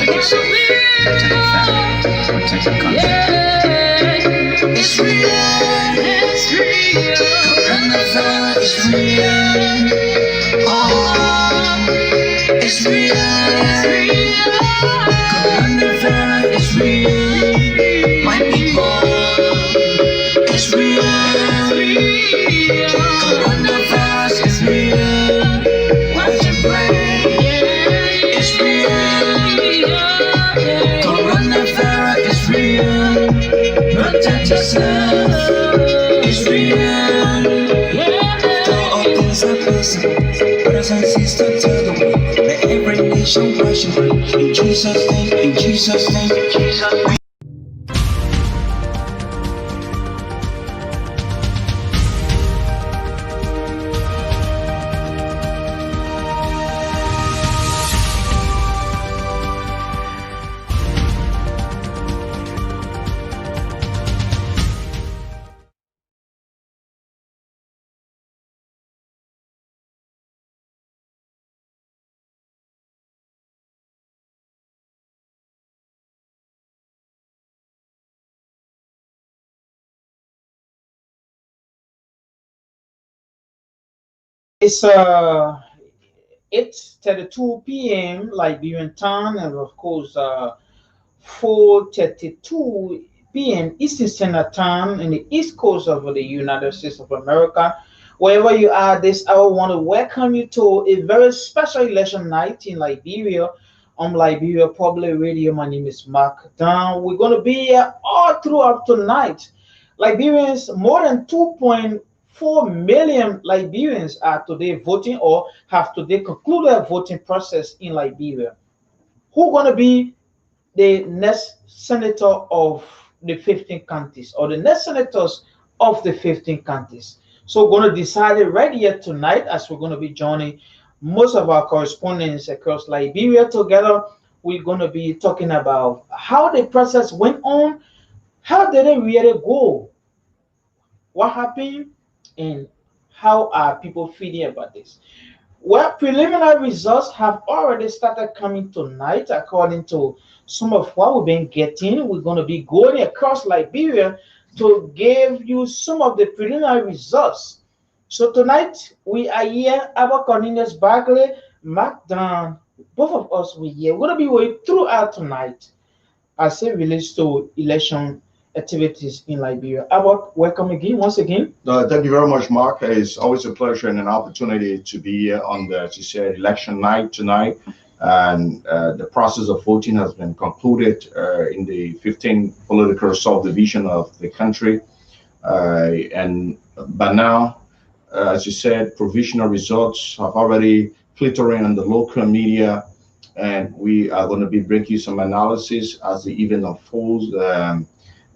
protect yourself, protect your family, protect your country. It's real. It's real. Coronavirus is real. Oh, it's real. It's real. Coronavirus is real. My people, it's real. Coronavirus is real. Watch your brain. It's real. Coronavirus is real. Protect yourself. It's real. For all those are present, brothers and sisters to the world, let every nation worship in Jesus' name, in Jesus' name, in Jesus' name. It's 8:32 p.m. Liberian time, and of course 4:32 p.m. Eastern Standard Time in the East Coast of the United States of America. Wherever you are this hour, I want to welcome you to a very special election night in Liberia on Liberia Public Radio. My name is Mark Dunn. We're going to be here all throughout tonight. Liberians, more than 2.4 million Liberians are today voting or have today concluded a voting process in Liberia. Who going to be the next senator of the 15 counties or the next senators of the 15 counties? So we're going to decide it right here tonight as we're going to be joining most of our correspondents across Liberia together. We're going to be talking about how the process went on, how did it really go, what happened, and how are people feeling about this. Well, preliminary results have already started coming tonight, according to some of what we've been getting. We're going to be going across Liberia to give you some of the preliminary results. So tonight we are here, Abba Cornelius Barkley, Mark Dunn, both of us were here. We're going to be with throughout tonight as it relates to election activities in Liberia. Abbott, welcome again, once again. Thank you very much, Mark. It's always a pleasure and an opportunity to be here on the, as you said, election night tonight. And the process of voting has been concluded in the 15 political subdivision of the country. And by now, as you said, provisional results have already filtered in the local media, and we are going to be bringing you some analysis as the event unfolds.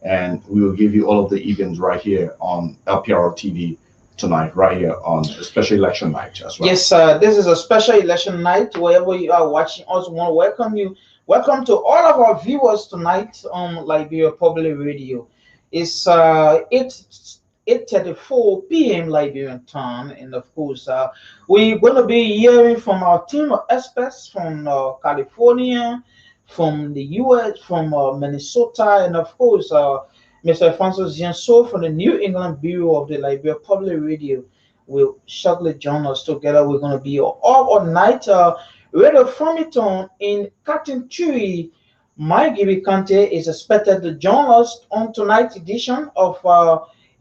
And we will give you all of the events right here on LPR TV tonight, right here on a special election night as well. Yes, this is a special election night. Wherever you are watching, also want to welcome you. Welcome to all of our viewers tonight on Liberia Public Radio. It's 8:34 p.m. Liberian time, and of course, we're going to be hearing from our team of experts from California, from the U.S., from Minnesota, and of course, Mr. Alfonso Zianso from the New England Bureau of the Liberia Public Radio will shortly join us together. We're going to be all night. Radio Farmington in Katinchuri, Maigiri County, is expected to join us on tonight's edition of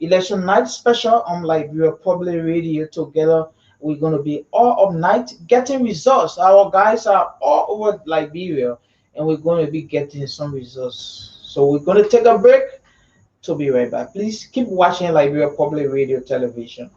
Election Night Special on Liberia Public Radio. Together, we're going to be all up night getting results. Our guys are all over Liberia, and we're going to be getting some results. So we're going to take a break to be right back. Please keep watching Liberia Public Radio Television.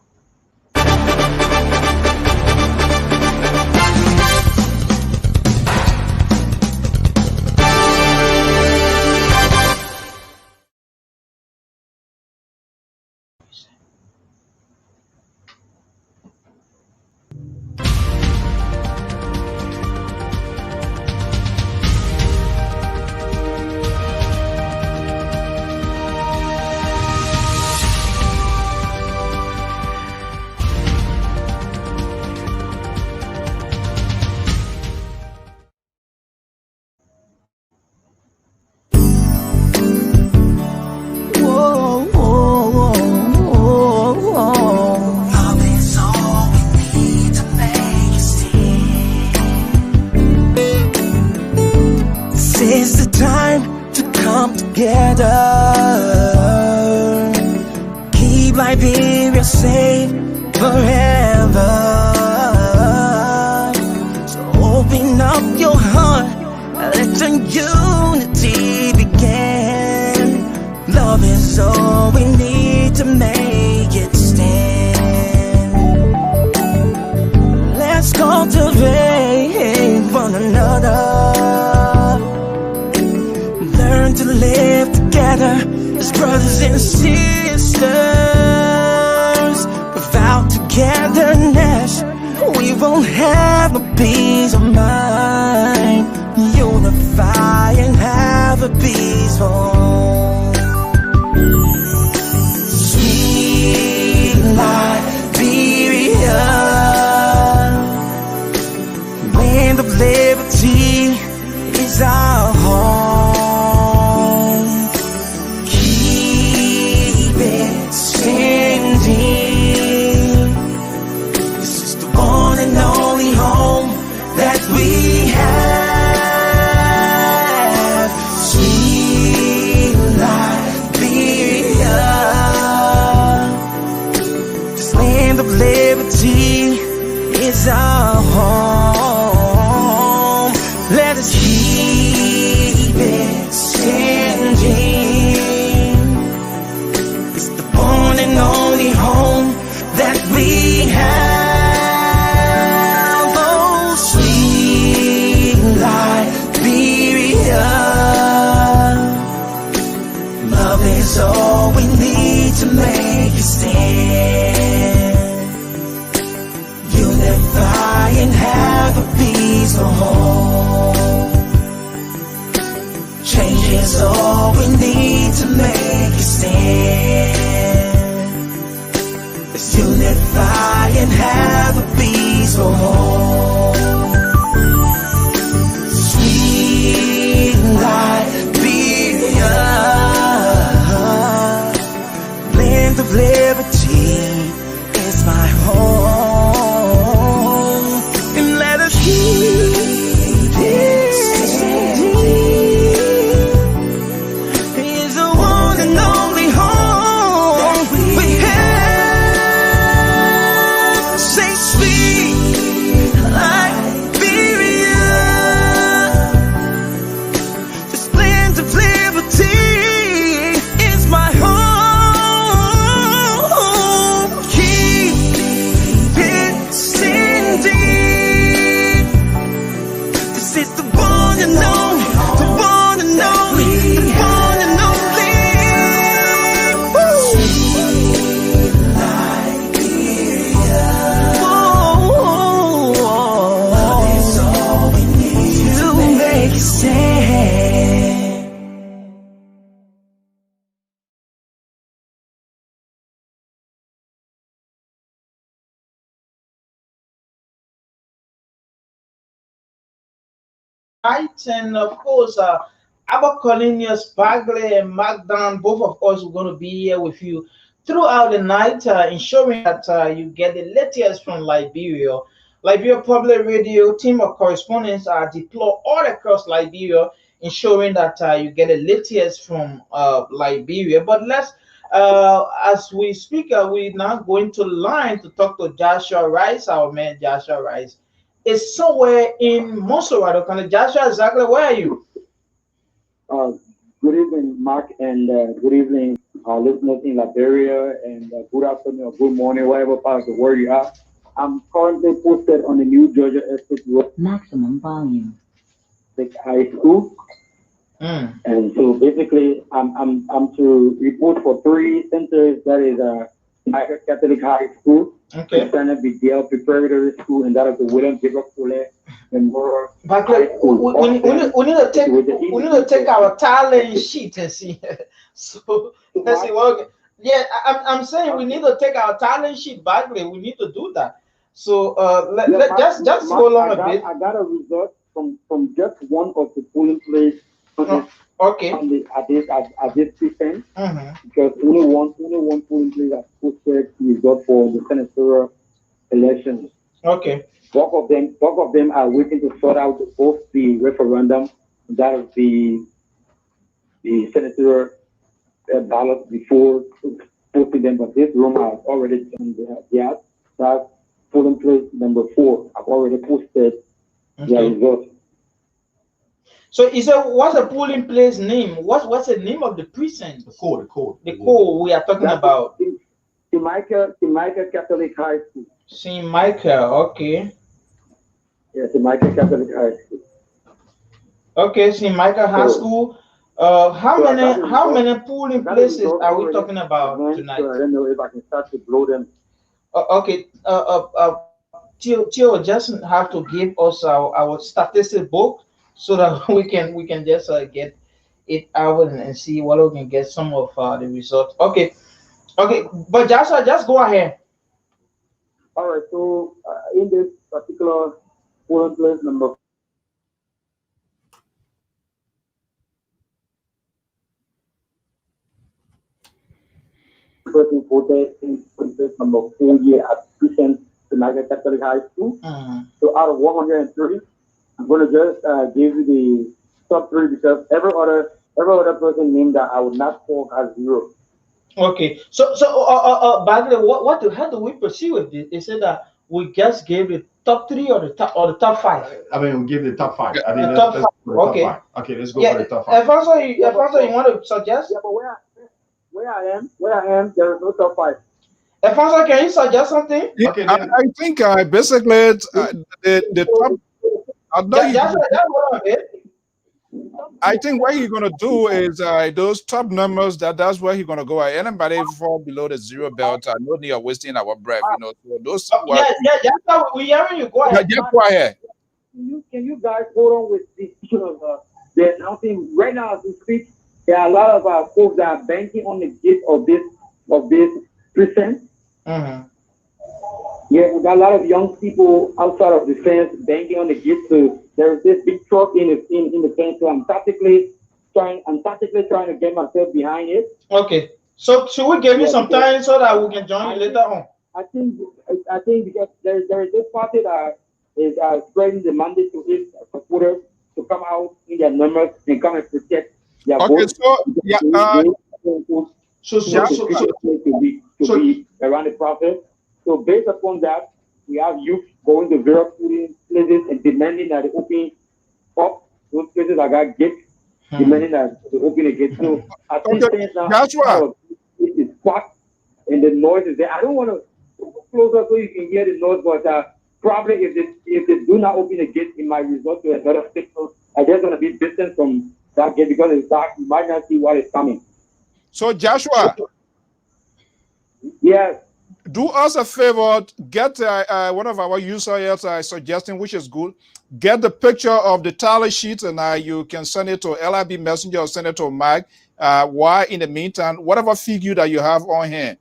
Keep Liberia safe forever. So open up your heart, let the unity begin. Love is all we need to make it stand. Let's cultivate one another. Learn to live together as brothers and sisters. Without togetherness, we won't have no peace of mind. Unify and have a peaceful home. Sweet Liberia, land of liberty is our home. Keep it standing. This is the one and only home that we have. Sweet Liberia, this land of liberty is our home. Let us keep it standing. It's the one and only home that we have. Oh, sweet Liberia, love is all we need to make it stand. Unify and have a peaceful home. Change is all we need to make it stand. Let's unify and have a peaceful home. Sweet Liberia, land of liberty is my home. And let us keep it standing. It's the one and only home we have. Say sweet Liberia, this land of liberty is my home. Keep it standing. This is the one and only, the one and only, the one and only. Woo! Love is all we need to make it stand. Right, and of course, Abercolinius, Bagley, and Magdan, both of us are going to be here with you throughout the night, ensuring that you get the latest from Liberia. Liberia Public Radio team of correspondents are deployed all across Liberia, ensuring that you get the latest from Liberia. But as we speak, we're now going to line to talk to Joshua Rice, our man Joshua Rice is somewhere in Montserrat. Okay, Joshua, exactly where are you? Uh, Good evening, Mark, and good evening, listeners in Liberia, and good afternoon or good morning, whatever part of the world you are. I'm currently posted on the New Georgia Estate Road Maximum volume. High School, Mm, and so basically, I'm to report for three centers. That is Catholic High School, okay. Standard Bidel Preparatory School, and that is the William Jacob Fuller Memorial But High School. we need to take our talent sheet and see. So let's see what. Yeah, I'm saying we need to take our talent sheet back there. We need to do that. So just hold on a bit. I got a result from just one of the polling place Oh, okay. on the at this weekend, Mm-hmm. because only one polling place has posted result for the senatorial elections. Okay. Both of them are waiting to sort out both the referendum, that of the senatorial ballots before posting them, but this room has already done that. That's polling place number 4. I've already posted the results. So is it what's the polling place name? What's the name of the precinct? The code. The code we are talking about. St. Michael Catholic High School. St. Michael, okay. Yeah, St. Michael Catholic High School. Okay, St. Michael High School. How many polling places are we talking about tonight? So I don't know if I can start to blow them. Okay. Theo just have to give us our statistic book so that we can just get it out and see what we can get some of the results. Okay, but just go ahead. All right. So in this particular polling place number person voted in polling place number 4 here at Christian United Catholic High School. So out of 103, I'm going to just give you the top 3 because every other person named that I would not call as 0. Okay. So by the way, how do we proceed with this? Is it that we just gave the top 3 or the top 5? I mean, we'll give the top 5. I mean, The top 5. Okay. Okay, let's go for the top 5. Alfonso, you want to suggest? Yeah, but where I am, there is no top 5. Alfonso, can you suggest something? Yeah, Okay, I think basically the top. I think what he's gonna do is those top numbers. That's where he's gonna go. Anybody fall below the 0 belt, no need of wasting our breath. So those. That's how we hearing you. Go ahead. Just go ahead. Can you guys hold on with the issue of the announcing right now as we speak? There are a lot of folks that are banking on the gift of this precinct. Yeah, we got a lot of young people outside of the fence banking on the gift. So there's this big truck in the fence. So I'm tactically trying to get myself behind it. Okay. So should we give you some time so that we can join you later on? I think because there is this party that is spreading the mandate to its supporters to come out in their numbers and come and protect their votes. To be around the process. So based upon that, we have youth going to various polling places and demanding that they open up those places that got gates, demanding that they open the gates. So I think now it is packed and the noise is there. I don't want to go closer so you can hear the noise, but probably if they do not open the gate, it might result to another signal. I just want to be distant from that gate because it's dark. You might not see what is coming. So Joshua. Yes. Do us a favor, get one of our users suggesting, which is good. Get the picture of the tally sheet and you can send it to LIB Messenger or send it to Mike. While in the meantime, whatever figure that you have on hand.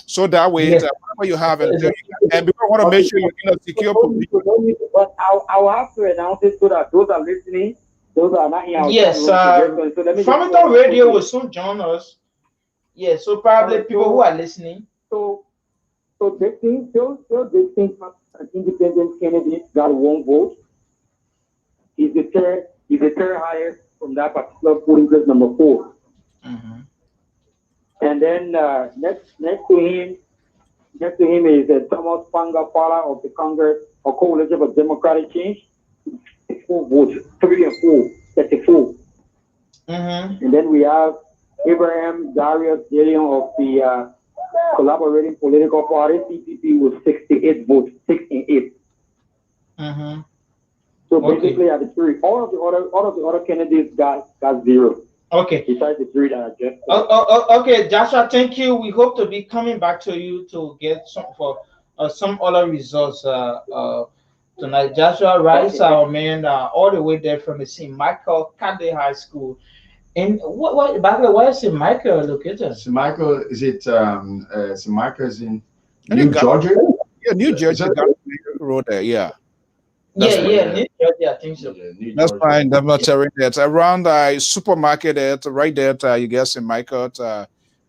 So that way, whatever you have, and we want to make sure you're in a secure position. But I'll have to announce it so that those are listening, those are not in our yes, Farmington Radio will soon join us. Yes, so probably people who are listening. So they think an independent candidate got 1 vote. He's the third highest from that particular polling place number 4. And then next to him is Thomas Pangapala of the Congress or Coalition for Democratic Change. 4 votes, 3 and 4, 34. And then we have Abraham Darius Gideon of the Collaborating Political Party, CPP, with 68 votes, 6 and 8. So basically, at the 3, all of the other candidates got 0. Okay. Besides the 3 that I just. Okay, Joshua, thank you. We hope to be coming back to you to get some other results tonight. Joshua Rice, our man, all the way there from the St. Michael Catholic High School. And what by the way, where is St. Michael located? St. Michael, is it St. Michael is in New Georgia? Yeah, New Georgia road there, yeah. New Jersey, I think so. Yeah, that's fine. That's not terrible. It's around the supermarket there, right there. You guess St. Michael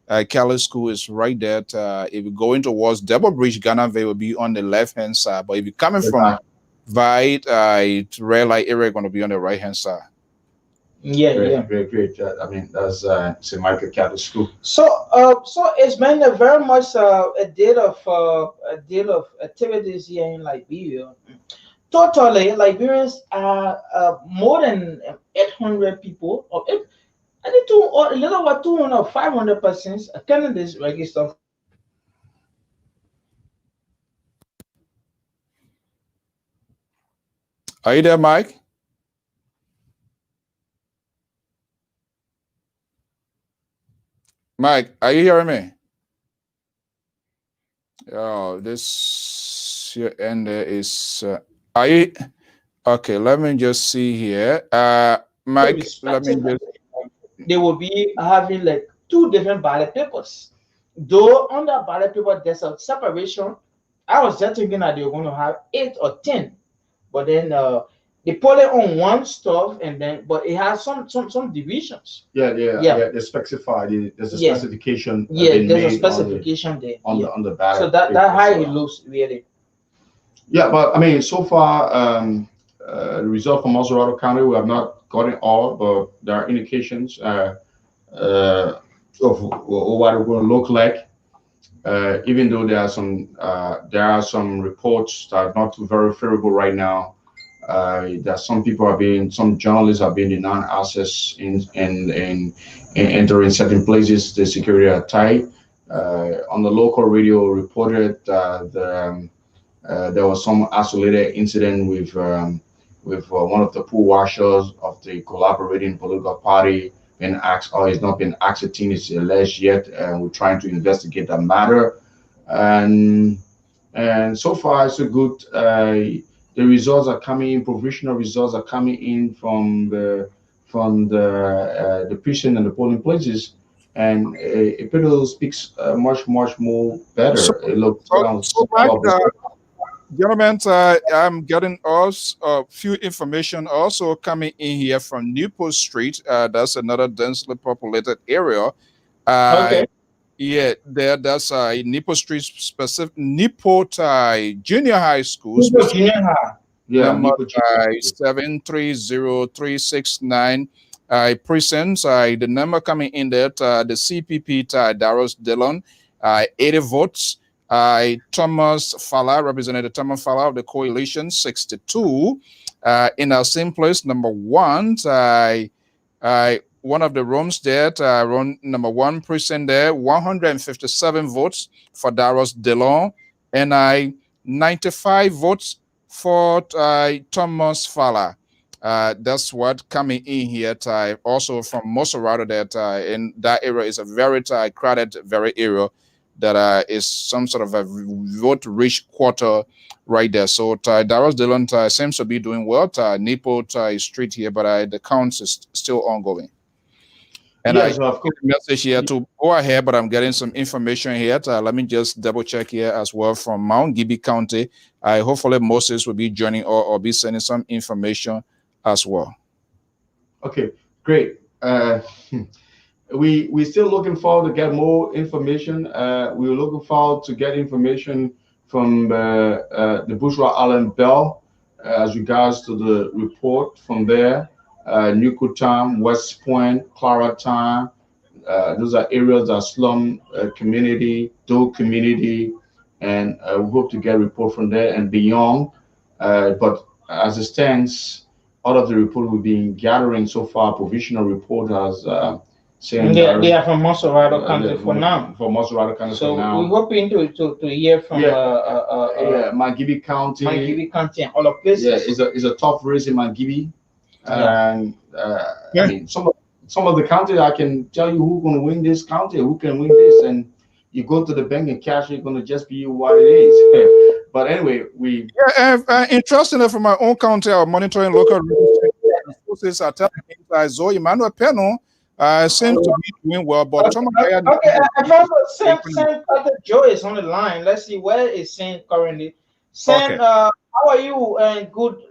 Catholic School is right there. If you're going towards Double Bridge, Ghana will be on the left-hand side. But if you're coming from Vite, red light area going to be on the right-hand side. Yeah, yeah. Great. I mean, that's St. Michael Catholic School. So it's been a very much a deal of activities here in Liberia. Totally, Liberians are more than 800 people, or eight, I think two, or a little over 200 or 500 persons attending this register. Are you there, Mike? Mike, are you hearing me? Oh, this here and there is. Are you okay? Let me just see here. Mike, let me just. They will be having like two different ballot papers. Though on the ballot paper there's a separation. I was just thinking that they were going to have 8 or 10, but then they put it on one stuff, and then but it has some divisions. Yeah. They specify. There's a specification. There's a specification there on the ballot. So that how it looks really. Yeah, but I mean, so far, the result from Maserado County, we have not gotten all, but there are indications of what it will look like. Even though there are some reports that are not very favorable right now. That some journalists are being denied access in entering certain places. The security are tight. On the local radio reported there was some isolated incident with one of the pool washers of the collaborating political party been asked, or it's not been accepting, it's alleged yet, and we're trying to investigate that matter. And so far, so good. The results are coming in. Provisional results are coming in from the precinct and the polling places, and it pretty speaks much more better. It looks Mike, gentlemen, I'm getting us a few information also coming in here from Newport Street. That's another densely populated area. Okay. Yeah, that's Newport Street specific Newport Junior High School. Newport Junior High. Yeah, number 730369. Precincts. The number coming in there. The CPP Darius Dillon, 80 votes. Thomas Fala, Representative Thomas Fala of the coalition, 62. In our same place, number 1, one of the rooms there, room number 1 precinct there, 157 votes for Darius Delon, and 95 votes for Thomas Fala. That's what coming in here. Also from Maserado, that in that area is a very crowded, very area that is some sort of a vote-rich quarter right there. So Darius Dillon seems to be doing well. Newport Street here, but the count is still ongoing. And yes, I put a message here to go ahead, but I'm getting some information here. Let me just double check here as well from Mount Gibby County. Hopefully Moses will be joining or be sending some information as well. Okay, great. We're still looking forward to get more information. We're looking forward to get information from the Bourgeois Allen Bell as regards to the report from there. Newcotown, West Point, Claratown. Those are areas that slum community, Doe community, and we hope to get a report from there and beyond. But as it stands, all of the report we've been gathering so far, provisional report has saying they are from Maserado County for now. For Maserado County so for now. We're hoping to hear from Mangibby County. Mangibby County and all of places. Yeah, it's a tough race in Mangibby. And I mean, some of the county, I can tell you who's going to win this county, who can win this, and you go to the bank and cash it's going to just be what it is. But anyway, interestingly, from my own county, our monitoring local resources are telling me that Zoe Emmanuel Peno seems to be doing well, but okay, Saint Joe is on the line. Let's see where is Saint currently. Saint, how are you? And good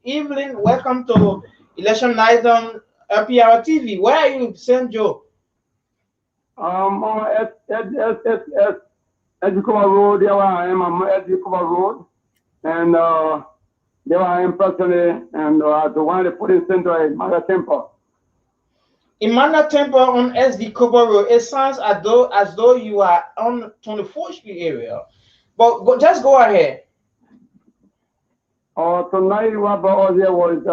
evening. Welcome to Election Night on LPR TV. Where are you, Saint Joe? At Edgecover Road, there I am. I'm at Edgecover Road, and there I am personally, and the one that put in center is Mother Temple. Imana Temple on SD Kobo Road. It sounds as though you are on 24th Street area. But just go ahead. Tonight, what about there was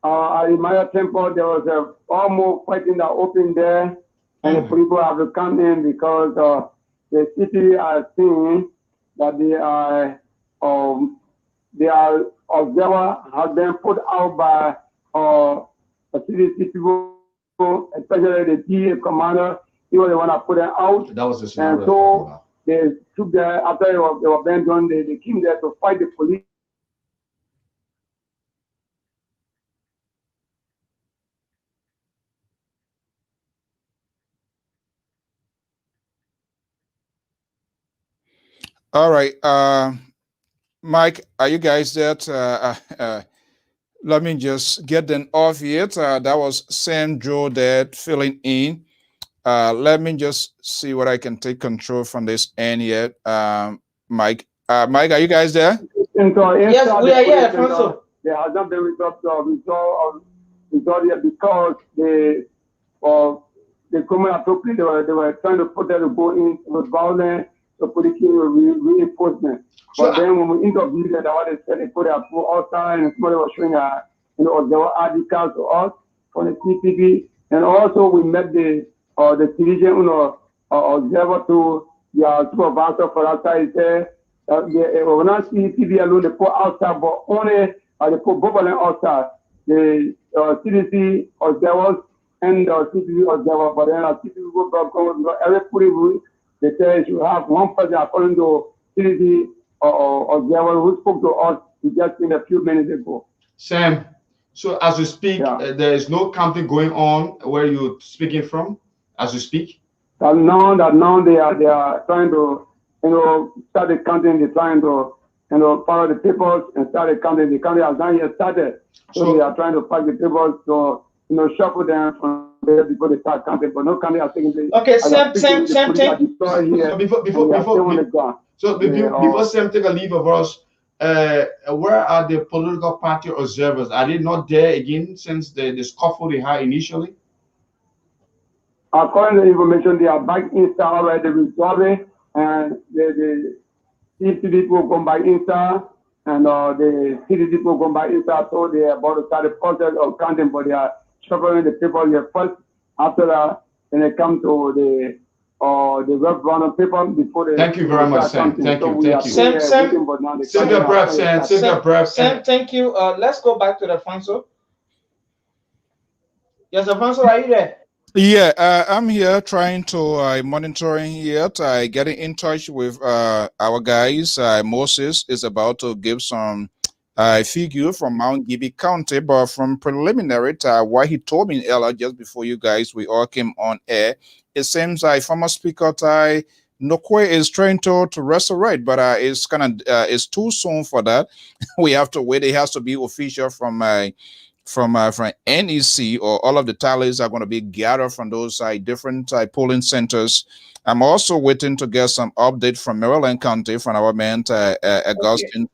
at Maya Temple, there was almost fighting that opened there, and the people have to come in because the city are seeing that their observer has been put out by the city people, especially the DA commander. He was the one that put them out. That was the and scenario. so they took there after they were being done. They came there to fight the police. All right. Mike, are you guys there? Let me just get them off yet. That was Sam Joe there filling in. Let me just see what I can take control from this end yet. Mike. Mike, are you guys there? Yes, we are here, Alfonso. There has not been resolved yet because the government appropriate they were trying to put them to go in with violence to put it in reinforcement. But then when we interviewed them, what they said, they put their foot outside and somebody was showing there were articles to us from the CPP, and also we met the division observer to the supervisor for outside. He said they will not CPP alone, they put outside, but only they put both of them outside. The CDC observers and the CPP observer, but then CPP go back every they say you have one person according to CDC observer who spoke to us just in a few minutes ago. Sam, so as you speak, there is no counting going on where you're speaking from as you speak? That now they are trying to, start the counting, they're trying to, follow the papers and start the counting. The counting has not yet started. So they are trying to pack the papers to, shuffle them from there before they start counting, but no counting has taken place. Okay, same thing. Before Sam take a leave of us, where are the political party observers? Are they not there again since the scuffle they had initially? According to the information, they are back inside already resolving, and the CCD will come back inside, and the CDC will come back inside, so they are about to start the process of counting, but they are shuffling the people here first. After that, then they come to the web run paper before they. Thank you very much, Sam. Thank you. Save your breath, Sam. Save your breath. Sam, thank you. Let's go back to Alfonso. Yes, Alfonso, are you there? Yeah, I'm here trying to monitoring here, getting in touch with our guys. Moses is about to give some figure from Mount Gibby County, but from preliminary what he told me earlier, just before you guys we all came on air, it seems like former Speaker Ty Nokwe is trying to resurrect, but it's it's too soon for that. We have to wait. It has to be official from NEC, or all of the tallies are going to be gathered from those different polling centers. I'm also waiting to get some update from Maryland County from our man Augustine.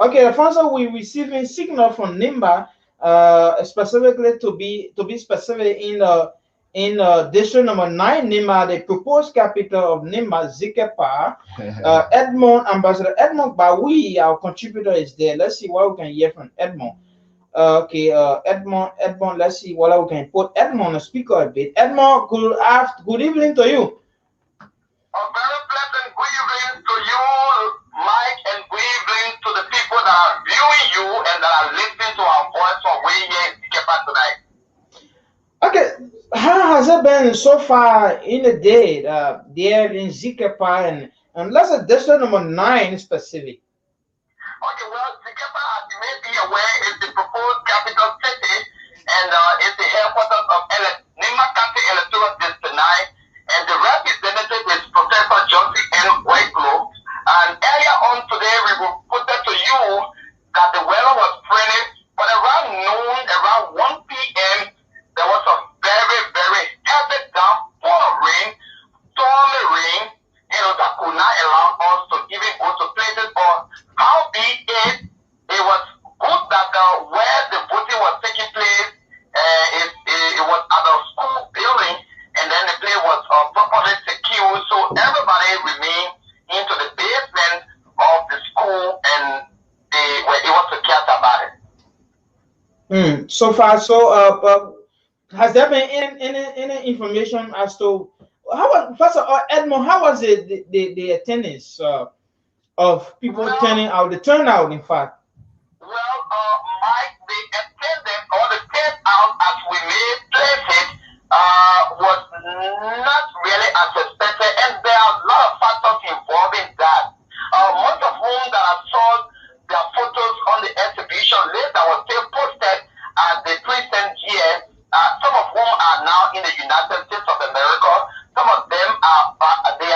Okay, Alfonso, we're receiving signal from NIMBA, specifically to be specific in district number 9, NIMBA, the proposed capital of NIMBA, Zikepa. Edmond, Ambassador Edmond Bawi, our contributor, is there. Let's see what we can hear from Edmond. Edmond, let's see what we can put Edmond on the speaker a bit. Edmond, good evening to you. A very pleasant good evening to you, Mike, and good evening to the people that are viewing you and that are listening to our voice from way here in Zikepa tonight. Okay, how has it been so far in the day there in Zikepa, and let's say district number 9 specific? Okay, well, Zikepa, as you may be aware, is the proposed capital city, and it's the headquarters of Nima County Electoral District 9, and the representative is Professor Johnson N. Whiteclough. And earlier on today, we will put that to you that the weather was friendly, but around noon, around 1 p.m., there was a very, very heavy downpour of rain, stormy rain, that could not allow us to even go to places. But how be it was good that where the voting was So far, so has there been any information as to how was first of all, Edmond? How was it the attendance of people Well, turning out? The turnout, in fact. Mike, the attendance or the turnout as we may place it was not really as expected, and there are a lot of factors involving that. Most of whom that I saw their photos on the exhibition list that was still posted at the precinct here, some of whom are now in the United States of America. Some of them are they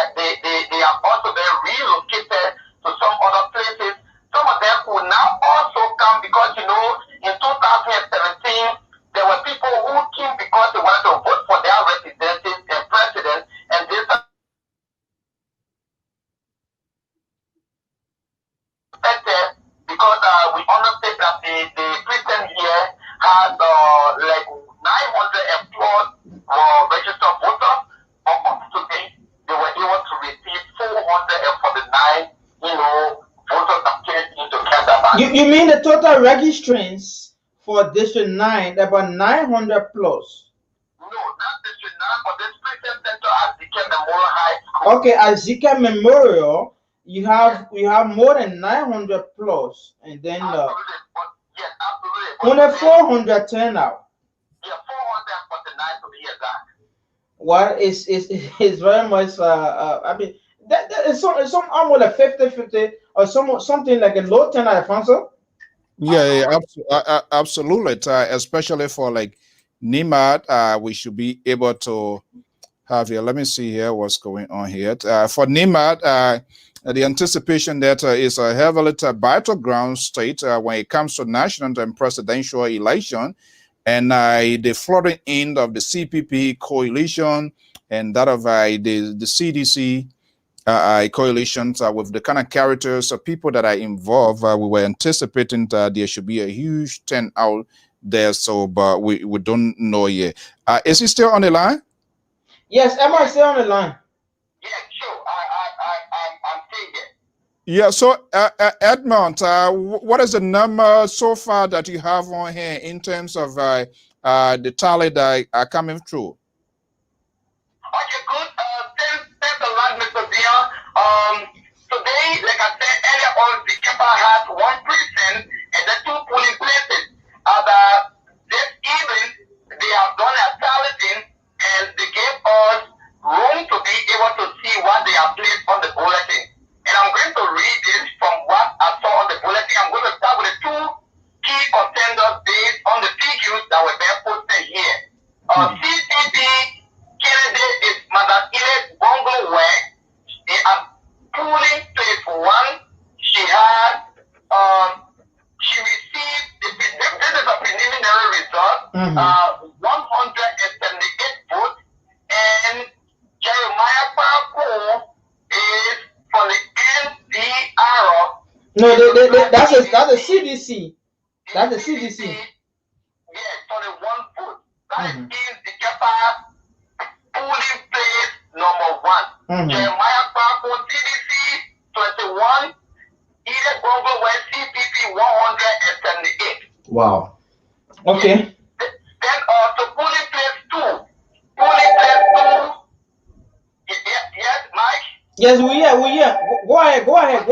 are also been relocated to some other places. Some of them will now also come because, you know, in 2017, there were people who came because they wanted to vote for their representatives and president, and this because we understand that the president here has like 900 employed registered voters, but up to date, they were able to receive 449, you know, voters that came into Canada. You mean the total registrants for District 9 about 900 plus? No, not District 9, but this precinct center at Zika Memorial High School. Okay, at Zika Memorial, you have more than 900 plus, and then Absolutely, but yes, absolutely. But only 400 turnout. yeah, 449 to be exact. Well, it's very much. I mean, that is some almost like 50-50 or something like a low turnout, Alfonso. Yeah, absolutely. Especially for like NIMAD, we should be able to have here. Let me see here what's going on here. For NIMAD, the anticipation that is a heavily battleground state when it comes to national and presidential election, and the flooding end of the CPP coalition and that of the CDC coalitions with the kind of characters of people that are involved. We were anticipating that there should be a huge turnout there, so but we don't know yet. Is he still on the line? Yes, Emma is still on the line. Yeah, sure. I'm saying it. Yeah, so Edmond, what is the number so far that you have on here in terms of the tally that are coming through? Okay, good. Thanks a lot, Mr. Dion. Today, like I said earlier on, the Kepa has one precinct and the two polling places. This evening, they have done a balloting and they gave us room to be able to see what they have placed on the bulletin. And I'm going to read this from what I saw on the bulletin. I'm going to start with the two key contenders based on the figures that were there posted here. CPP candidate is Madam Ines Bongo West. They are polling place one. She has she received this is a preliminary result. 178 votes, and Jeremiah Parkour is from the NDR. No, that's a CDC. That's the CDC. Yes, 21 votes. That is in the Kepa polling place number one. Jeremiah Parkour, CDC, 21. Eden Bongo West, CPP, 178. Wow. Okay. Then to polling place two. Polling place two. Yes, Mike? Yes, we hear. Go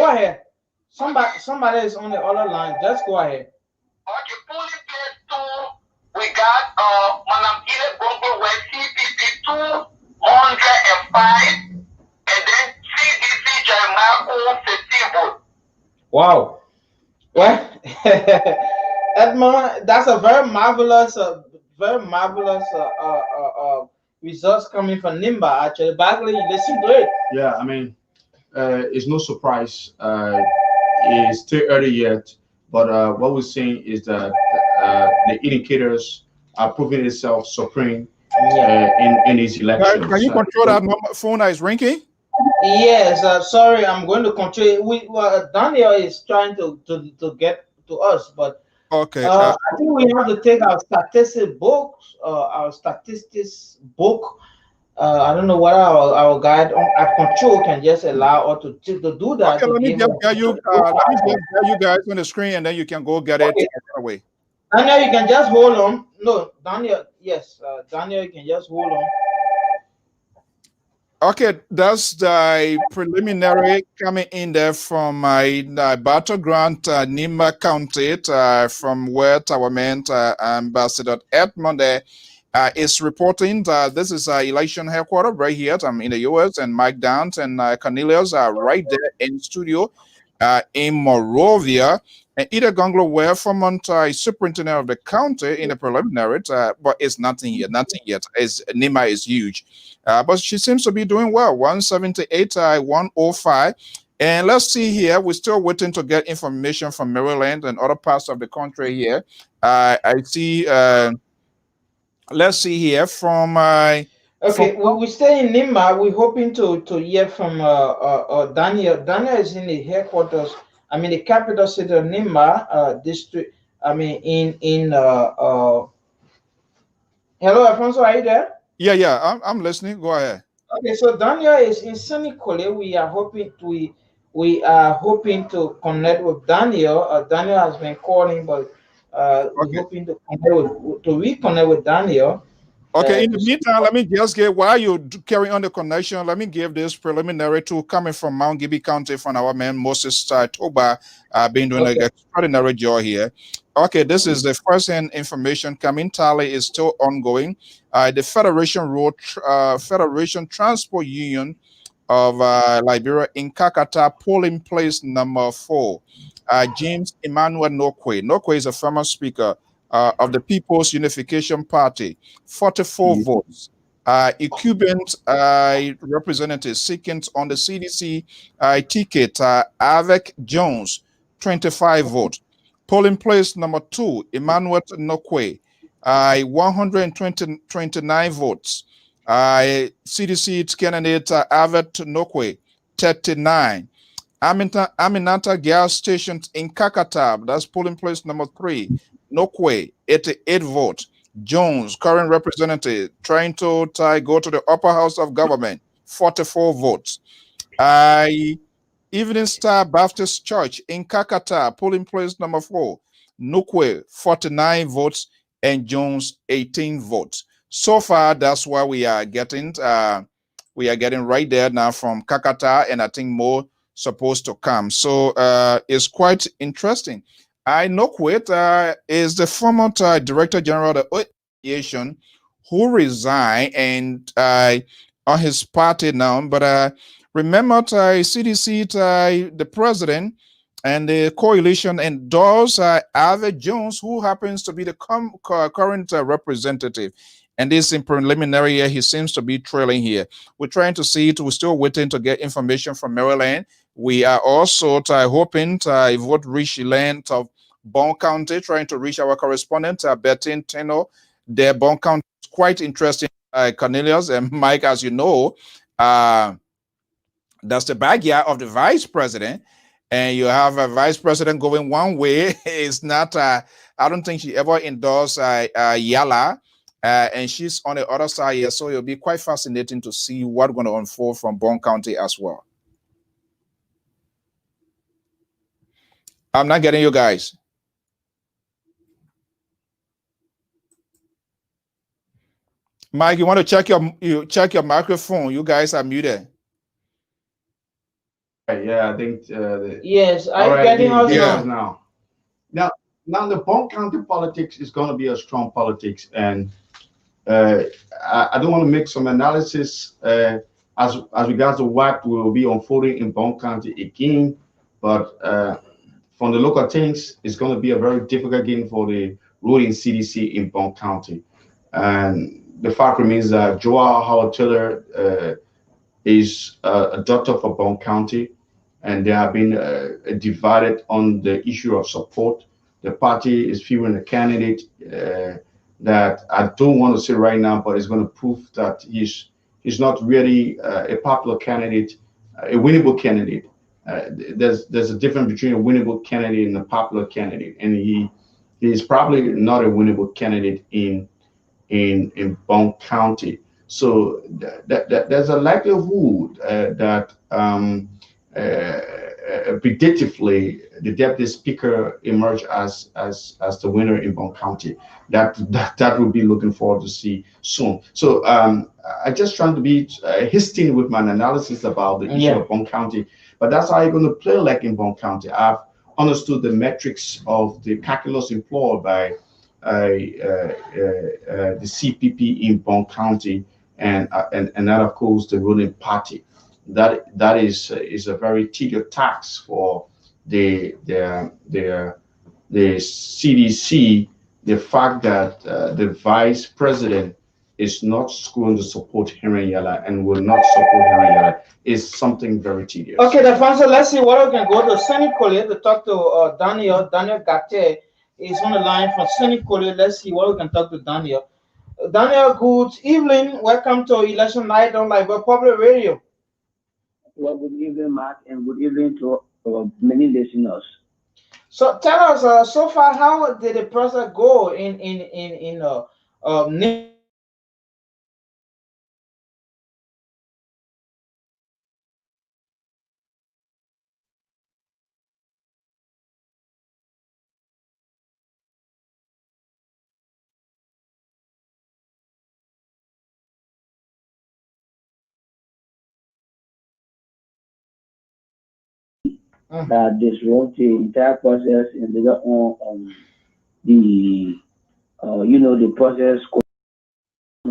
ahead. Somebody is on the other line. Just go ahead. Okay, polling place two. We got Madam Eden Bongo West, CPP, 205. And then CDC Jeremiah 15 votes. Wow. Well, Edmond, that's a very marvelous results coming from Nimba. Actually, Bagley, you listen great. Yeah, I mean, it's no surprise. It's still early yet, but what we're seeing is that the indicators are proving itself supreme in these elections. Can you control that phone that is ringing? Yes, sorry, I'm going to control. Daniel is trying to get to us, but okay. I think we have to take our statistics book. I don't know what our guide at control can just allow us to do that. Okay, let me just get you guys on the screen, and then you can go get it right away. Daniel, you can just hold on. No, Daniel, yes, Daniel, you can just hold on. Okay, that's the preliminary coming in there from my Battleground, Nima County, from where our man, Ambassador Edmond is reporting. This is election headquarters right here. I'm in the US, and Mike Downs and Cornelius are right there in studio in Morovia. And Ida Gonglo were former superintendent of the county in the preliminary, but it's nothing yet. Nothing yet. Nima is huge. But she seems to be doing well. 178, 105. And let's see here. We're still waiting to get information from Maryland and other parts of the country here. I see. Let's see here from. Okay, we stay in Nima. We're hoping to hear from Daniel. Daniel is in the headquarters. I mean, the capital city of Nima district. I mean, hello, Alfonso, are you there? Yeah, I'm listening. Go ahead. Okay, so Daniel is in Senegal. We are hoping to connect with Daniel. Daniel has been calling, but we're Okay. hoping to reconnect with Daniel. Okay, in the To see. meantime, let me just get while you carry on the connection, let me give this preliminary to coming from Mount Gibby County from our man Moses Toba, been doing an Okay. extraordinary job here. Okay, this is the first hand information coming. Tally is still ongoing. The Federation Transport Union of Liberia in Kakata, polling place number 4. James Emmanuel Nokwe. Nokwe is a former speaker of the People's Unification Party, 44 votes. Incumbent representative seeking on the CDC ticket, Avec Jones, 25 votes. Polling place number 2, Emmanuel Nokwe, 129 votes. CDC candidate Avet Nokwe, 39. Aminata gas station in Kakatab, that's polling place number 3. Nokwe, 88 votes. Jones, current representative, trying to go to the upper house of government, 44 votes. Evening Star Baptist Church in Kakata, polling place number 4. Nokwe, 49 votes, and Jones, 18 votes. So far, that's why we are getting. We are getting right there now from Kakata, and I think more supposed to come. So it's quite interesting. I know Quit is the former Director General of the Association who resigned and on his party now. But remember, CDC, the president and the coalition endorsed Ave Jones, who happens to be the current representative. And this in preliminary here, he seems to be trailing here. We're trying to see it. We're still waiting to get information from Maryland. We are also hoping to vote reach the land of Bon County, trying to reach our correspondent, Bettin Teno. Their Bon County is quite interesting, Cornelius and Mike, as you know. That's the backyard of the vice president. And you have a vice president going one way. It's not, I don't think she ever endorsed Yala. And she's on the other side here. So it'll be quite fascinating to see what's going to unfold from Bon County as well. I'm not getting you guys. Mike, you want to check your microphone? You guys are muted. Yeah, I think. Yes, I'm getting us now. Now the Bon County politics is going to be a strong politics, and I don't want to make some analysis as regards to what will be unfolding in Bon County again, but from the local things, it's going to be a very difficult game for the ruling CDC in Bon County, and the fact remains that Joao Howard Taylor is a doctor for Bon County, and they have been divided on the issue of support. The party is favoring a candidate that I don't want to say right now, but it's going to prove that he's not really a popular candidate, a winnable candidate. There's a difference between a winnable candidate and a popular candidate, and he's probably not a winnable candidate in Bon County. So there's a likelihood that predictively, the deputy speaker emerged as the winner in Bond County. That will be looking forward to see soon. So I just trying to be hasty with my analysis about the issue of Bond County, but that's how you're going to play like in Bond County. I've understood the metrics of the calculus employed by the CPP in Bond County, and that of course the ruling party. That is a very tedious tax for the CDC. The fact that the vice president is not going to support Heranyala and will not support Heranyala is something very tedious. Okay, the answer. Let's see what we can go to Sunny Collier to talk to Daniel. Daniel Gate is on the line from Sunny Collier. Let's see what we can talk to Daniel. Daniel, good evening. Welcome to Election Night on Liberia Public Radio. Well, good evening, Mark, and good evening to many listeners. So tell us, so far, how did the process go in that disrupt the entire process and later on the the process on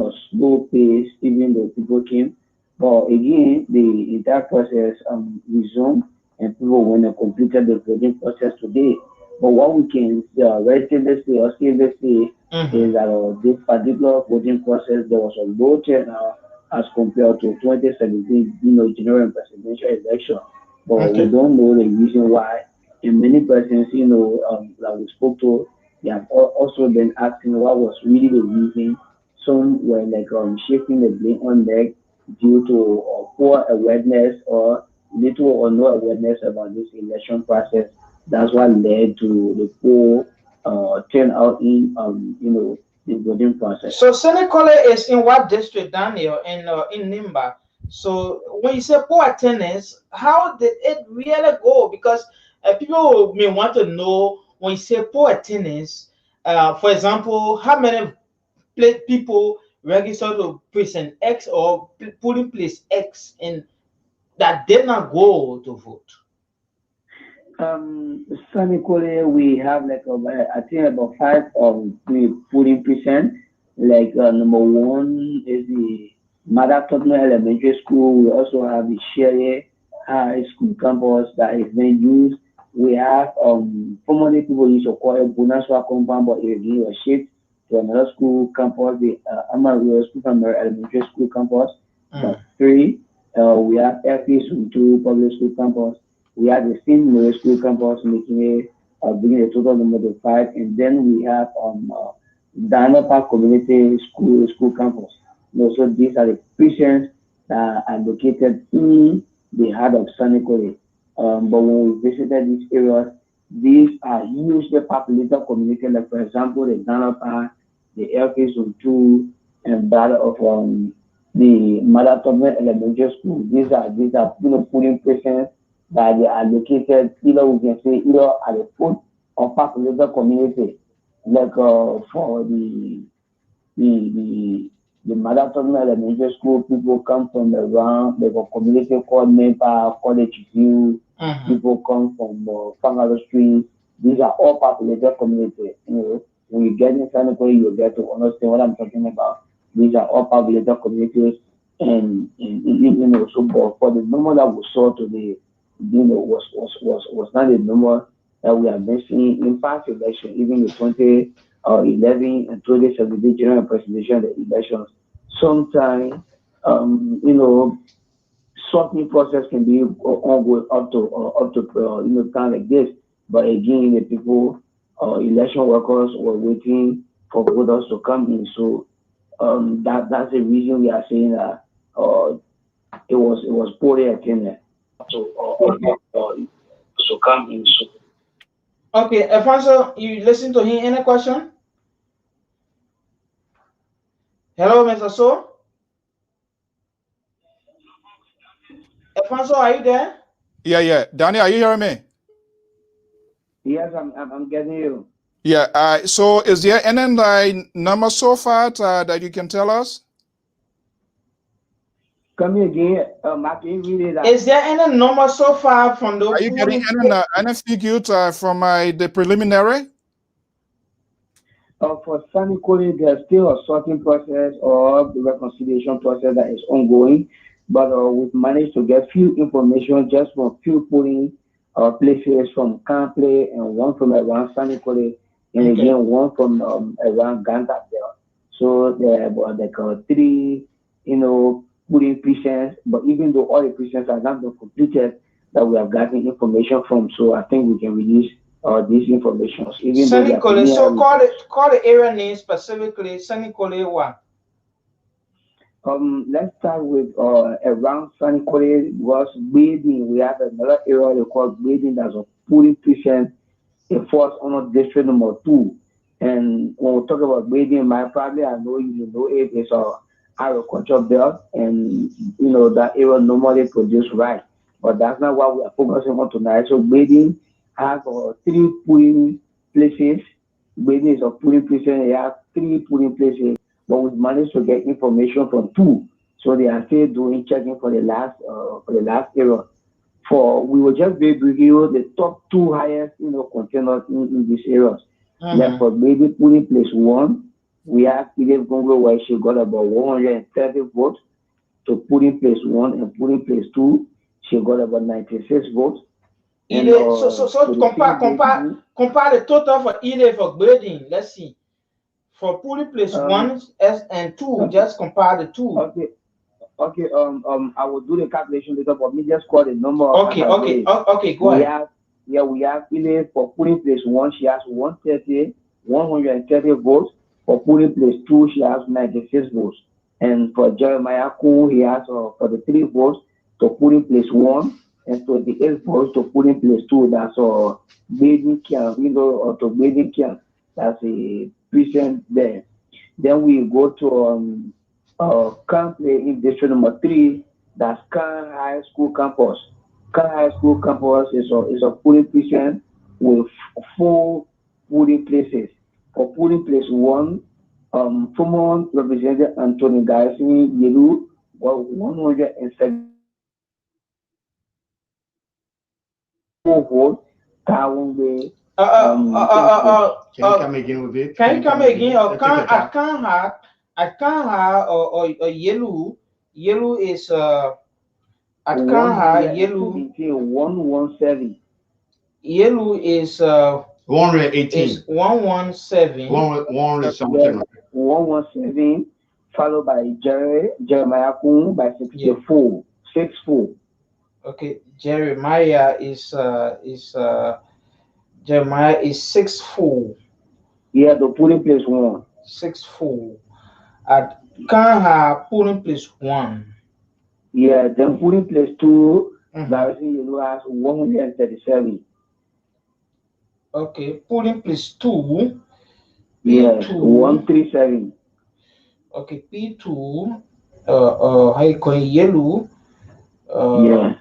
a slow pace even though people came. But again, the entire process resumed and people when they completed the voting process today. But what we can relatively say or seriously say is that this particular voting process there was a low turnout as compared to 2017, general and presidential election. But we don't know the reason why. And many persons, that we spoke to, they have also been asking what was really the reason. Some were like shifting the blame on them due to poor awareness or little or no awareness about this election process. That's what led to the poor turnout in the voting process. So Senecole is in what district, Daniel? In Nimba. So when you say poor attendance, how did it really go? Because people may want to know when you say poor attendance. For example, how many people registered to precinct X or polling place X and that did not go to vote? Sonically, we have like I think about five polling percent. Like number one is the Mother Tottenham Elementary School. We also have the Sherry High School campus that is being used. We have formerly people used to call it Bonaswa compound, but it was shipped to another school campus, the Amarillo School Primary Elementary School campus. That's three. We have FP School 2 Public School campus. We have the same middle school campus, making it bringing a total number to five, and then we have Dino Park Community School campus. So these are the precincts that are located in the heart of Sonically. But when we visited these areas, these are hugely populated communities. Like for example, the Dino Park, the Airfield Zone 2, and that of the Mother Tottenham Elementary School. These are polling precincts that they are located either we can say either at the foot of populated community, like for the Mother Tottenham Elementary School, people come from around like a community called Nepa, College View, people come from Fangalo Street. These are all populated communities. When you get in San Nicolas, you get to understand what I'm talking about. These are all populated communities, and so for the number that we saw today, was not the number that we have been seeing in past elections, even the 2011 and 2017 general and presidential elections. Sometimes, sorting process can be ongoing up to time like this. But again, the people, election workers were waiting for voters to come in. So that's the reason we are saying that it was poorly attended. To come in. So. Okay, Alfonso, you listen to him. Any question? Hello, Mr. So. Alfonso, are you there? Yeah. Danny, are you hearing me? Yes, I'm getting you. Yeah. So is there any number so far that you can tell us? Come here again, Mark, can you read it out? Is there any number so far from the Are you getting polling? any figure from the preliminary? For Sunny College, there's still a sorting process or the reconciliation process that is ongoing, but we've managed to get few information just from few polling places from Campley and one from around Sunny College, and Okay. again one from around Ganta there. So there are about like three, polling precincts, but even though all the precincts are not been completed, that we have gotten information from, so I think we can release these informations, even though they are Senicole. So preliminary. call the area name specifically. Senicole one. Let's start with around Sunny College was Grading. We have another area they call Grading that's a polling precinct. It falls under district number 2. And when we talk about Grading, my probably I know you know it is a agriculture belt, and that area normally produce rice, but that's not what we are focusing on tonight. So Grading has 3 polling places. Grading is a polling precinct. It has 3 polling places, but we managed to get information from 2. So they are still doing checking for the last area. For we will just be review the top 2 highest containers in these areas. Like for maybe polling place 1, we have Edith Gongo where she got about 130 votes to polling place 1, and polling place 2 she got about 96 votes. And So to the compare the total for Ile for grading. Let's see. For polling place um 1 and 2, just compare the 2. okay. Okay, I will do the calculation later, but me just call the number Okay, as I okay, know it. okay, go We ahead. have, yeah, we have Ile for polling place 1, she has 130 votes. For polling place 2, she has 96 votes. And for Jeremiah Kuhn, he has 43 votes to polling place 1 and 28 votes to polling place 2. That's Baden Kian, or to Baden Kian. That's a precinct there. Then we go to currently in district number 3, that's Khan High School campus. Khan High School campus is a polling precinct with 4 polling places. For polling place 1, former Representative Anthony Garrison Yelu got 174 votes. Kawumbe, Can you come again with it? Can you come again? Or Take your time. I can't have or yellow. Yellow is at Kanha yellow. 117. Yellow is 118. 117. 117. 117, followed by Jeremiah Kun by 64. 64. Okay, Jeremiah is Jeremiah is 6-4. Yeah, the polling place 1. 6-4. At Kanha polling place 1. Yeah, then polling place 2, Garrison Yellow has 137. Okay, polling place 2. Yes, P2. 137. Okay, P2. How you call it? Yellow. Yes,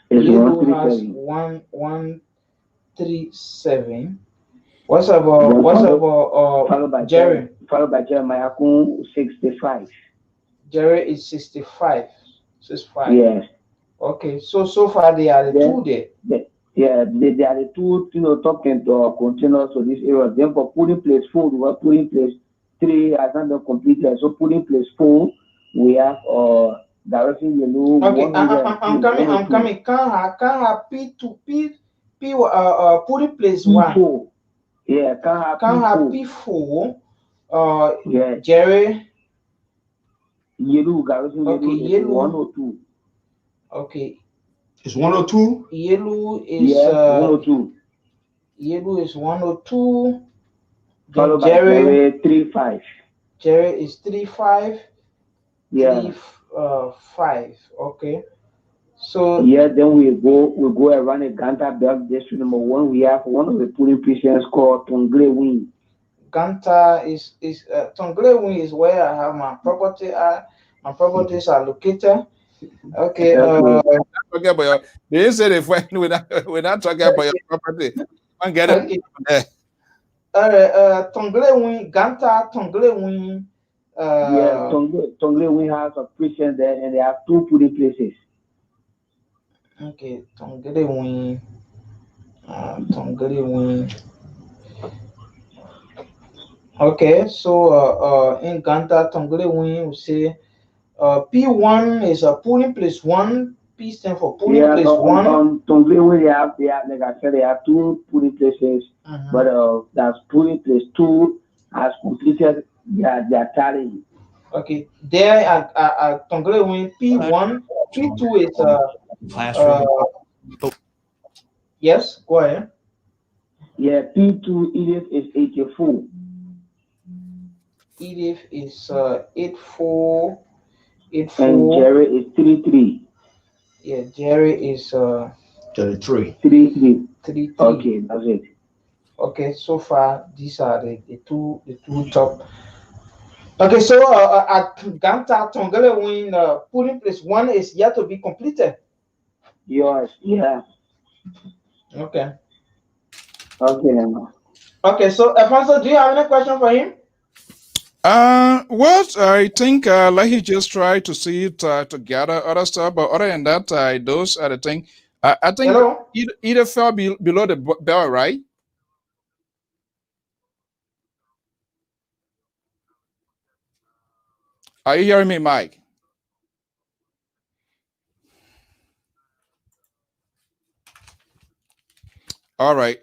it's Yellow has 137. 137. What's about Followed by Jerry? Followed by Jeremiah Kun 65. Jerry is 65. 65. Yes. Okay, so far they are the Then, 2 there. Yeah, they are the 2 talking to continuous to this area. Then for polling place 4, we have polling place 3 has not been completed. So polling place 4, we have Direction Yellow. Okay, I'm coming. Can't have P2 polling place 1. P4. Yeah, Can't have P4. P4. Yeah. Jerry. Yellow, Garrison Okay, Yellow is yellow. 102. Okay. It's 102? Yellow is 102. Yellow is 102. Followed by Jerry 35. Jerry is 35. Yeah. 5. Okay. So yeah, then we go around the Ganta Belt district number 1. We have one of the polling precincts called Tongle Wing. Ganta is Tongle Wing is where I have my property. My properties are located. Okay. Okay. Talking about your, they say they find we're not talking about your property. Man, get it. Okay. there. Tongle win Ganta Tongle win. Yeah, Tongle we have a prison there, and they have two polling places. Okay, Tongle win. Tongle win. Okay, so in Ganta Tongle win, we say P1 is a polling place one. P stand for polling Yeah, place one. Tongle they have like I said, they have two polling places, but that's polling place two has completed their tally. Okay, there at Tongle win P1, P2 is Classroom. yes, go ahead. Yeah, P2 Edith is 84. Edith is 84, And 84. Jerry is 33. Yeah, Jerry is 33. 33. 33. Okay, that's it. Okay, so far these are the two top. Okay, so at Ganta Tongale win polling place one is yet to be completed. Yours, yeah. Okay. Okay, then. Okay, so Alfonso, do you have any question for him? Well, I think like he just tried to see it to gather other stuff, but other than that, those are the thing. I think Hello? either fell below the bell, right? Are you hearing me, Mike? All right,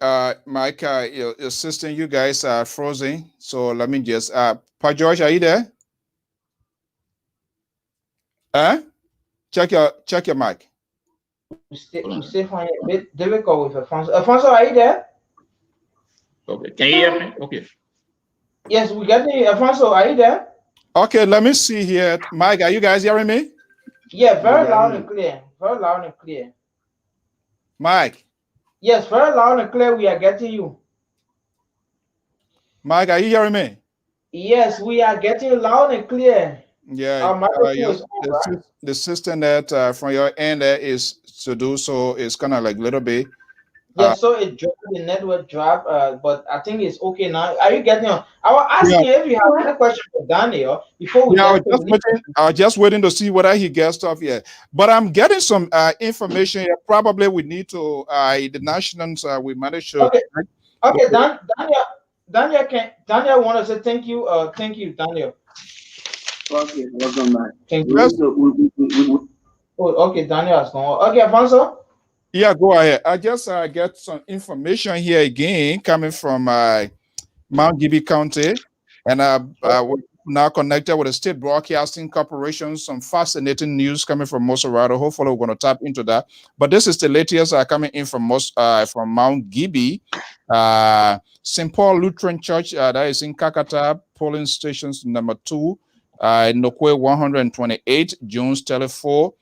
Mike, your system, you guys are frozen. So let me just, Pa George, are you there? Huh? Check your mic. We still find it a bit difficult with Alfonso. Alfonso, are you there? Okay. Can you hear me? Okay. Yes, we got you. Alfonso, are you there? Okay, let me see here. Mike, are you guys hearing me? Yeah, very loud and clear. Very loud and clear. Mike. Yes, very loud and clear. We are getting you. Mike, are you hearing me? Yes, we are getting you loud and clear. Yeah, Our microphone is on, right? the system that from your end there is to do so is kind of like a little bit. Yes, so it dropped, the network drop, but I think it's okay now. Are you getting on? I was Yeah, asking if you have any question for Daniel before we yeah. get to I was just waiting to see whether he gets stuff yet. But I'm getting some information here. Probably we need to the nationals we managed to. Okay, okay, But Daniel want to say thank you, Daniel. Okay, welcome back. Thank We you. Yes. need to, Oh, okay, Daniel has gone. Okay, Alfonso. Yeah, go ahead. I just get some information here again coming from Mount Gibby County, and we're now connected with the State Broadcasting Corporation. Some fascinating news coming from Mosorado. Hopefully, we're going to tap into that. But this is the latest coming in from from Mount Gibby, St. Paul Lutheran Church. That is in Kakata, polling stations number 2, Nokwe 128, Jones Tele 4,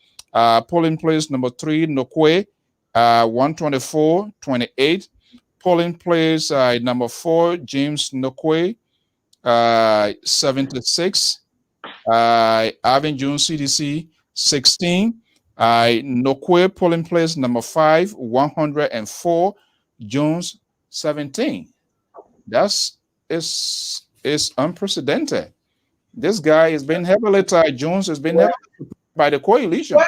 polling place number 3, Nokwe 124-28. Polling place number 4, James Nokwe, 76. Avin June CDC 16. Nokwe polling place number 5, 104, Jones 17. That's is unprecedented. This guy has been heavily tied. Jones has been heavily by the coalition.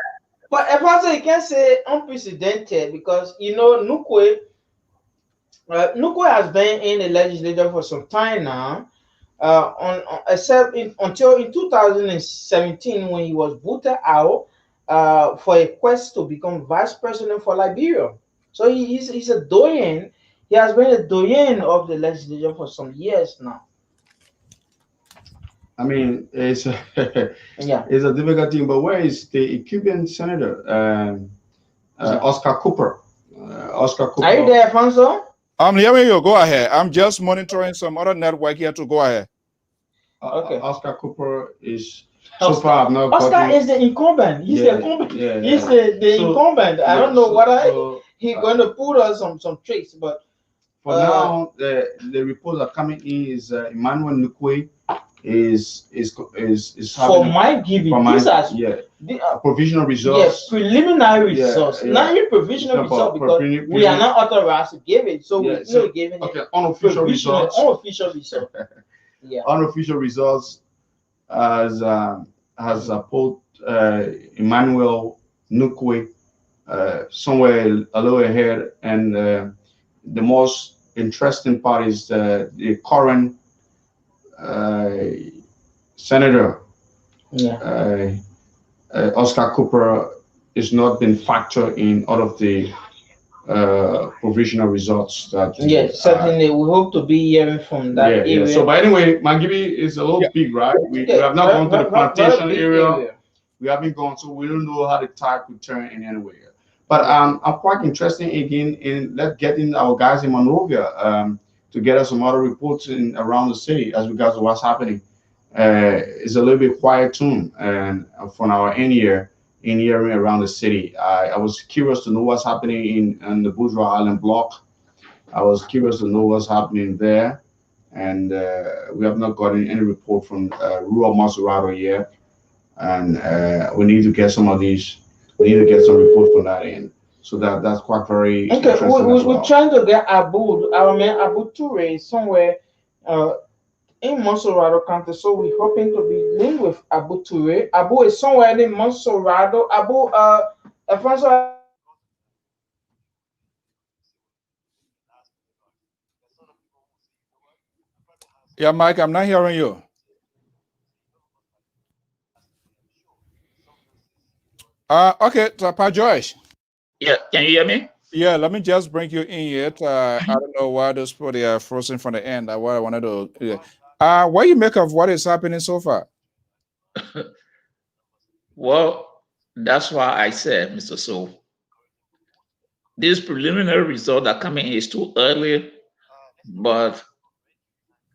But Alfonso, you can't say unprecedented because Nukwe has been in the legislature for some time now. Until in 2017 when he was voted out for a quest to become vice president for Liberia. So he's a doyen. He has been a doyen of the legislature for some years now. I mean, it's Yeah. it's a difficult thing. But where is the Cuban senator, Oscar Cooper? Oscar Cooper. Are you there, Alfonso? I'm hearing you. Go ahead. I'm just monitoring some other network here to go ahead. Okay. Oscar Cooper is so far I've not Oscar gotten. is the incumbent. He's the incumbent. He's the incumbent. I don't know what he's going to put us some tricks, but for now the reports are coming in is Emmanuel Nukwe is For having my giving, for my these are provisional yes, results. preliminary Yeah, results, yeah. not even provisional It's about result because we are not authorized to give it. So Yeah, we're so still giving okay, it unofficial provisional, results. unofficial result. Yeah. Unofficial results has put Emmanuel Nukwe somewhere a little ahead, and the most interesting part is the current uh, senator Yeah. Oscar Cooper is not been factored in all of the provisional results that Yes, certainly. We hope to be hearing from that area. So but anyway, Mangibi is a little big, right? We have not gone to the plantation area. We haven't gone, so we don't know how the tide could turn in anywhere. But I'm quite interested again in let's get in our guys in Monrovia to get us some other reports in around the city as regards to what's happening. It's a little bit quiet tune and from our in hearing around the city. I was curious to know what's happening in the Bourgeois Island block. I was curious to know what's happening there, and we have not gotten any report from rural Maserado yet. And we need to get some of these. We need to get some report from that end. So that's quite very okay. interesting as well. We're trying to get Abu, our man Abu Toure, somewhere in Monserrado County. So we're hoping to be linked with Abu Toure. Abu is somewhere in Monserrado. Abu, Alfonso. Yeah, Mike, I'm not hearing you. Okay, Papa Joyce. Yeah, can you hear me? Yeah, let me just bring you in yet. I don't know why those people they are frozen from the end. What I wanted to. Yeah. What you make of what is happening so far? Well, that's why I said, Mr. So, this preliminary result that coming in is too early, but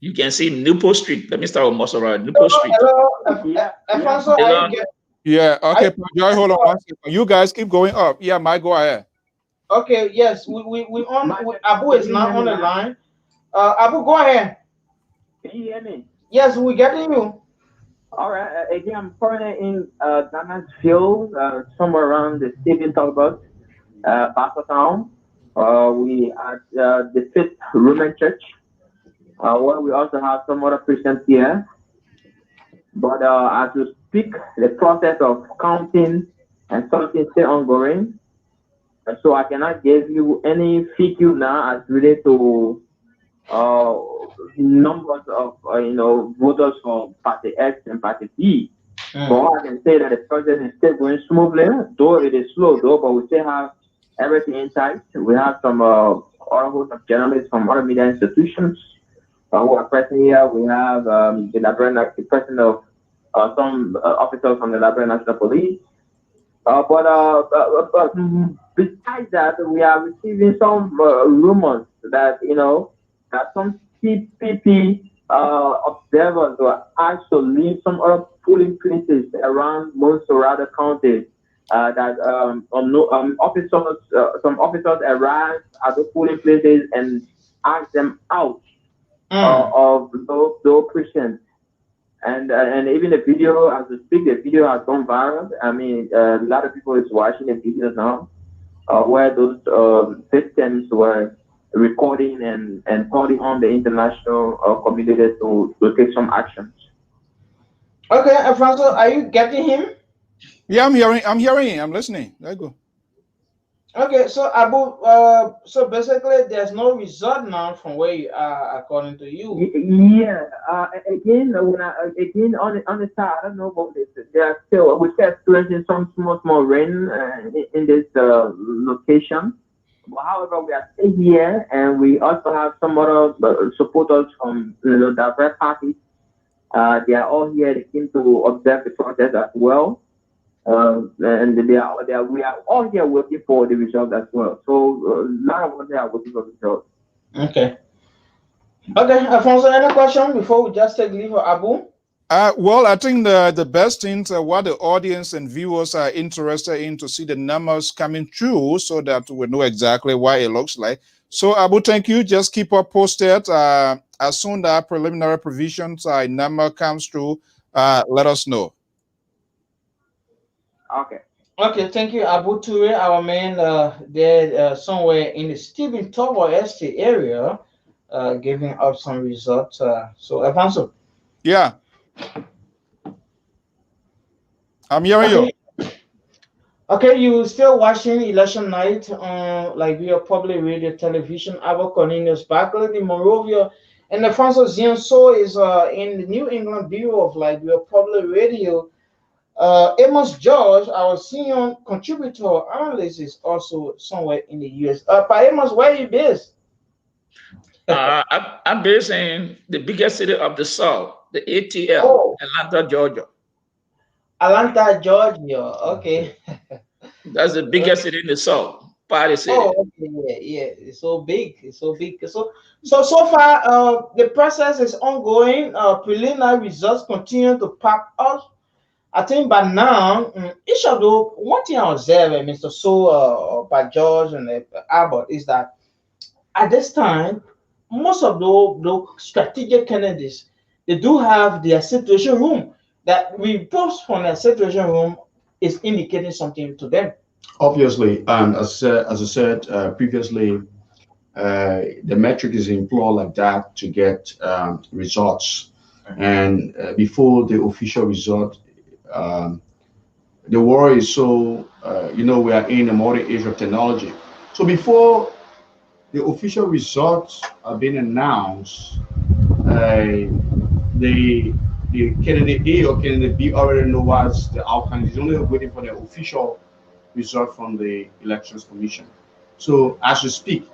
you can see Newport Street. Let me start with Monserrat, Newport Street. Hello, Alfonso, are you Yeah, okay, Joy, hold on one second. You guys keep going up. Yeah, Mike, go ahead. okay? Yes, we on. Abu is now on the line. Abu, go ahead. Can you hear me? Yes, we're getting you. All right. Again, I'm currently in Ghana's field, somewhere around the Stephen Talbot, Pastor Town. We at the Fifth Roman Church, where we also have some other Christians here. But as we speak, the process of counting and something still ongoing. And so I cannot give you any figure now as related to uh, numbers of voters for Party X and Party B. But I can say that the process is still going smoothly, though it is slow though, but we still have everything intact. We have some other host of journalists from other media institutions who are present here. We have the president of some officers from the Liberia National Police. But besides that, we are receiving some rumors that that some CPP observers were asked to leave some other polling places around Monserrado County. That officers, some officers arrived at the polling places and asked them out of those Christians. And even the video, as we speak, the video has gone viral. I mean, a lot of people is watching the videos now, where those victims were recording and calling on the international community to take some actions. Okay, Alfonso, are you getting him? Yeah, I'm hearing him. I'm listening. There you go. Okay, so Abu, so basically, there's no result now from where you are, according to you. Yeah. Again, again on the side, I don't know about this. We're still experiencing some small rain in this location. However, we are still here, and we also have some other supporters from diverse parties. They are all here. They came to observe the process as well. And we are all here waiting for the result as well. So none of us are waiting for the result. Okay. Okay, Alfonso, any question before we just take leave of Abu? Well, I think the best things what the audience and viewers are interested in to see the numbers coming through so that we know exactly what it looks like. So Abu, thank you. Just keep up posted. as soon as preliminary provisions number comes through, let us know. Okay. Okay, thank you, Abu Ture, our man there somewhere in the Stephen Tobo Estate area, giving up some results. So, Alfonso. Yeah, I'm hearing you. Okay, okay, you still watching Election Night on Liberia Public Radio Television. Our Cornelius Barkley, the Morovia, and Alfonso Zianso is in the New England Bureau of Liberia Public Radio. Amos George, our senior contributor analyst, is also somewhere in the US. Pa Amos, where you based? I'm based in the biggest city of the South, the ATL, Oh, Atlanta, Georgia. Atlanta, Georgia. Okay. That's the biggest city in the South, Party City. Oh, okay, yeah, yeah. It's so big. It's so big. So far, the process is ongoing. Preliminary results continue to pop up. I think by now, each of those one thing I observe, Mr. So, by George and Abbott, is that at this time, most of those strategic candidates, they do have their situation room. That we post from their situation room is indicating something to them. Obviously, as I said previously, the metric is employed like that to get results. And before the official result, the world is so, we are in a modern age of technology. So before the official results are being announced, the candidate A or candidate B already know what's the outcome. He's only waiting for the official result from the Elections Commission. So as we speak,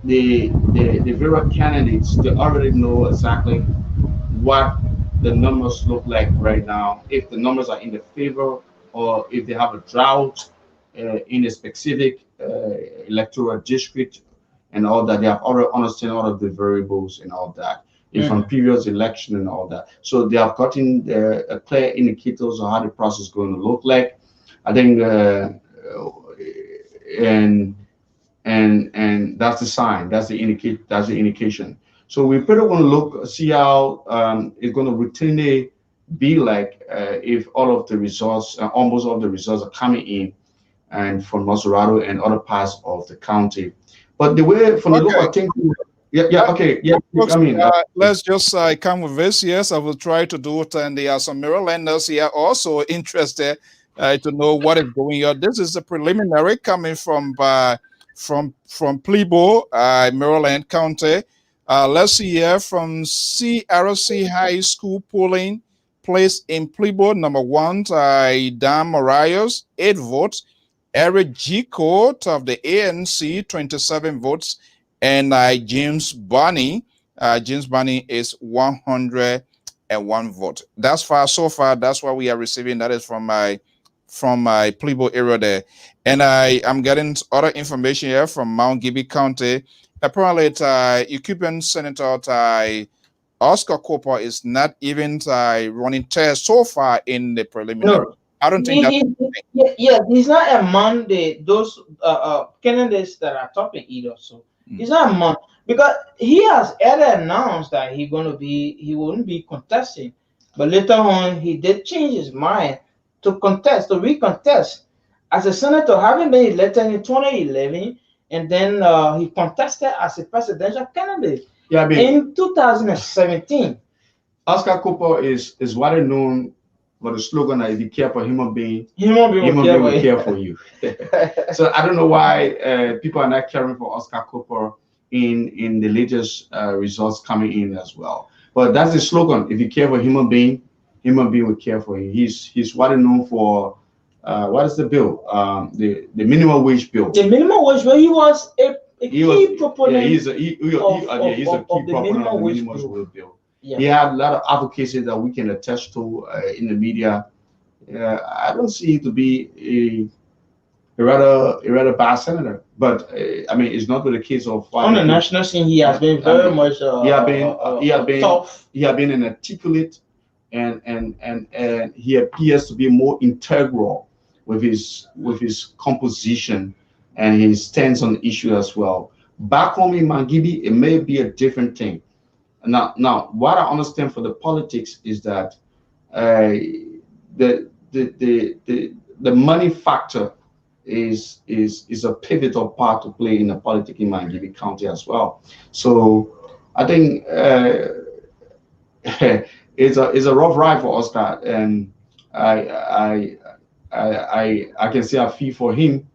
the various candidates, they already know exactly what the numbers look like right now, if the numbers are in the favor or if they have a drought in a specific electoral district and all that. They have already understand all of the variables and all that from previous election and all that. So they have gotten clear indicators of how the process is going to look like. I think, and that's the sign. That's the indication. So we pretty want to look, see how it's going to routinely be like if all of the results, almost all the results are coming in, and from Maserado and other parts of the county. But the way from the look of things, Folks, let's just come with this. Yes, I will try to do it, and there are some Marylanders here also interested to know what is going on. This is a preliminary coming from Plebo, Maryland County. Let's see here from CRC High School polling place in Plebo. Number 1, Dan Marias, 8 votes. Eric G. Court of the ANC, 27 votes. And James Barney. James Barney is 101 vote. That's so far. That's what we are receiving. That is from my Plebo area there. And I'm getting other information here from Mount Gibby County. Apparently, Cuban Senator Oscar Cooper is not even running tests so far in the preliminary. No, I don't think he's not among those candidates that are topping either. So he's not among, because he has earlier announced that he wouldn't be contesting, but later on he did change his mind to recontest as a senator, having been elected in 2011, and then he contested as a presidential candidate in 2017. Oscar Cooper is widely known for the slogan that if you care for human being, human being will care for you. So I don't know why people are not caring for Oscar Cooper in the latest results coming in as well. But that's the slogan: if you care for human being will care for you. He's widely known for what is the bill? The minimum wage bill. The minimum wage bill. He was a key proponent. Yeah, he's a key proponent of the minimum wage bill. Yeah. He had a lot of advocacy that we can attest to in the media. I don't see it to be a rather bad senator, but I mean, it's not the case of on the national scene. He has been very much. He has been tough. He has been an articulate, and he appears to be more integral with his composition and his stance on the issue as well. Back home in Mangibi, it may be a different thing. Now, what I understand for the politics is that the the money factor is a pivotal part to play in the politics in Miami County as well. So I think it's a rough ride for Oscar, and I I I can say I feel for him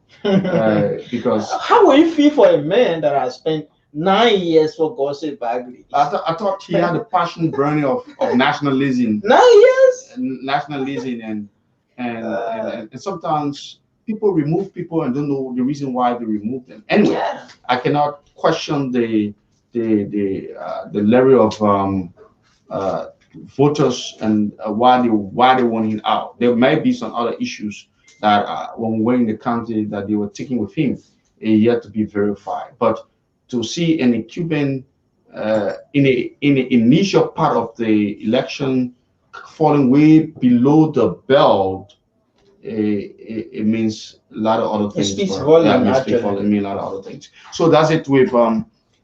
because How will you feel for a man that has spent 9 years for Gossip Bagley? I thought he had a passion burning of nationalism, 9 years? nationalism, and sometimes people remove people and don't know the reason why they remove them. Anyway, Yeah. I cannot question the level of uh, voters and why they want him out. There may be some other issues that when we were in the county that they were taking with him, yet to be verified. But to see an Cuban in the initial part of the election falling way below the belt, it means a lot of other It things. speaks Yeah, volume, it speaks actually. volume. It means a lot of other things. So that's it with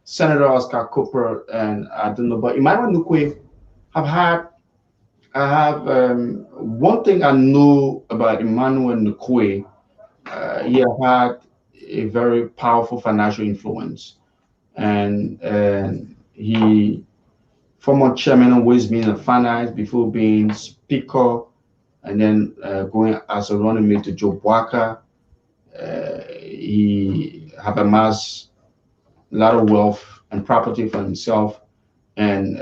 Senator Oscar Cooper, and I don't know, but Emmanuel Nukwe have had. I have one thing I know about Emmanuel Nukwe. He have had a very powerful financial influence, and he former chairman of Ways Means and Finance before being speaker, and then going as a running mate to Joe Boaca. He have amassed a lot of wealth and property for himself, and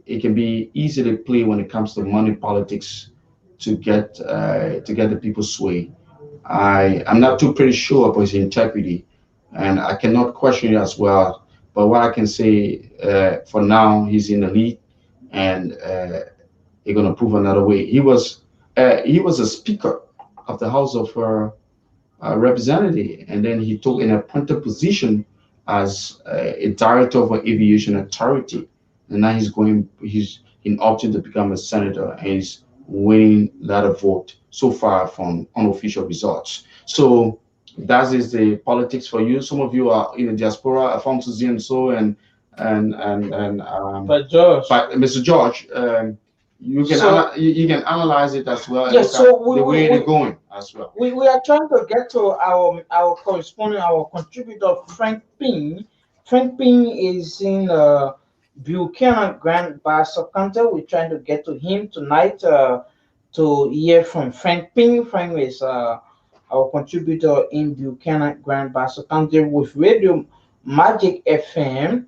it can be easy to play when it comes to money politics to get the people sway. I'm not too pretty sure about his integrity, and I cannot question it as well. But what I can say for now, he's in the lead, and he's gonna prove another way. He was a speaker of the House of Representative, and then he took an appointed position as a director of an aviation authority, and now he's in option to become a senator, and he's winning a lot of vote so far from unofficial results. So that is the politics for you. Some of you are in the diaspora, Alfonso Z and so, and But George. but Mr. George, you can So- you can analyze it as well. And Yes, look so at we- the way we- they're going as well. We are trying to get to our correspondent, our contributor, Frank Ping. Frank Ping is in Buchanan Grand Bassa County. We're trying to get to him tonight to hear from Frank Ping. Frank is our contributor in Buchanan Grand Bassa County with Radio Magic FM.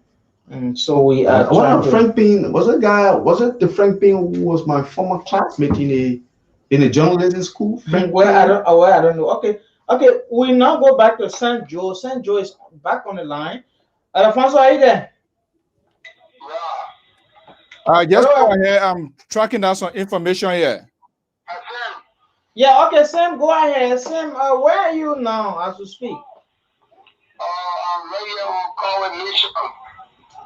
And so we are trying to. Frank Bean was a guy. Was it the Frank Bean who was my former classmate in a journalism school? Frank Well, Bean? I don't know. Okay. We now go back to Saint Joe. Saint Joe is back on the line. Alfonso, are you there? Yeah. Just Hello. go ahead. I'm tracking down some information here. Sam, Yeah. Okay, Sam, go ahead. Sam, where are you now as we speak? I'm ready on call mission.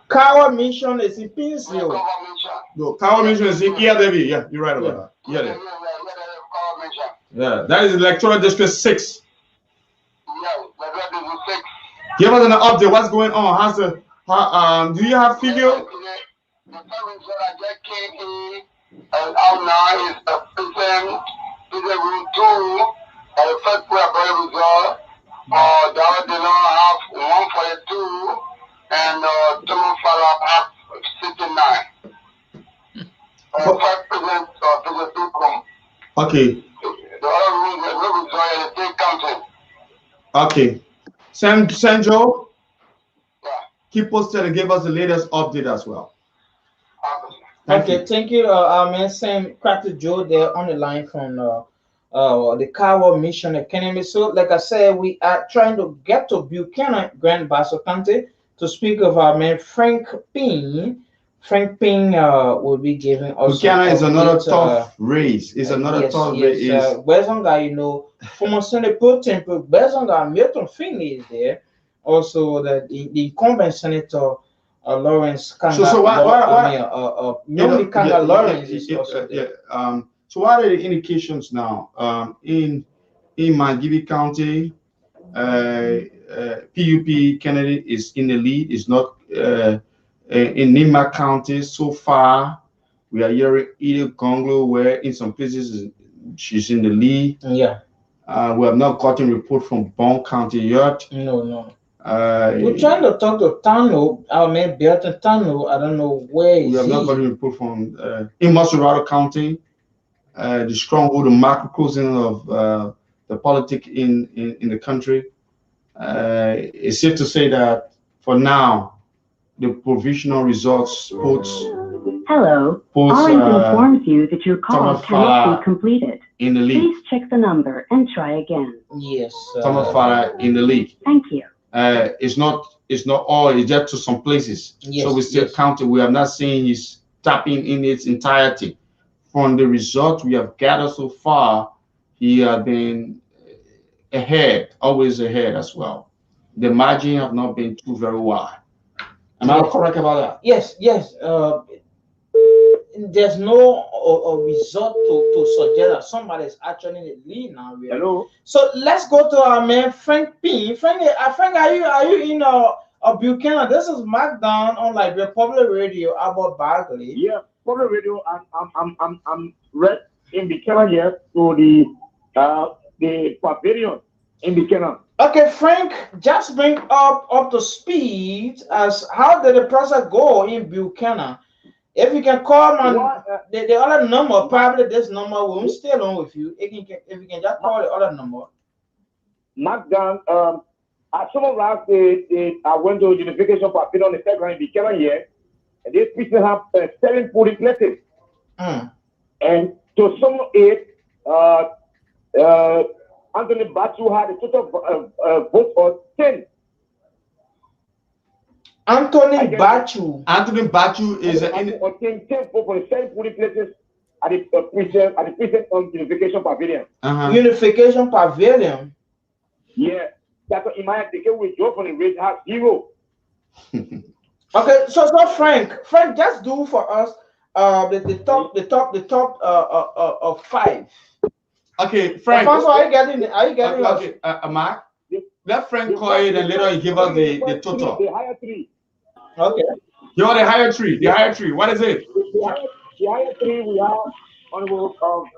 Kawa Mission is in Pinsville. Call mission. No, Tower Mission is in here, David. Yeah, you're right about that. Yeah, Call mission. yeah. That is Electoral District 6. Yeah, the red is 6. Give us an update. What's going on? Do you have figure? The service that I just came in and out now is the prison room 2 and the first prayer better result. The other did not have 142 and two follow up 69. First prison prison 2 come. Okay, The other room is no result and the state counting. okay. San Joe, Yeah. keep posted and give us the latest update as well. Thank Okay, you. thank you, man. Sam Cracker Joe there on the line from the Kawa Mission Academy. So, like I said, we are trying to get to Buchanan Grand Bassa County to speak of our man Frank Ping. Frank Ping will be giving us. Buchanan is another updates, tough race. It's another tough race. Bezonga, you know, former Senate Pro Temple, Bezonga, Milton Finley is there. Also, the incumbent Senator Lawrence Kanga. So why Kanga Lawrence is also there. So what are the indications now? In Mangibi County, PUP candidate is in the lead. Is not in Nima County so far. We are hearing Edith Conglo, where in some places she's in the lead. Yeah. We have not gotten report from Bond County yet. No. We're trying to talk to Tano. I mean, Beata Tano. I don't know where is he. We have not gotten report from in Masurado County, the stronghold, the macrocosm of the politics in the country. It's safe to say that for now, the provisional results polls. Hello. Orange informs you that your call cannot be completed. In the league. Please check the number and try again. Yes. Thomas Farah in the league. Thank you. It's not all. It's just to some places. Yes, So we still counting. We have not seen his tapping in its entirety. From the result we have gathered so far, he has been ahead, always ahead as well. The margin have not been too very wide. Am I correct about that? Yes. There's no result to suggest that somebody is actually in the lead now. Really. Hello. So let's go to our man Frank P. Frank, are you in Buchanan? This is Mark Down on Liberia Public Radio about Bagley. Yeah, public radio. I'm right in Buchanan here to the pavilion in Buchanan. Okay, Frank, just bring up to speed as how did the process go in Buchanan? If you can call on the other number, probably this number will still on with you. If you can just call the other number. Mark down. At some of last I went to unification for appeal on the second in Buchanan here, and these people have 7 polling places. And to some it, Anthony Batu had a total vote of 10. Anthony Batu is 10 vote for the 7 polling places at the precinct on unification pavilion. Unification Pavilion. Yeah, that's what in my opinion we draw from the race has 0. Okay, so Frank, just do for us the top of 5. Okay, Frank. Are you getting? Okay, Mark. Let Frank call it and later he give us the total. The higher 3. Okay. You want the higher 3? The higher 3. What is it? The higher 3 we have on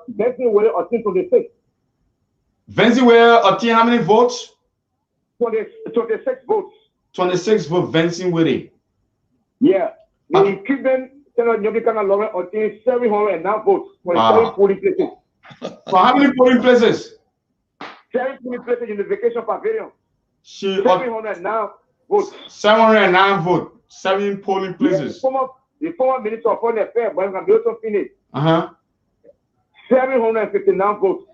Benson with or 26. Venezuela obtained how many votes? 26 votes. 26 for Vincent Witty. Yeah. The Cuban Senator Nyobikana Lauren obtained 709 votes for the 7 polling places. For how many polling places? 7 polling places in the vacation pavilion. 709 votes. 709 votes. 7 polling places. Yeah, the former Minister of Foreign Affairs, but I'm going to finish. 759 votes.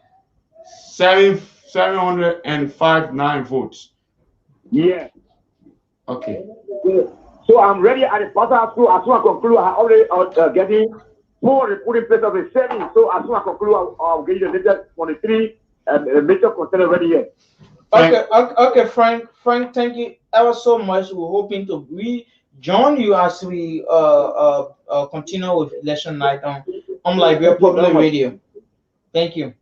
759 votes. Yeah. Okay. So I'm ready at the Pastor School. As soon as I conclude, I already getting 4 polling places of the 7. So as soon as I conclude, I'll get you the latest 23 major container ready here. Okay, Frank. Thank you ever so much. We're hoping to rejoin you as we continue with election night on Liberia Public Radio. Thank you.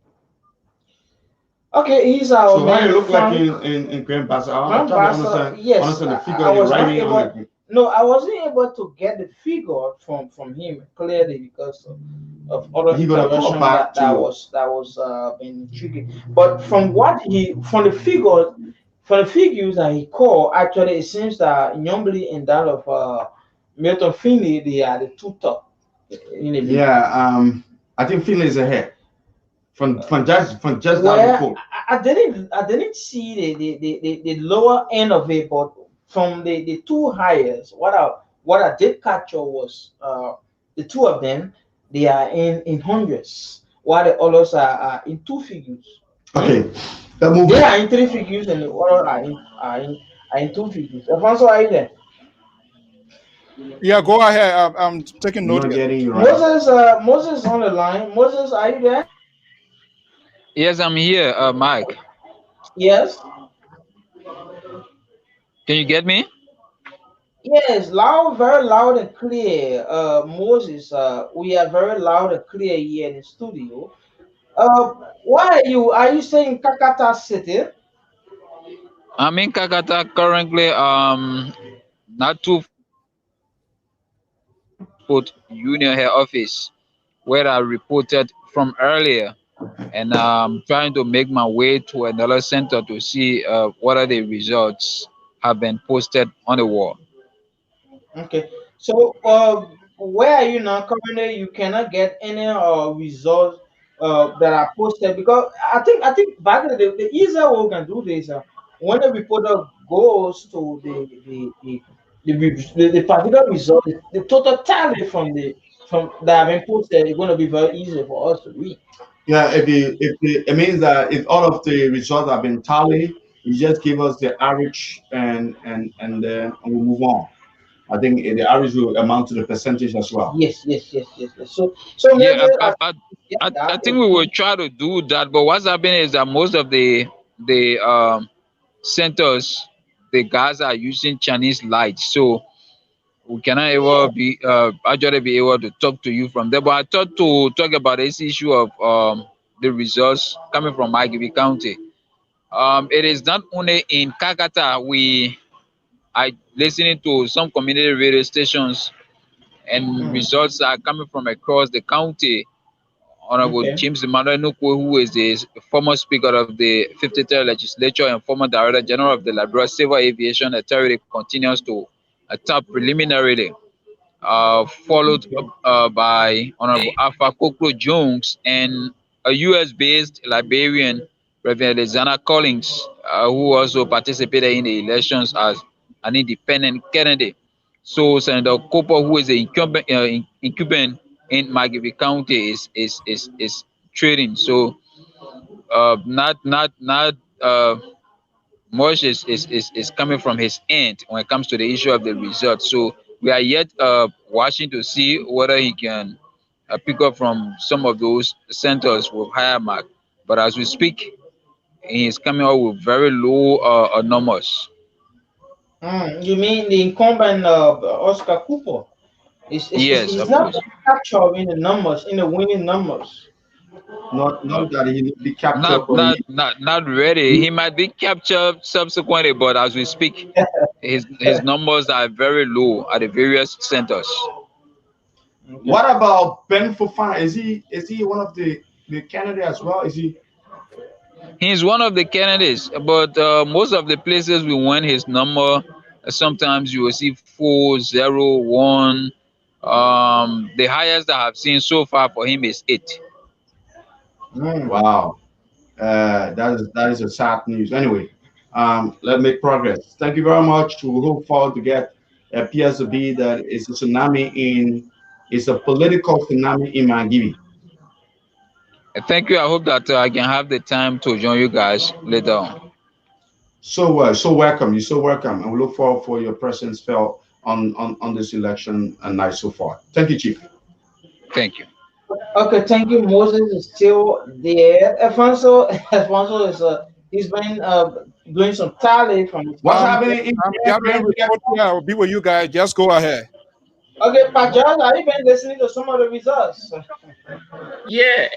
Okay, he's our. So how you look like in Grand Bassa? I'm trying to understand. Yes, understand the figure you're writing on it. No, I wasn't able to get the figure from him clearly because of other information that was been tricky. But from the figures that he called, actually it seems that Nyombili and that of Milton Finley, they are the 2 top in the league. Yeah, I think Finley is ahead. From just that report. I didn't see the lower end of it, but from the 2 highest, what I did capture was the 2 of them, they are in hundreds, while the others are in 2 figures. Okay. They are in 3 figures and the others are in 2 figures. Alfonso, are you there? Yeah, go ahead. I'm taking note. Moses on the line. Moses, are you there? Yes, I'm here, Mike. Yes. Can you get me? Yes, very loud and clear. Moses, we are very loud and clear here in the studio. Why are you saying Kakata City? I'm in Kakata currently. Not too Depot Union Head Office, where I reported from earlier, and I'm trying to make my way to another center to see what are the results have been posted on the wall. Okay. So, where are you now? Currently, you cannot get any results that are posted because I think back in the easier way we can do this when the reporter goes to the particular result, the total tally from that have been posted is going to be very easy for us to read. Yeah, it means that if all of the results have been tallied, you just give us the average and we move on. I think the average will amount to the percentage as well. Yes. So maybe Yeah, as get I that, think we will try to do that, but what's happening is that most of the centers, the guys are using Chinese lights, so we cannot ever be actually be able to talk to you from there. But I thought to talk about this issue of the results coming from Maggie County. It is not only in Kakata we are listening to some community radio stations, and Mm, results are coming from across the county. Honorable okay. James Emmanuel Nukwe, who is the former Speaker of the 53rd Legislature and former Director General of the Liberia Civil Aviation Authority, continues to tap preliminarily, followed Okay. by Honorable Alpha Kokro Jones and a US-based Liberian, Reverend Lizana Collins, who also participated in the elections as an independent candidate. So Senator Cooper, who is an incumbent in Magibi County, is trading. So not much is coming from his end when it comes to the issue of the result. So we are yet watching to see whether he can pick up from some of those centers with higher mark. But as we speak, he is coming out with very low numbers. You mean the incumbent Oscar Cooper? Yes, Is of not course. captured in the numbers, in the winning numbers. Not that he will be captured, Not but not not not ready. He might be captured subsequently, but as we speak, his numbers are very low at the various centers. Okay. what about Ben Fofana? Is he one of the candidate as well? Is he? He's one of the candidates, but most of the places we went, his number sometimes you will see 401. The highest that I've seen so far for him is 8. Mm. Wow. That is a sad news. Anyway, let's make progress. Thank you very much. We hope forward to get appears to be that it's a tsunami in it's a political tsunami in Mangibi. Thank you. I hope that I can have the time to join you guys later on. So welcome. You're so welcome, and we look forward for your presence felt on this election night so far. Thank you, Chief. Thank you. Okay, thank you. Moses is still there. Alfonso is he's been doing some tally from his What's farm. happening in I'm there, gathering Ben? report here. I will be with you guys. Just go ahead. Okay, Pajas, have you been listening to some of the results? Yeah,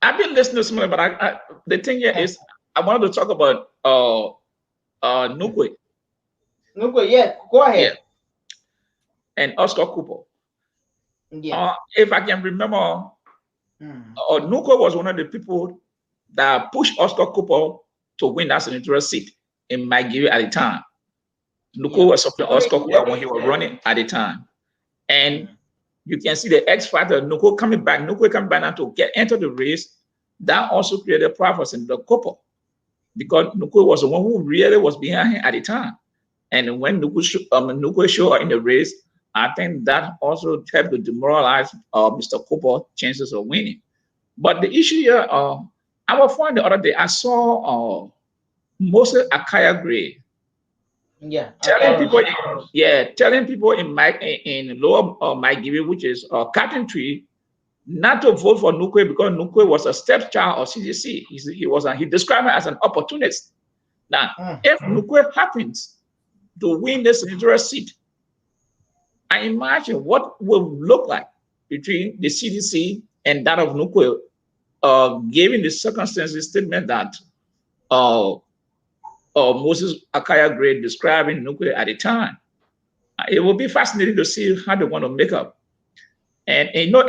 I've been listening to some, but the thing here is I wanted to talk about Nukwe, No, yeah, go yeah, ahead. and Oscar Cooper. Yeah. If I can remember, Mm. Nukwe was one of the people that pushed Oscar Cooper to win that senatorial seat in Nigeria at the time. Yeah. Nukwe was supporting Oscar Cooper when he was running at the time, and you can see the X factor. Nukwe coming back now to get into the race. That also created a problem for Senator Cooper, because Nukwe was the one who really was behind him at the time. And when Nukwe showed up in the race, I think that also helped to demoralize Mr. Cooper's chances of winning. But the issue here, I was finding the other day, I saw Moses Akaya Gray Yeah. telling people, telling people in lower Maigiri, which is Captain Tree, not to vote for Nukwe because Nukwe was a stepchild of CDC. He described it as an opportunist. Now, if Nukwe happens to win the senatorial seat, I imagine what will look like between the CDC and that of Nukwe, given the circumstances statement that Moses Akaya Gray describing Nukwe at the time. It will be fascinating to see how they want to make up And you know,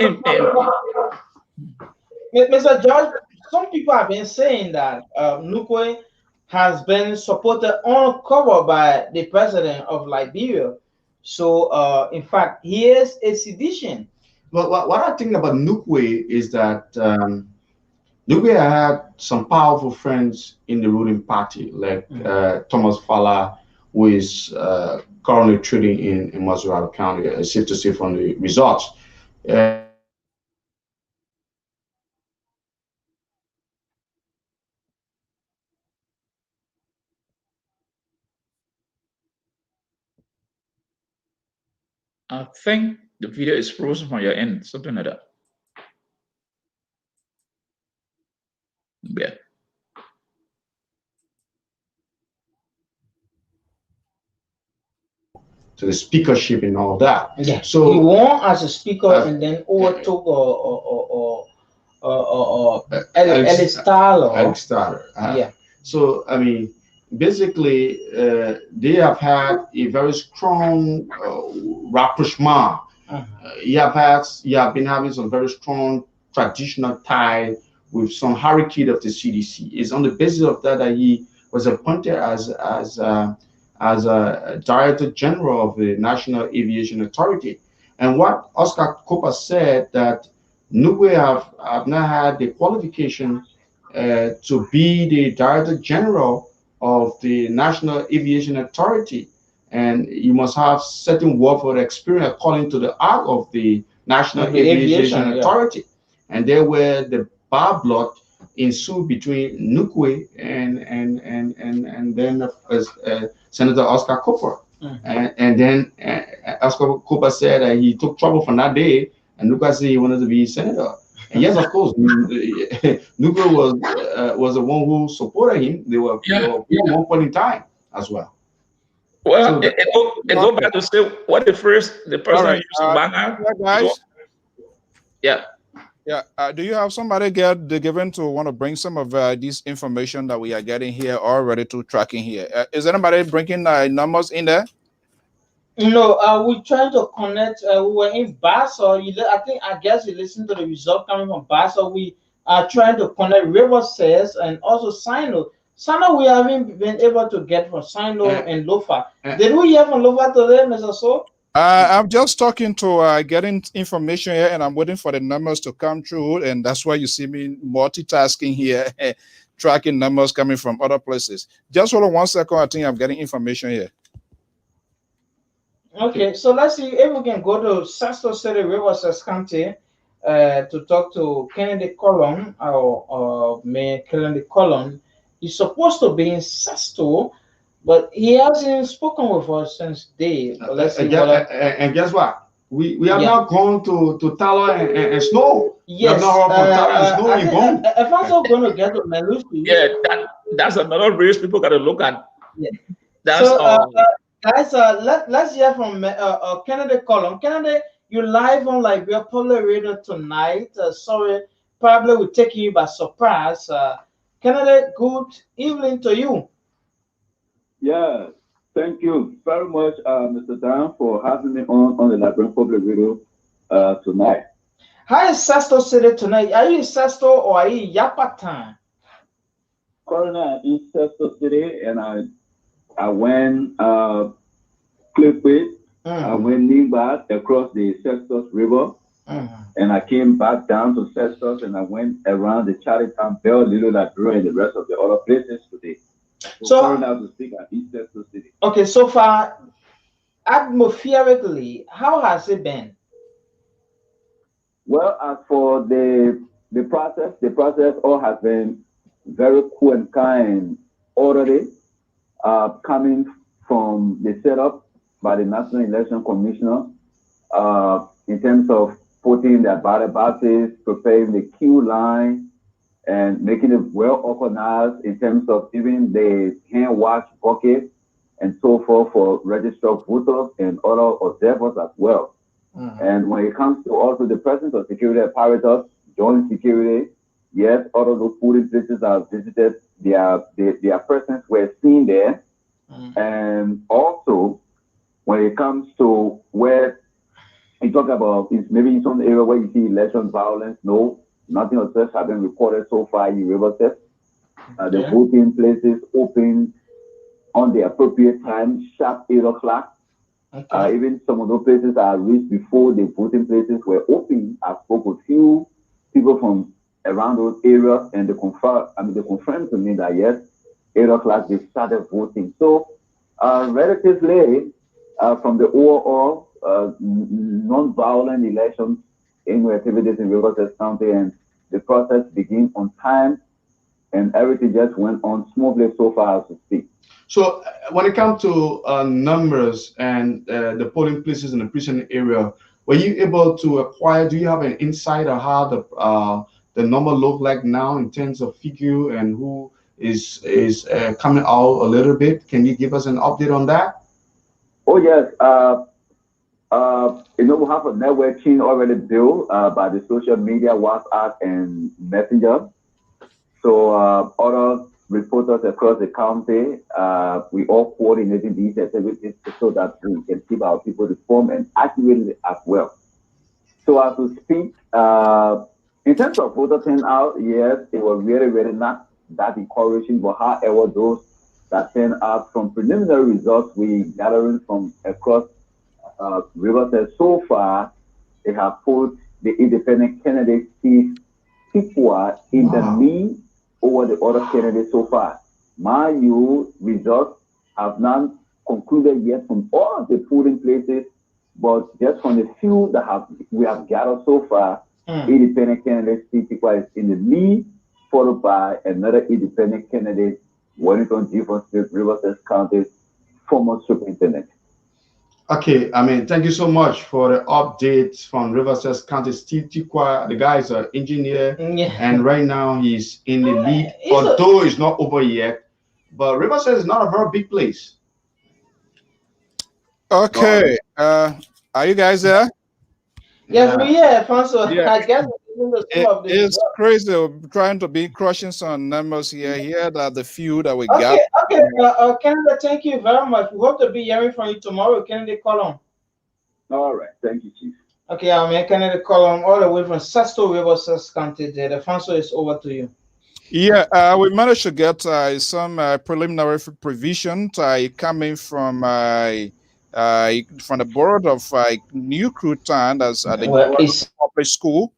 Mr. George, some people have been saying that Nukwe has been supported on cover by the president of Liberia. So, in fact, he is a sedition. But what I think about Nukwe is that Nukwe had some powerful friends in the ruling party, like Thomas Fala, who is currently trading in Mazuara County, safe to say from the results. I think the video is frozen from your end, something like that. Yeah. To the speakership and all that. Yeah. So he won as a speaker and then overtook Alex Starler. Alex Starler. Yeah. So I mean, basically, they have had a very strong rapprochement. You have been having some very strong traditional tie with some hierarchy of the CDC. It's on the basis of that he was appointed as a Director General of the National Aviation Authority. And what Oscar Cooper said that Nukwe have not had the qualification to be the Director General of the National Aviation Authority. And you must have certain warfare experience according to the act of the National Aviation Authority. And there were the bar blood ensued between Nukwe and then Senator Oscar Cooper. And then Oscar Cooper said that he took trouble from that day, and Nukwe said he wanted to be senator. And yes, of course, Nukwe was the one who supported him. They were at one point in time as well. Well, so it go back to say what the person used to bang out. Guys. Yeah. Yeah. Do you have somebody given to want to bring some of this information that we are getting here already to tracking here? Is anybody bringing numbers in there? No, we're trying to connect. We were in Basso. I guess you listened to the result coming from Basso. We are trying to connect River Says and also Sino. Sino, we haven't been able to get from Sino and Lofa. Did we hear from Lofa today, Mr. So? I'm just talking to getting information here, and I'm waiting for the numbers to come through, and that's why you see me multitasking here, tracking numbers coming from other places. Just hold on 1 second. I think I'm getting information here. Okay, so let's see if we can go to Sasto City, Riverside County, to talk to Kennedy Colon or Mayor Kennedy Colon. He's supposed to be in Sasto, but he hasn't spoken with us since day. Let's see. And guess what? We have not gone to Tala and Snow. Yes. We have not gone to Tala and Snow in Bone. If I'm also going to get to Melusi. Yeah, that's another race people got to look at. Yeah. That's guys, let's hear from Kennedy Colon. Kennedy, you're live on Liberia Public Radio tonight. Sorry, probably we're taking you by surprise. Kennedy, good evening to you. Yeah, thank you very much, Mr. Dan, for having me on the Liberia Public Radio tonight. How is Sasto City tonight? Are you in Sasto or are you in Yapatan? Currently, I'm in Sasto City, and I went Cliffwood, I went Nimba across the Sestos River, and I came back down to Sestos, and I went around the Charlottetown, Bell, Little Liberia, and the rest of the other places today. So currently, I have to speak at East Sestos City. Okay, so far, atmospherically, how has it been? Well, as for the process all has been very cool and kind, orderly. Coming from the setup by the National Election Commissioner in terms of putting the ballot boxes, preparing the queue line, and making it well organized in terms of even the hand wash bucket and so forth for registered voters and other observers as well. And when it comes to also the presence of security apparatus, joint security, yes, all of those polling places I've visited, their presence were seen there. And also, when it comes to where You talk about maybe in some area where you see election violence. No, nothing of such has been reported so far in Riverside. The voting places open on the appropriate time, sharp 8 o'clock. Okay. Even some of those places are reached before the voting places were open. I spoke with few people from around those areas, and they confirmed to me that yes, 8 o'clock they started voting. So, relatively, from the overall non-violent elections in activities in Riverside County, and the process began on time, and everything just went on smoothly so far as we speak. So when it comes to numbers and the polling places in the precinct area, were you able to acquire? Do you have an insight on how the number look like now in terms of figure and who is coming out a little bit? Can you give us an update on that? Oh yes. We have a networking already built by the social media, WhatsApp, and Messenger. So other reporters across the county, we all coordinating these activities so that we can keep our people informed and accurately as well. So as we speak, in terms of voter turnout, yes, it was really not that encouraging. But however, those that turn out from preliminary results we gathering from across Riverside so far, they have put the independent candidate Steve Tikwa in the lead over the other candidates so far. My new results have not concluded yet from all of the polling places, but just from the few that we have gathered so far, independent candidate Steve Tikwa is in the lead, followed by another independent candidate, Wellington Jefferson State, Riverside County, former superintendent. Okay, thank you so much for the updates from Riverside County. Steve Tikwa, the guy is an engineer, and right now he's in the lead, although it's not over yet. But Riverside is not a very big place. Okay, are you guys there? Yes, we are, Alfonso. Yeah. I guess it's crazy. We're trying to be crushing some numbers here. Here that the few that we got. Okay, Canada, thank you very much. We hope to be hearing from you tomorrow. Canada, call on. All right, thank you, Chief. Okay, I'm Canada, call on all the way from Sasto River, County. There, Alfonso is over to you. Yeah, we managed to get some preliminary provision coming from the board of New Cruton, that's at the public school.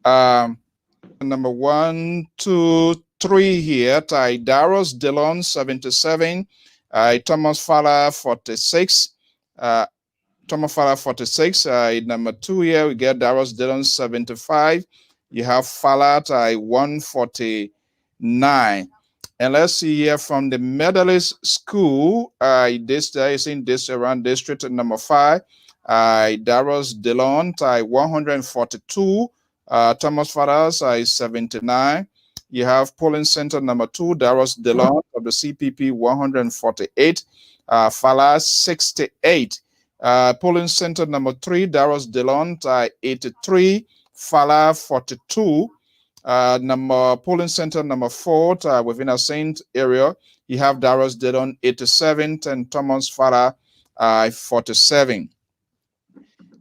Number 1, 2, 3 here. Daros Dillon 77, Thomas Fowler 46. Thomas Fowler 46. Number 2 here we get Daros Dillon 75. You have Fowler 149. And let's see here from the medalist school. This is in this around district number 5. Daros Dillon 142. Thomas Faras is 79. You have polling center number 2, Daros Dillon of the CPP 148. Falas 68. Polling center number 3, Daros Dillon 83. Fala 42. Polling center number 4 within a Saint area, you have Daros Dillon 87 and Thomas Fala 47.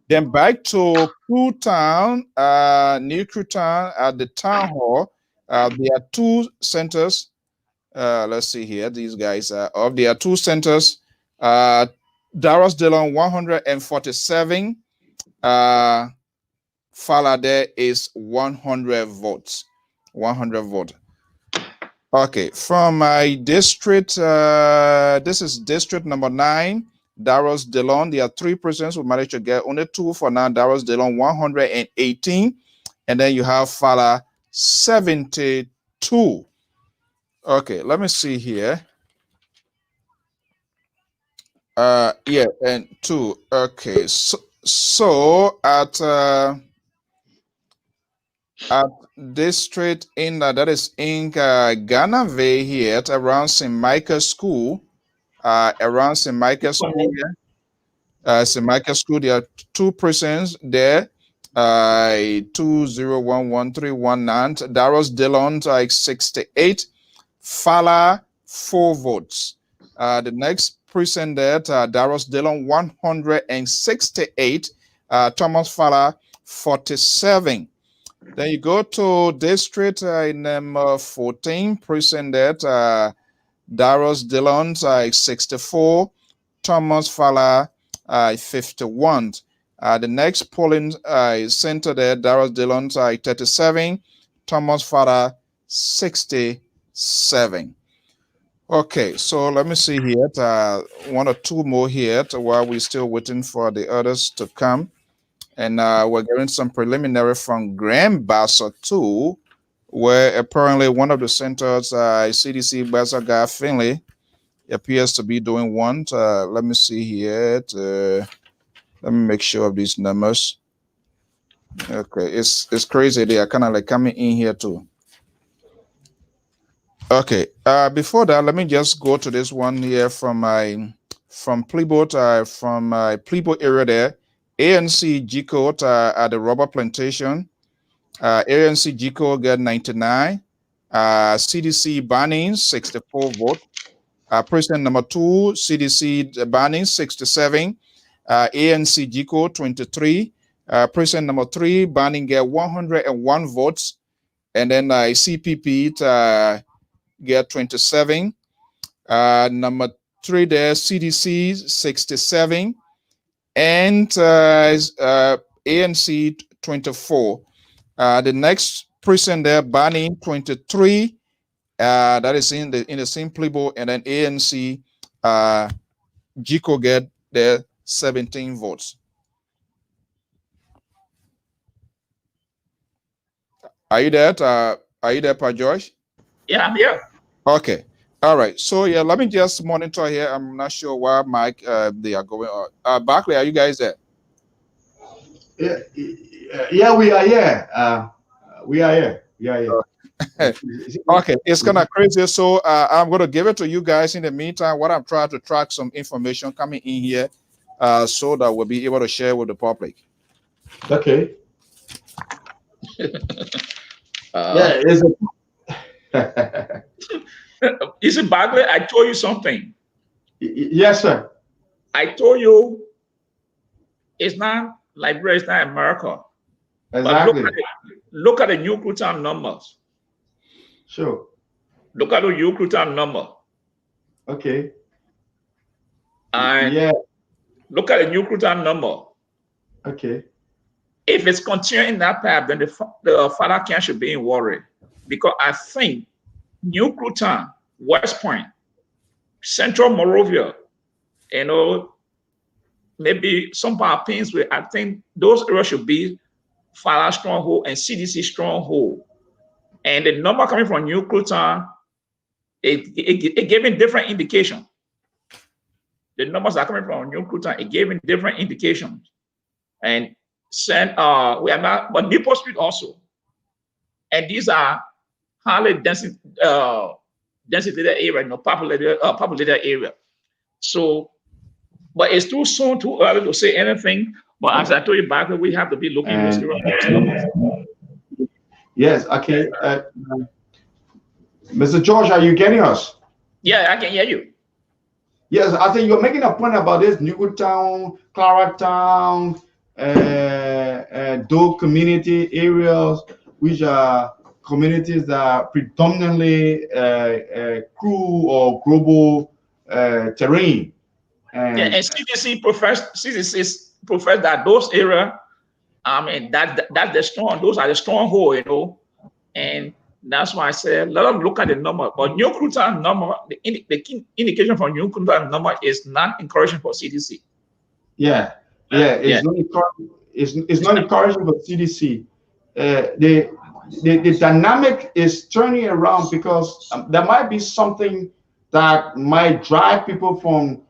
Then back to Cruton, New Cruton at the town hall. There are 2 centers. Let's see here. These guys are of. There are 2 centers. Daros Dillon 147. Fala there is 100 votes. 100 votes. Okay, from my district, this is district number 9. Daros Dillon, there are 3 persons who managed to get only 2 for now. Daros Dillon 118, and then you have Fala 72. Okay, let me see here. Yeah, and 2. Okay, so at district in that is in Ghana Bay here at around St. Michael's School. Around St. Michael's School, St. Michael's School, there are 2 persons there. 20113119. Daros Dillon 68. Fala 4 votes. The next person there, Daros Dillon 168. Thomas Fala 47. Then you go to district number 14, precinct that Darius Dillon 64, Thomas Fala 51. The next polling center there, Darius Dillon 37, Thomas Fala 67. Okay, so let me see here. One or two more here while we're still waiting for the others to come. And we're getting some preliminary from Grand Bassa too, where apparently one of the centers, CDC Bazaga Finley, appears to be doing one. Let me see here. Let me make sure of these numbers. Okay, it's crazy. They are kind of like coming in here too. Okay, before that, let me just go to this one here from Plebo, from Plebo area there. ANC G code at the rubber plantation. ANC G code get 99. CDC Banning 64 vote. Precinct number 2, CDC Banning 67. ANC G code 23. Precinct number 3, Banning get 101 votes. And then CPP get 27. Number 3 there, CDC 67. And ANC 24. The next precinct there, Banning 23. That is in the same playbook, and then ANC GICO get their 17 votes. Are you there? Are you there, Pa George? Yeah, I'm here. Okay. All right. So yeah, let me just monitor here. I'm not sure where Mike they are going. Barclay, are you guys there? Yeah, we are here. We are here. Okay, it's kind of crazy. So I'm going to give it to you guys. In the meantime, what I'm trying to track some information coming in here, so that we'll be able to share with the public. Okay. Yeah, you see, Barclay, I told you something. Yes, sir. I told you it's not Liberia, it's not America. Exactly. But look at the new Cruton numbers. Sure. Look at the new Cruton number. Okay. And yeah. Look at the new Cruton number. Okay. If it's continuing that path, then the father can should be in worry, because I think New Cruton, West Point, Central Morovia, maybe some part of Painesville, I think those areas should be father stronghold and CDC stronghold. And the number coming from New Cruton, it gave me different indication. The numbers are coming from New Cruton, it gave me different indications. And we are not, but Newport Street also. And these are highly density area, populated area. So, but it's too soon, too early to say anything. But as I told you back, we have to be looking at those numbers. Yes, okay. Mr. George, are you getting us? Yeah, I can hear you. Yes, I think you're making a point about this Newtown, Claratown, Doe community areas, which are communities that are predominantly crude or global terrain. And CDC profess that those areas, that's the strong, those are the stronghold, and that's why I said let us look at the number. But New Cruton number, the indication from New Cruton number is not encouraging for CDC. Yeah, it's not encouraging for CDC. The dynamic is turning around because there might be something that might drive people from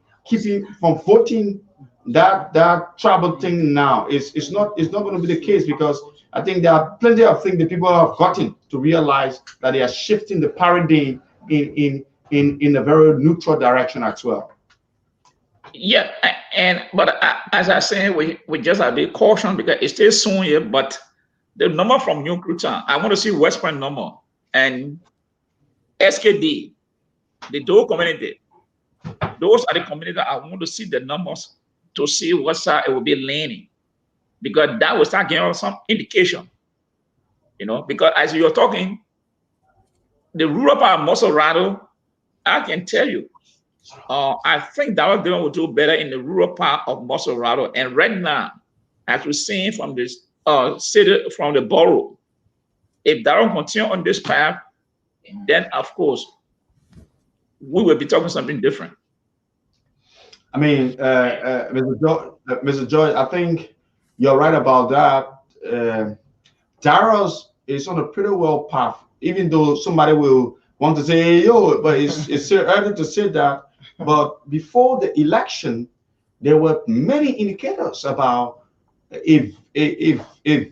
voting that tribal thing now. It's not going to be the case, because I think there are plenty of things that people have gotten to realize that they are shifting the paradigm in a very neutral direction as well. Yeah, but as I say, we just have to be cautious because it's still soon here. But the number from New Cruton, I want to see West Point number and SKD, the Doe community. Those are the communities that I want to see the numbers to see what side it will be leaning. because that will start giving us some indication, you know, because as you're talking, the rural part of Mosorado, I can tell you, I think Darrell Dillon will do better in the rural part of Mosorado. And right now, as we're seeing from this city, from the borough, if Darrell continue on this path, then of course we will be talking something different. I mean, Mr. George, I think you're right about that. Darrell's is on a pretty well path, even though somebody will want to say, hey, yo, but it's still early to say that. But before the election, there were many indicators about if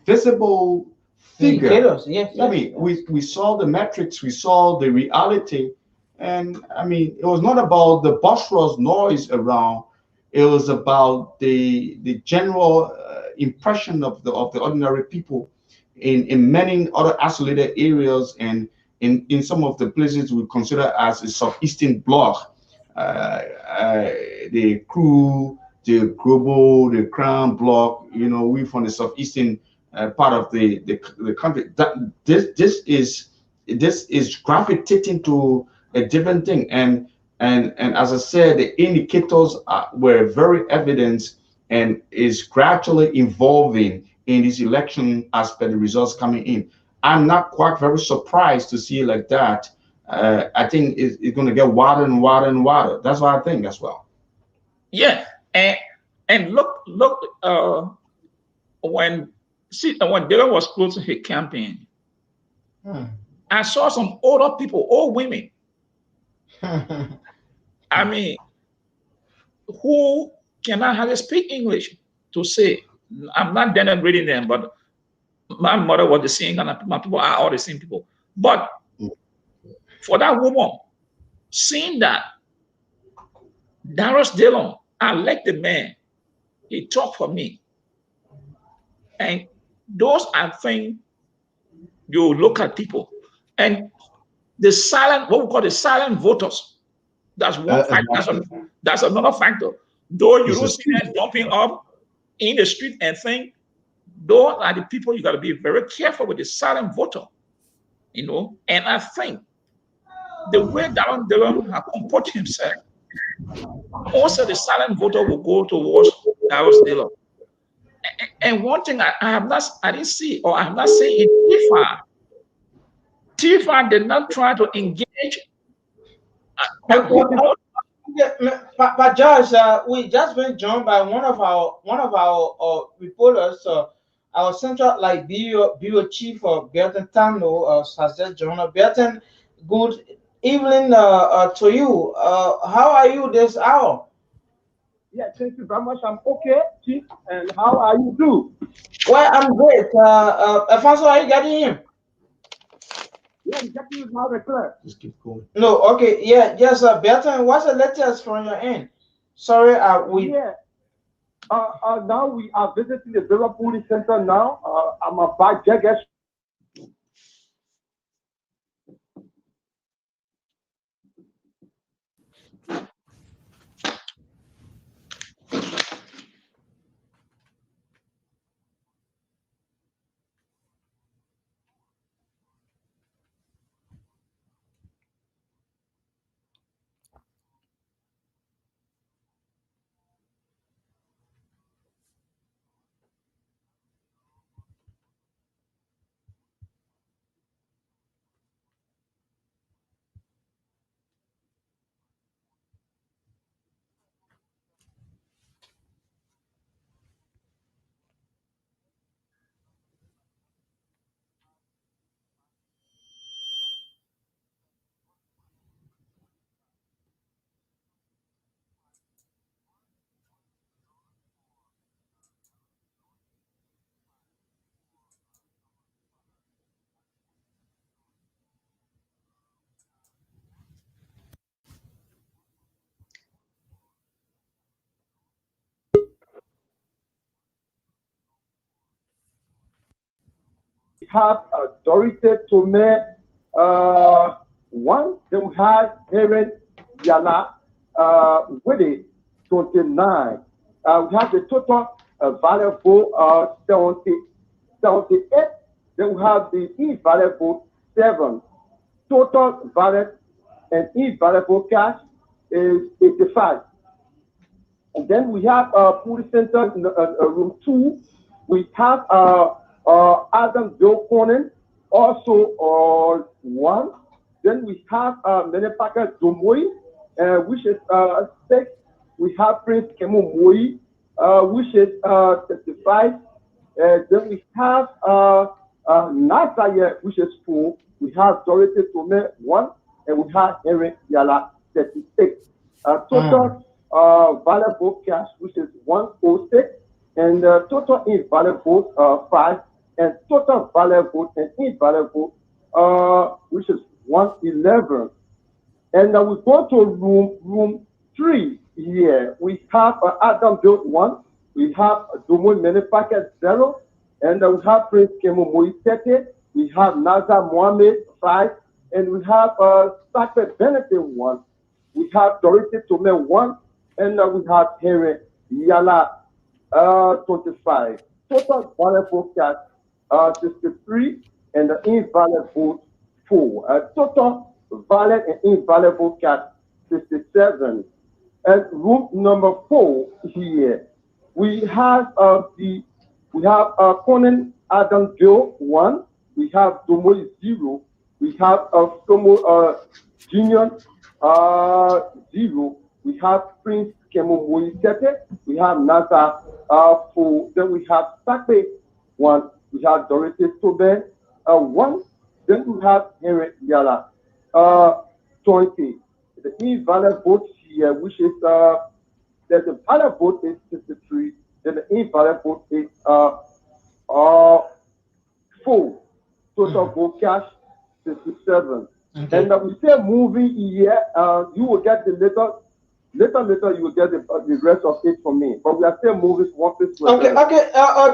visible figure. Indicators, yes. I mean, we saw the metrics, we saw the reality. And I mean, it was not about the boisterous noise around. It was about the general impression of the ordinary people in many other isolated areas and in some of the places we consider as a southeastern bloc, the Crew, the Global, the Crown bloc. You know, we from the southeastern part of the country. That this is gravitating to a different thing, and as I said, the indicators were very evident and is gradually evolving in this election as per the results coming in. I'm not quite very surprised to see it like that. I think it's going to get wider and wider and wider. That's what I think as well. Yeah, and look, when Dillon was closing his campaign, I saw some older people, old women. I mean, who cannot hardly speak English to say, I'm not denigrating them, but my mother was the same kind of, my people are all the same people. But for that woman, seeing that Darius Dillon, I like the man, he talked for me. And those I think you look at people and the silent, what we call the silent voters. That's one factor. That's another factor. Though you don't see them jumping up in the street and think, those are the people you got to be very careful with, the silent voter, you know. And I think the way Darren Dillon has comported himself, also the silent voter will go towards Darius Dillon. And one thing I didn't see, or I have not seen in Tifa. Tifa did not try to engage. But Josh, we just been joined by one of our reporters, our central bureau chief of Burton Tano, has just joined us. Burton, good evening to you. How are you this hour? Yeah, thank you very much. I'm okay, Chief. And how are you too? Well, I'm great. Alfonso, are you getting him? Yeah, I'm getting you loud and clear. Just keep going. No, okay, yeah, yes, Bertrand, what's the latest from your end? Sorry, Yeah. Now we are visiting the Liberia Police Center now. I'm about Jagged. Have Dorite Tome, one, then we have Helen Yana, Willie 29. We have the total valid vote 78. Then we have the invalid vote 7. Total valid and invalid vote cast is 85. And then we have polling center in room 2. We have Adam Joe Conan, also 1. Then we have Menepaka Domoy, which is 6. We have Prince Kemo Moi, which is 35. Then we have Nasaya, which is 4. We have Dorothy Tome 1, and we have Henry Yala 36. Total valid vote cash, which is 106, and total invalid vote 5, and total valid vote and invalid vote which is 111. And we go to room 3 here. We have Adam built 1. We have Domo Menefaka 0, and we have Prince Kemo Moi 30. We have Naza Mohammed 5, and we have Sakwe Benefit 1. We have Dorothy Tome 1, and we have Henry Yala 25. Total valid vote cast 63, and the invalid vote 4. Total valid and invalid vote cast 67. And room number 4 here, we have Conan Adam Joe 1. We have Domo 0. We have Tomo Junior 0. We have Prince Kemo Moisete. We have Nasa 4. Then we have Sakpe 1. We have Dorothy Tobe 1. Then we have Henry Yala 20. The invalid vote here, which is the valid vote is 63. Then the invalid vote is 4. Total vote cash 67. Okay. And we say moving here, you will get the later you will get the rest of it from me. But we are still moving one piece. Okay.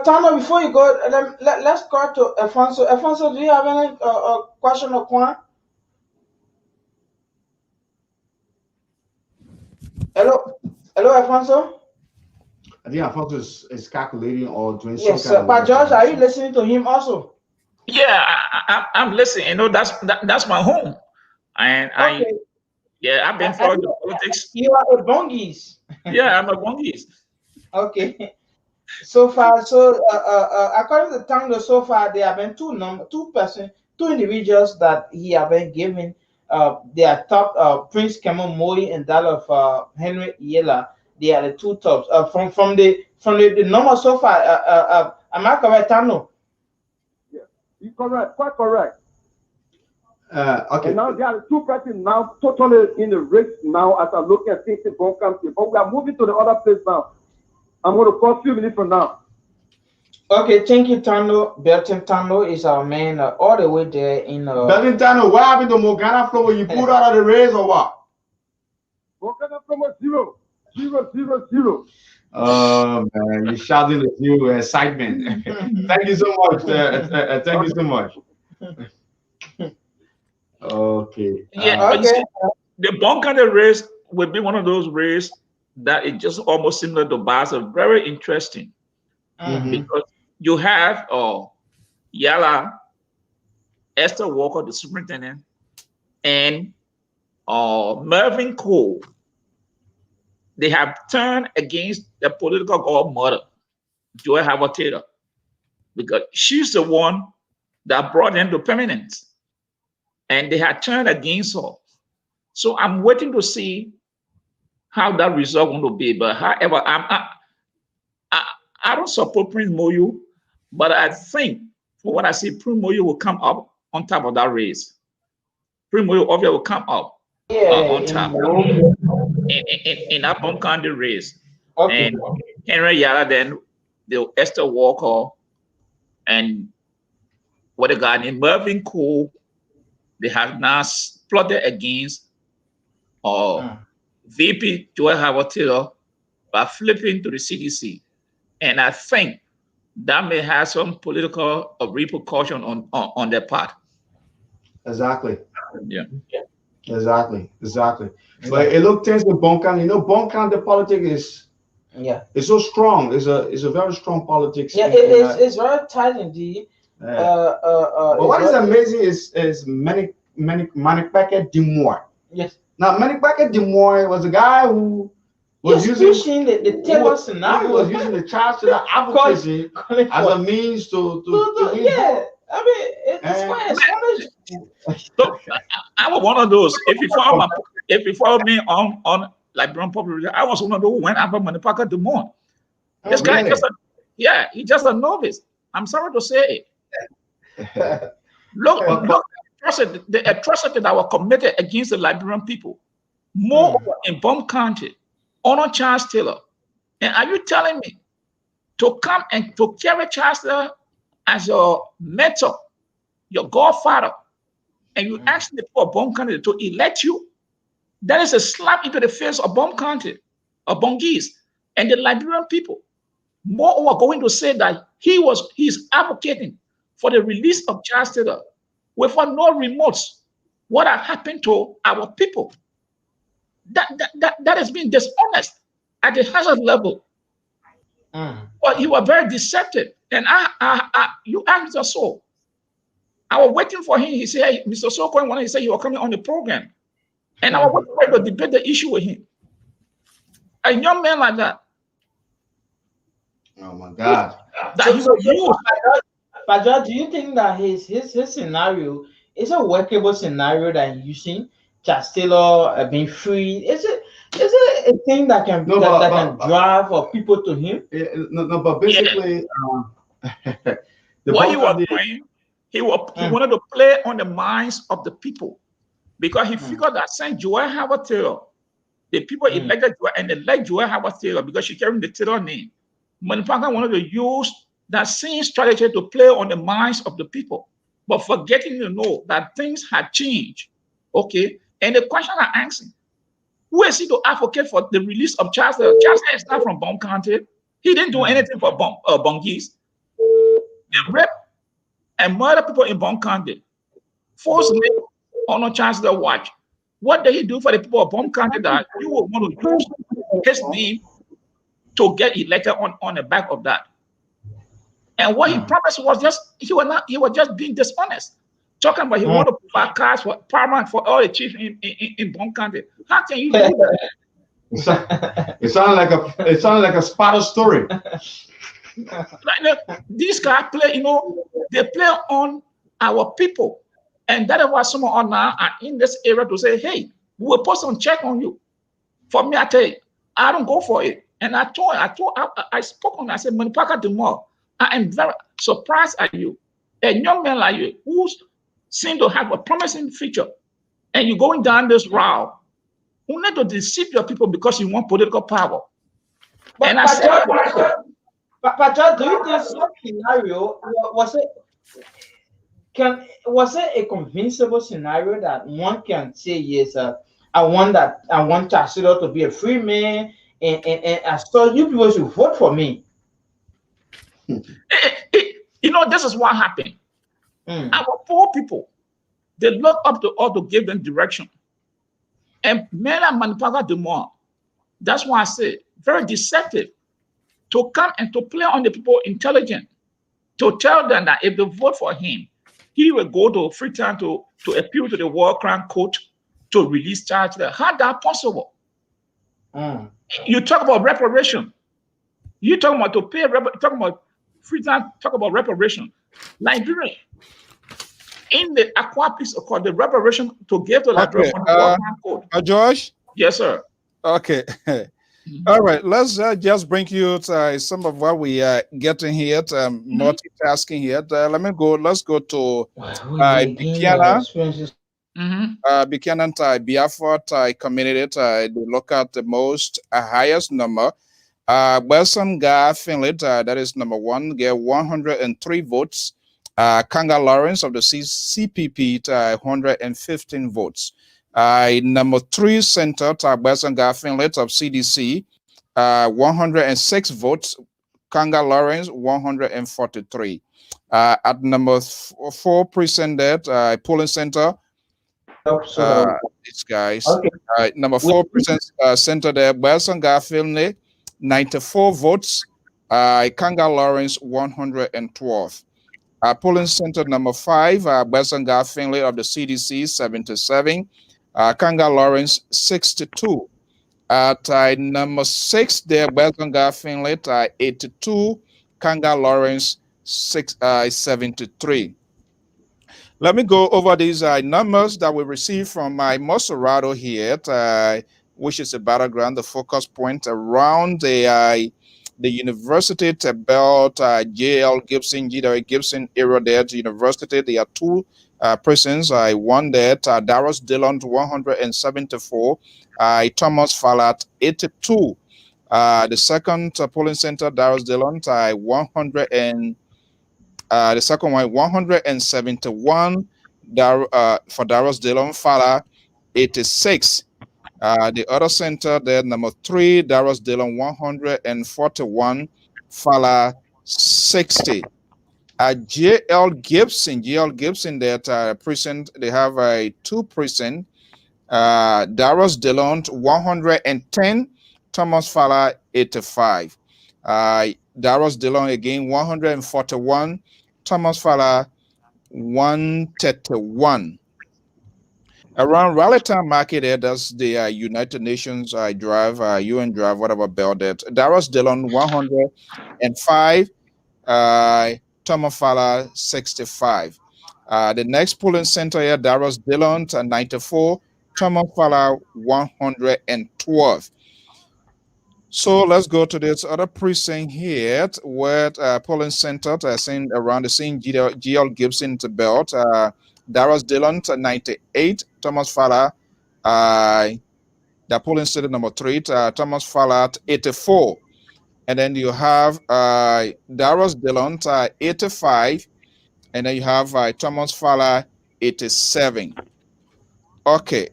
Tano, before you go, let's go to Alfonso. Alfonso, do you have any question or comment? Hello, Alfonso. I think Alfonso is calculating or doing yes, some kind of. But George, are you listening to him also? Yeah, I'm listening. You know, that's my home, and okay. I've been following the politics. You are a Bongis. Yeah, I'm a Bongis. Okay. So far, according to Tango, so far there have been two individuals that he have been given their top Prince Kemo Moi and that of Henry Yela. They are the two tops. From the number so far. Am I correct, Tango? You're correct, quite correct. Okay. And now there are 2 persons now totally in the race now as I look at things in Country. But we are moving to the other place now. I'm going to call a few minutes from now. Okay, thank you, Tando. Belton Tando is our man all the way there in. Belton Tando, what happened to Morgana Flow? You pulled out of the race or what? Morgana Flow 0, 0, 0, 0. Oh man, you're shouting the new excitement. Thank you so much. Thank you so much. Okay. Yeah, okay. The Boncana race will be one of those races that it just almost similar to Basel. Very interesting because you have Yala, Esther Walker, the superintendent, and Mervyn Cole. They have turned against the political godmother, Joy Howard Taylor, because she's the one that brought them to permanence. And they had turned against her. So I'm waiting to see how that result going to be. But however, I don't support Prince Moyo, but I think from what I see, Prince Moyo will come up on top of that race. Prince Moyo obviously will come up on top in that Boncana race. Okay. And Henry Yala, then the Esther Walker, and what a guy named Mervyn Cole. They have now plotted against VP Joy Howard Taylor by flipping to the CDC. And I think that may have some political repercussion on their part. Exactly. Yeah. Exactly. But it look tense with Bonkan. You know, Bonkan, the politics Yeah. It's so strong. It's a very strong politics. Yeah, it's very tight indeed. But what is amazing is Manic Packet Demoy. Yes. Now Manic Packet Demoy was a guy who was using the Taylor scenario. He was using the child to the advocacy as a means to yeah. I mean, it's quite astonishing. So I was one of those. If you follow me on Liberian Public Radio, I was one of those who went after Manic Packet Demoy. This guy he's just a novice. I'm sorry to say it. Look the atrocity that were committed against the Liberian people. More in Bum County, honor Charles Taylor. And are you telling me to come and to carry Charles Taylor as your mentor, your godfather, and you ask the people of Bum County to elect you? That is a slap into the face of Bum County, of Bongese, and the Liberian people. More are going to say that he's advocating for the release of Charles Taylor without no remorse. What had happened to our people? That has been dishonest at the highest level. But he was very deceptive. And you asked us so. I was waiting for him. He said, hey, Mr. Soko, when he said you were coming on the program. And I was waiting to debate the issue with him. A young man like that. Oh my God. But do you think that his scenario is a workable scenario that he's using? Charles Taylor being free. Is it a thing that can drive or people to him? No, but basically, what he was doing, he wanted to play on the minds of the people because he figured that Saint Joel Howard Taylor, the people elected Joel and elect Joel Howard Taylor because she carried the Taylor name. Manipaka wanted to use that same strategy to play on the minds of the people, but forgetting to know that things had changed. Okay. And the question I'm asking, who is he to advocate for the release of Charles Taylor? Charles Taylor is not from Bum County. He didn't do anything for Bongese. They rape and murder people in Bum County. Forcibly on Charles Taylor watch. What did he do for the people of Bum County that you would want to use his name to get elected on the back of that? And what he promised was he was just being dishonest. Talking about he want to provide cars for paramount for all the chiefs in Bum County. How can you do that? It sounded like a Sparta story. These guys play, they play on our people. And that is why some of us now are in this area to say, hey, we will put some check on you. For me, I tell you, I don't go for it. And I spoke on it. I said, Manipaka Demoy, I am very surprised at you. A young man like you who seem to have a promising future, and you're going down this route, you need to deceive your people because you want political power. But do you think this scenario was it a convincible scenario that one can say yes? I want Charles Taylor to be a free man, and so you people should vote for me. This is what happened. Our poor people, they look up to all to give them direction. And men like Manipaka Demoy, that's why I say very deceptive to come and to play on the people intelligent, to tell them that if they vote for him, he will go to Freetown to appeal to the War Crime Court to release charge there. How that possible? You talk about reparation. You talk about to pay talk about Freetown, talk about reparation. Liberia, in the Aqua Peace Accord, the reparation to give to Liberia on the War Crime Court. George? Yes, sir. Okay. All right, let's just bring you to some of what we are getting here, multitasking here. Let's go to Buchanan. Buchanan Biafra community. They look at the most highest number. Wilson Ga Finley, that is number one, get 103 votes. Kanga Lawrence of the CPP, 115 votes. Number three center, Wilson Ga Finley of CDC, 106 votes. Kanga Lawrence, 143. At number four precinct, polling center, these guys. Okay. Number four precinct center there, Wilson Ga Finley, 94 votes. Kanga Lawrence, 112. Polling center number 5, Besanga Finley of the CDC, 77. Kanga Lawrence, 62. At number 6, there, Besanga Finley, 82. Kanga Lawrence, 73. Let me go over these numbers that we received from my Moserado here, which is a battleground, the focus point around the university about JL Gibson, GW Gibson area there to university. There are two persons. One there, Darius Dillon, 174, Thomas Fallat, 82. The second polling center, Darius Dillon, 100 and the second one, 171 for Darius Dillon Fala, 86. The other center there, number 3, Darius Dillon, 141, Fala, 60. JL Gibson, that precinct, they have a 2 precinct. Darius Dillon, 110, Thomas Fala, 85. Darius Dillon again, 141, Thomas Fala, 131. Around Rallytown Market, there, that's the United Nations drive, UN drive, whatever bell that. Darius Dillon, 105, Thomas Fala, 65. The next polling center here, Darius Dillon, 94, Thomas Fala, 112. So let's go to this other precinct here, where polling center saying around the same GL Gibson to belt. Darius Dillon, 98, Thomas Fala, the polling center number 3, Thomas Fala, 84. And then you have Darius Dillon, 85. And then you have Thomas Fala, 87. Okay.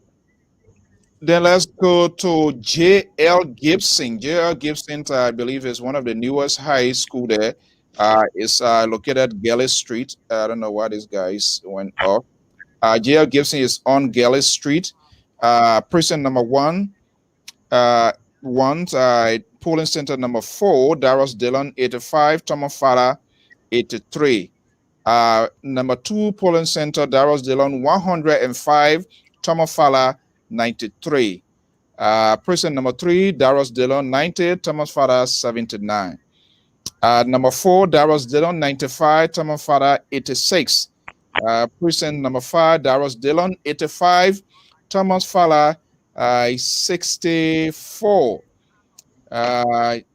Then let's go to J.L. Gibson. J.L. Gibson, I believe, is one of the newest high school there. It's located at Gelly Street. I don't know why these guys went off. J.L. Gibson is on Gelly Street. Precinct number 1. Polling center number 4, Darius Dillon, 85. Thomas Fala, 83. Number 2, polling center, Darius Dillon, 105. Thomas Fala, 93. Precinct number 3, Darius Dillon, 90. Thomas Fala, 79. Number 4, Darius Dillon, 95. Thomas Fala, 86. Precinct number 5, Darius Dillon, 85. Thomas Fala, 64.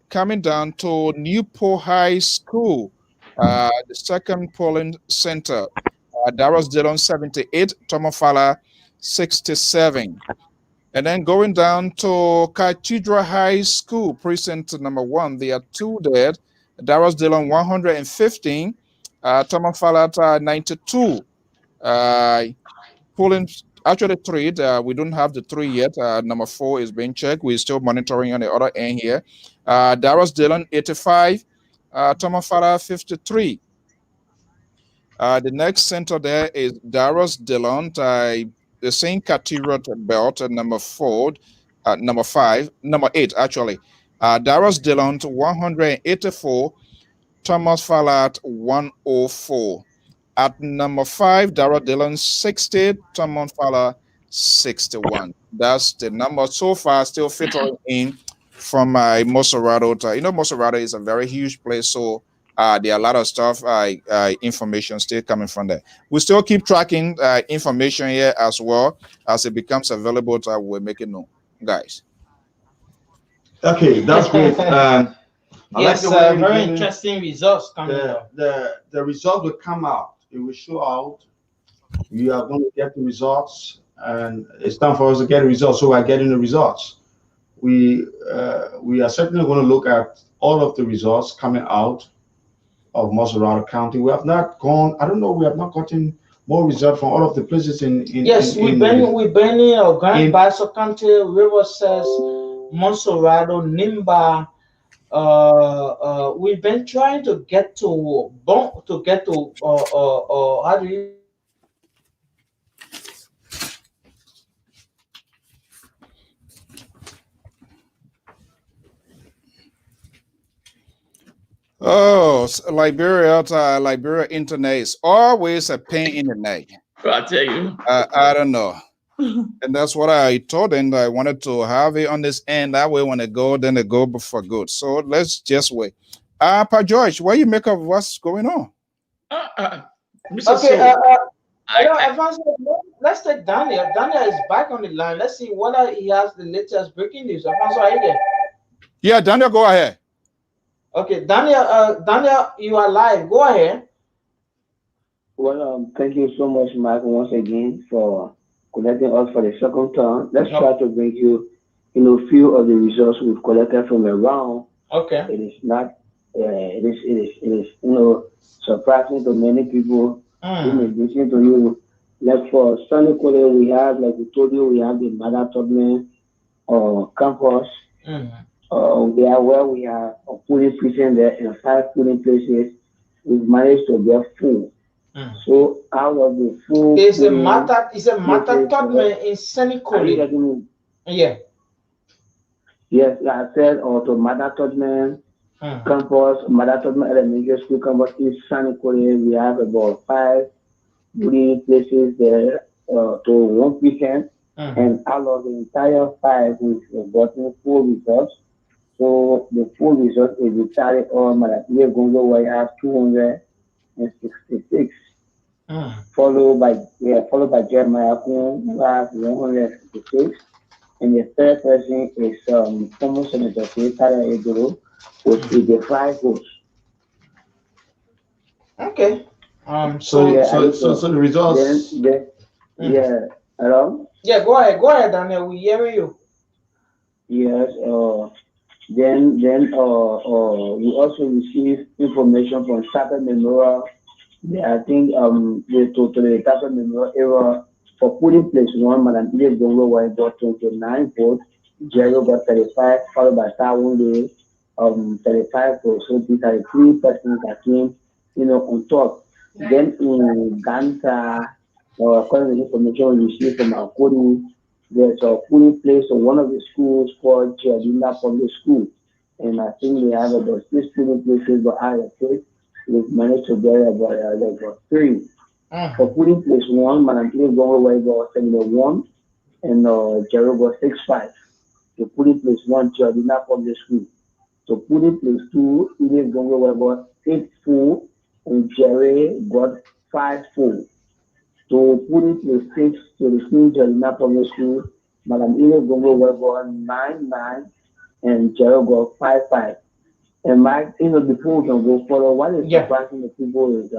Coming down to Newport High School, the second polling center, Darius Dillon, 78. Thomas Fala, 67. And then going down to Cathedral High School, precinct number 1, there are 2 there. Darius Dillon, 115. Thomas Fala, 92. Polling, actually 3. We don't have the 3 yet. Number 4 is being checked. We're still monitoring on the other end here. Darius Dillon, 85. Thomas Fala, 53. The next center there is Darius Dillon, the same cathedral belt, number 4, number 5, number 8 actually. Darius Dillon, 184. Thomas Fala, 104. At number 5, Darius Dillon, 60. Thomas Fala, 61. That's the number so far, still filtering in from Moserado. Moserado is a very huge place, so there are a lot of stuff, information still coming from there. We still keep tracking information here as well. As it becomes available, we'll make it known, guys. Okay, that's great. Yes, like very interesting results coming up. The result will come out. It will show out. You are going to get the results, and it's time for us to get the results. So we're getting the results. We are certainly going to look at all of the results coming out of Moserado County. We have not gone. I don't know. We have not gotten more results from all of the places in. Yes, we've been in Grand Bassa County, River Cess, Moserado, Nimba. We've been trying to get to how do you Oh, Liberia, Liberia internet is always a pain in the neck. I tell you. I don't know. And that's what I told them. I wanted to have it on this end. That way, when they go, then they go for good. So let's just wait. Pa George, what do you make of what's going on? Mr. Okay, So, Alfonso, let's take Daniel. Daniel is back on the line. Let's see whether he has the latest breaking news. Alfonso, are you there? Yeah, Daniel, go ahead. Okay, Daniel, you are live. Go ahead. Well, thank you so much, Mark, once again for connecting us for the second time. Let's try to bring you, few of the results we've collected from around. Okay. It is not, it is, surprising to many people who may listen to you. Like for Sunny Korea, we have, like we told you, we have the Mother Tubman campus. We have a polling prison there and 5 polling places. We've managed to get full. So out of the full, it's a Mata Tubman in Sunny Korea. Yeah. Yes, I said to Mother Tubman campus, Mother Tubman Elementary School campus in Sunny Korea. We have about 5 polling places there to 1%. And out of the entire 5, we've gotten full results. So the full result is the tally on Malatia Gongo, where you have 266. Followed by Jeremiah Kun, who has 156. And the third person is former Senator Tara Egoro with 85 votes. Okay. So the results. Yeah. Hello? Yeah, go ahead, Daniel. We hear you. Yes. Then we also received information from Tapa Memorial. I think the total Tapa Memorial era for polling place 1, Madam Edith Dongo was got 29 votes, Jerry got 35, followed by Tawunde 35 votes. So these are the 3 persons that came, on top. Then in Ganta, according to the information we received from our polling, there's a polling place in one of the schools called Chiadina Public School. And I think we have about 6 polling places, but I think we've managed to get about 3. For polling place 1, Madam Edith Gongo was got 71, and Jerry got 65. So polling place 1, Chiadina Public School. So polling place 2, Edith Gongo was got 8 full, and Jerry got 5 full. So polling place 6 to the school Chiadina Public School, Madam Edith Gongo was got 9, and Jerry got 5. And Mike, the polls can go further. What is surprising the people is,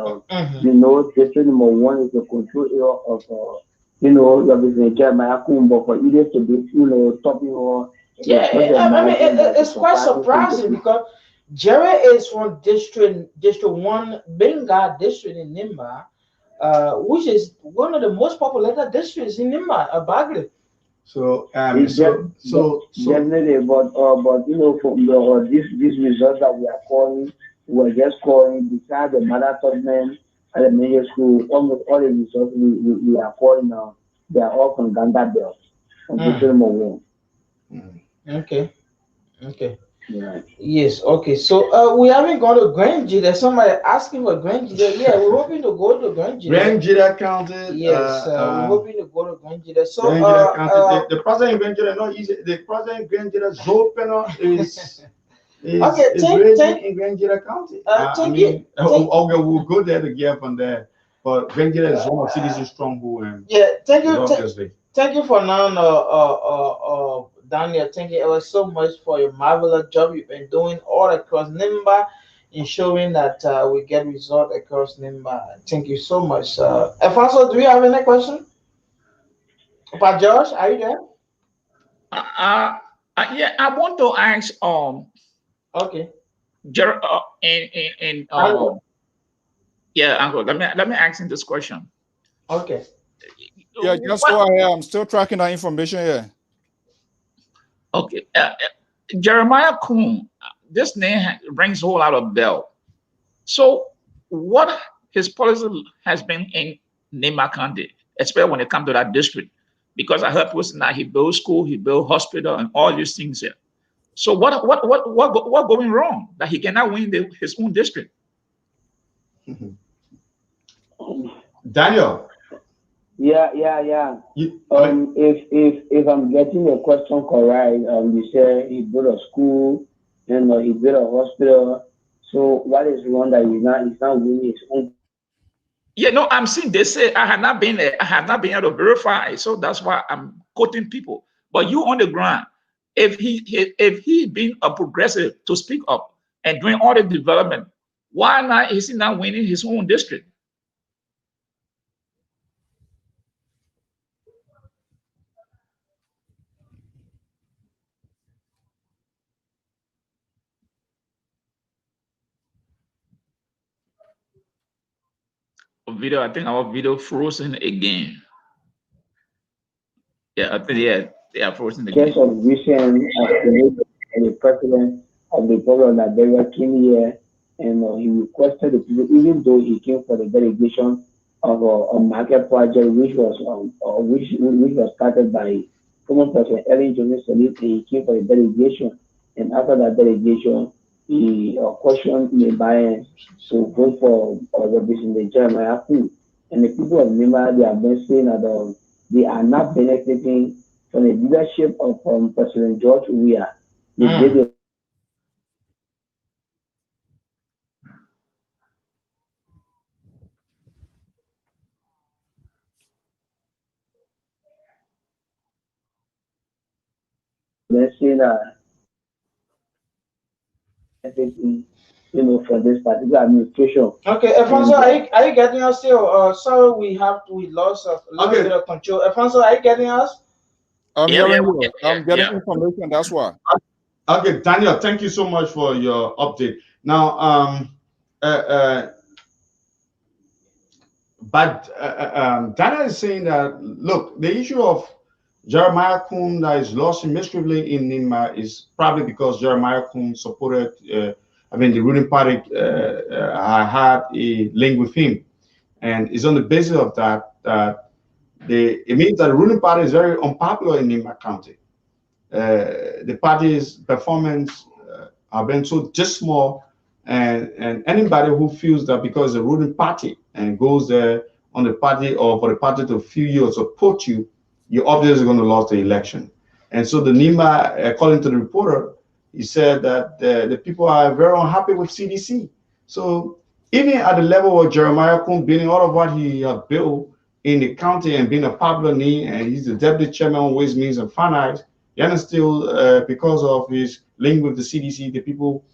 district number 1 is the control area of, Representative Jeremiah Kumbo for either to be, stopping or. Yeah, I mean, it's quite surprising because Jerry is from District 1, Benga District in Nimba, which is one of the most populated districts in Nimba, Bagley. So definitely, but from this result that we are calling, we're just calling besides the Mother Tubman Elementary School, almost all the results we are calling now, they are all from Ganda Belt, from district number 1. Okay. Right. Yes. Okay. So we haven't gone to Grange. There's somebody asking for Grange. Yeah, we're hoping to go to Grange. Grange County. Yes, we're hoping to go to Grange. So the president in Grange, no, the president in Grange Zopeno is raising in Grange County. We'll go there to get from there. But Grange is one of cities stronghold. Thank you. Thank you for now, Daniel. Thank you ever so much for your marvelous job you've been doing all across Nimba, ensuring that we get results across Nimba. Thank you so much. Alfonso, do you have any question? But Josh, are you there? Yeah, I want to ask. Okay. Uncle. Let me ask him this question. Okay. Yeah, just go ahead. I'm still tracking that information here. Okay. Jeremiah Kuhn, this name rings a whole lot of bell. So what his policy has been in Nimba County, especially when it comes to that district, because I heard people saying that he built school, he built hospital, and all these things here. So what going wrong that he cannot win his own district? Daniel. Yeah. If I'm getting the question correct, you say he built a school and he built a hospital. So what is wrong that he's not winning his own? Yeah, no, I'm saying they say I have not been able to verify, so that's why I'm quoting people. But you on the ground, if he been a progressive to speak up and doing all the development, why not is he not winning his own district? Video, I think our video frozen again. Yeah, I think they are frozen again. Case of recent the president of the Republic of Liberia came here and he requested the people, even though he came for the delegation of a market project which was started by former President Ellen Johnson Sirleaf, he came for the delegation, and after that delegation, he questioned the Bias to vote for Representative Jeremiah Fu. And the people of Lima, they have been saying that they are not benefiting from the leadership of President George Weah. They're saying that for this particular administration. Okay, Alfonso, are you getting us still? Sorry, we lost a little bit of control. Alfonso, are you getting us? I'm hearing you. I'm getting information. That's why. Okay, Daniel, thank you so much for your update. Now, Daniel is saying that, look, the issue of Jeremiah Kuhn that is lost mischiefly in Nima is probably because Jeremiah Kuhn supported, the ruling party had a link with him. And it's on the basis of that, it means that the ruling party is very unpopular in Nima County. The party's performance have been so dismal, and anybody who feels that because the ruling party and goes there on the party or for the party to feel you or support you, you're obviously going to lose the election. And so the Nima, according to the reporter, he said that the people are very unhappy with CDC. So even at the level of Jeremiah Kuhn building all of what he has built in the county and being a popular name, and he's the deputy chairman of Ways, Means, and Finance, and still because of his link with the CDC, the people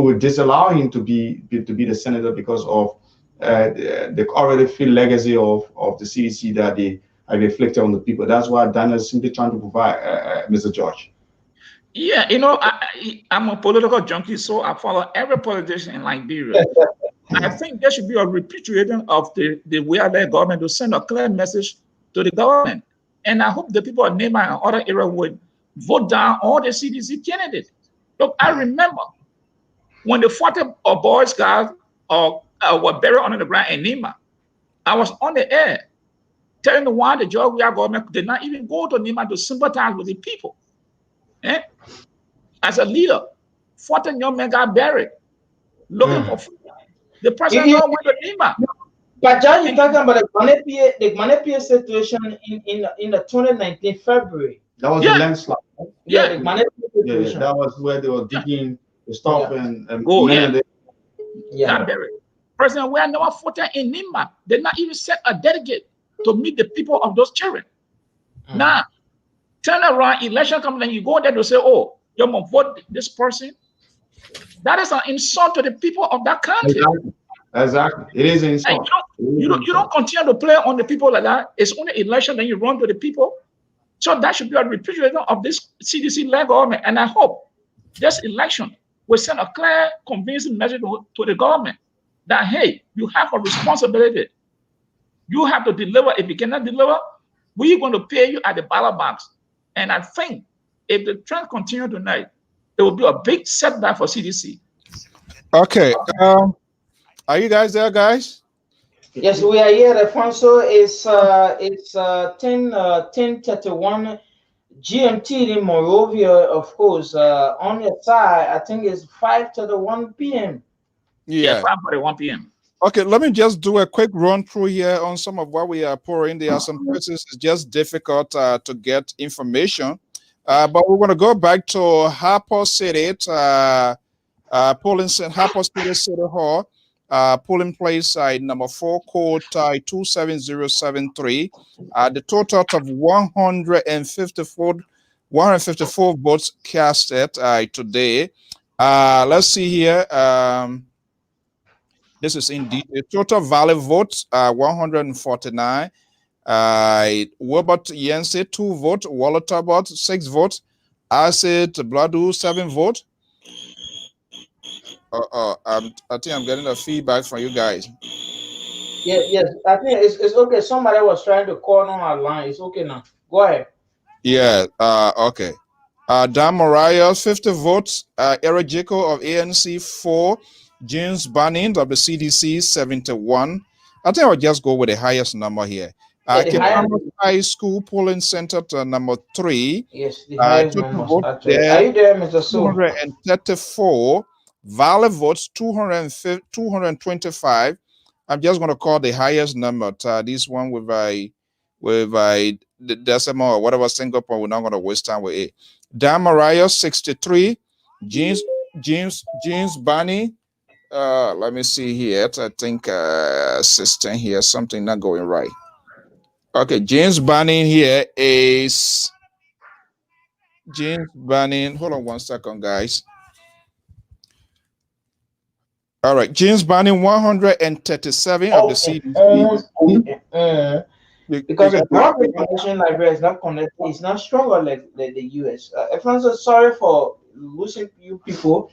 would disallow him to be the senator because of the already feel legacy of the CDC that they have inflicted on the people. That's why Daniel is simply trying to provide, Mr. George. Yeah, I'm a political junkie, so I follow every politician in Liberia. I think there should be a repatriation of the Weah-led government to send a clear message to the government. And I hope the people of Nema and other areas would vote down all the CDC candidates. Look, I remember when the 40 Boy Scouts were buried under the ground in Nema, I was on the air telling the why the Georgia government did not even go to Nema to sympathize with the people. As a leader, 40 young men got buried looking for food. The president went to Nema. But John, you're talking about the Manipia situation in the 2019 February. That was a landslide. Yeah, the Manipia situation. That was where they were digging the stuff and got buried. President Weah never fought in Nema. They not even sent a delegate to meet the people of those children. Now, turn around, election comes, and you go there to say, oh, you're going to vote this person. That is an insult to the people of that country. Exactly. It is an insult. You don't continue to play on the people like that. It's only election, then you run to the people. So that should be a representation of this CDC-led government. And I hope this election will send a clear, convincing message to the government that, hey, you have a responsibility. You have to deliver. If you cannot deliver, we're going to pay you at the ballot box. And I think if the trend continues tonight, it will be a big setback for CDC. Okay. Are you guys there, guys? Yes, we are here. Alfonso, it's 10:31. GMT in Monrovia, of course, on your side, I think it's 5:31 p.m. Yeah, Yeah. 5:41 p.m. Okay, let me just do a quick run through here on some of what we are pouring. There are some places it's just difficult to get information. But we're going to go back to Harper City, Harper City Hall, polling place number 4, code 27073. The total of 154 votes casted today. Let's see here. This is indeed a total valid votes, 149. Robert Yancey, 2 votes. Waller Talbot, 6 votes. Acid Bladu, 7 votes. I think I'm getting a feedback from you guys. Yeah, yes, I think it's okay. Somebody was trying to call on our line. It's okay now. Go ahead. Yeah, okay. Dan Mariah, 50 votes. Eric Jacob of ANC, 4. James Banning of the CDC, 71. I think I'll just go with the highest number here. High School Polling Center number 3. Yes, the highest total numbers votes actually. there, Are you there, Mr. Sue? 234. Valid votes, 225. I'm just going to call the highest number. This one with the decimal or whatever single point. We're not going to waste time with it. Dan Mariah, 63. James Barney. Let me see here. I think assistant here, something not going right. Okay, James Banning here is James Banning. Hold on one second, guys. All right, James Banning, 137 of the CDC. Because the Broadway connection library is not connected, it's not stronger like the US. Alfonso, sorry for losing you people.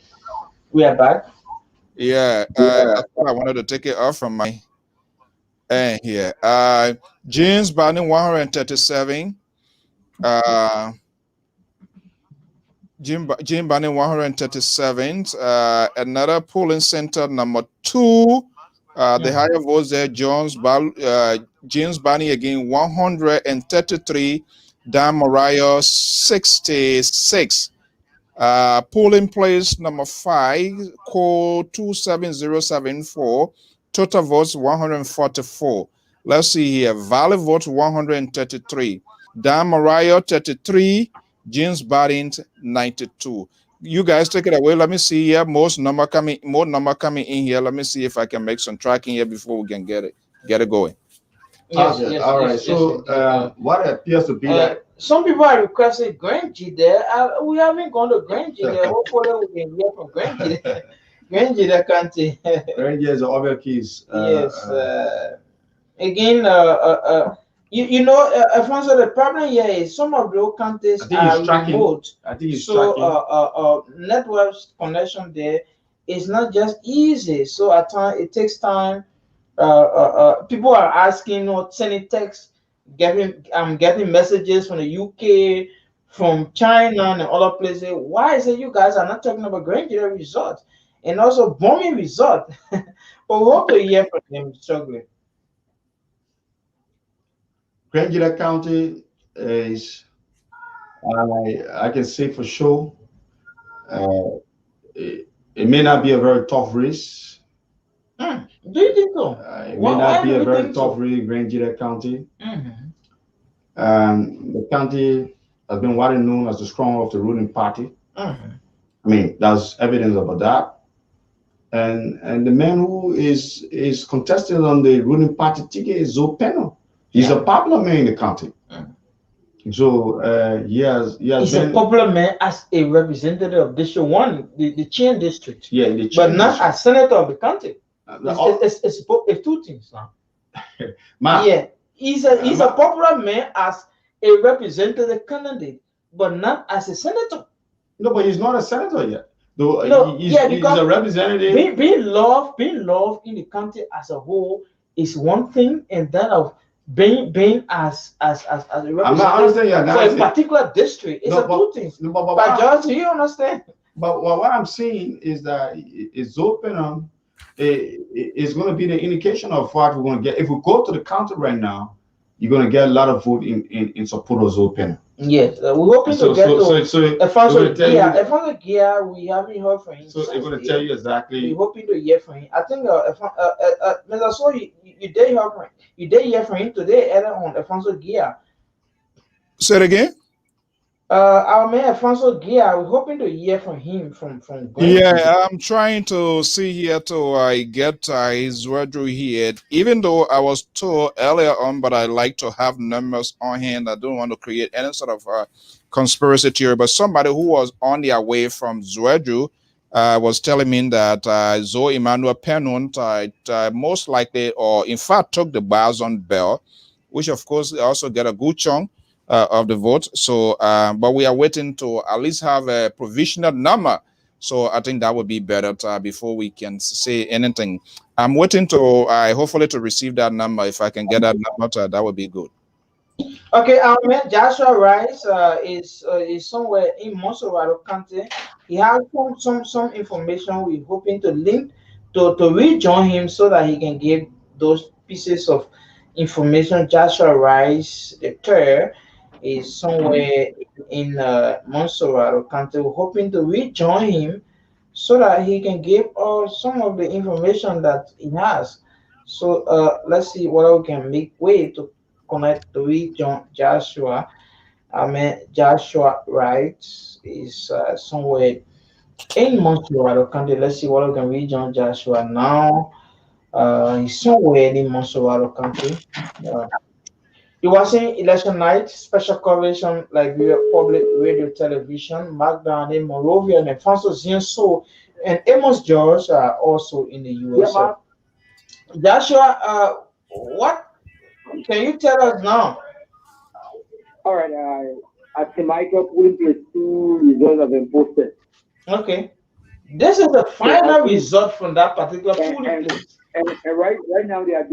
We are back. Yeah, that's why I wanted to take it off from my end here. James Banning, 137. Jim Banning, 137. Another polling center number 2. The higher votes there, James Banning again, 133. Dan Mariah, 66. Polling place number 5, code 27074. Total votes 144. Let's see here. Valid votes 133. Dan Mariah 33. James Barrett 92. You guys take it away. Let me see here. More number coming in here. Let me see if I can make some tracking here before we can get it going. Yes, all right. So what appears to be some people are requesting Grangy there. We haven't gone to Grangy there. Hopefully we can hear from Grangy. Grangy the country. Grangy is the other keys. Yes. Again, you know, Alfonso, the problem here is some of those countries are remote. I think it's so network connection there is not just easy. So at times it takes time. People are asking or sending texts, getting messages from the UK, from China and other places. Why is it you guys are not talking about Grand Jury Resort and also bombing resort? But we hope to hear from them struggling. Grand Jury County is, I can say for sure, it may not be a very tough race. Do you think so? It may not be a very tough race, Grand Jury County. The county has been widely known as the stronghold of the ruling party. I mean, there's evidence about that. And the man who is contesting on the ruling party ticket is Zoe Penno. He's a popular man in the county. So he's a popular man as a representative of District 1, the Chen district. Yeah, the Chen but not district. as senator of the county. It's two things now. He's a popular man as a representative candidate, but not as a senator. No, but he's not a senator yet. Though no, he's a representative. Being loved in the country as a whole is one thing, and that of being as a representative for a particular district is two things. But George, do you understand? But what I'm saying is that it's open. It's going to be the indication of what we're going to get. If we go to the county right now, you're going to get a lot of vote in support of Zoe Penno. Yes, we're hoping to get to Alfonso Gia. Alfonso Gia, we haven't heard from him. So it's going to tell you exactly. We're hoping to hear from him. I think Mr. So you did hear from him. You did hear from him today, earlier on Alfonso Gia. Say it again. Our man Alfonso Gia, we're hoping to hear from him from Yeah, I'm trying to see here to get his wardrobe here. Even though I was told earlier on, but I like to have numbers on hand. I don't want to create any sort of conspiracy theory. But somebody who was on their way from Zwerju was telling me that Zoe Emmanuel Pennon most likely, or in fact, took the bars on Bell, which of course also get a good chunk of the vote. So, but we are waiting to at least have a provisional number. So I think that would be better before we can say anything. I'm waiting to hopefully to receive that number. If I can get that number, that would be good. Okay, our man Joshua Rice is somewhere in Monserrato County. He has some information. We're hoping to link to rejoin him so that he can give those pieces of information. Joshua Rice, the third, is somewhere in Monserrato County. We're hoping to rejoin him so that he can give us some of the information that he has. So let's see what we can make way to connect to region Joshua. I mean Joshua Wright is somewhere in Monserrato County. Let's see what we can region Joshua now. He's somewhere in Monserrato County. You watching election night special coverage on Liberia Public Radio Television. Mark Downey, Morovia, and Alfonso Zienso and Amos George are also in the US. Joshua, what can you tell us now? All right, at Jamaica, polling place 2 results have been posted. Okay, this is the final result from that particular polling place. And right now they are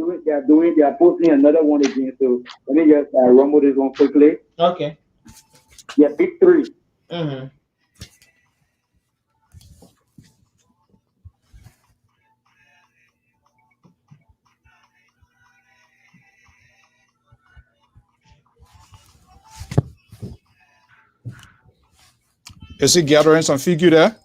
posting another one again. So let me just rumble this one quickly. Okay. Yeah, big 3. Mm-hmm. Is he gathering some figure there?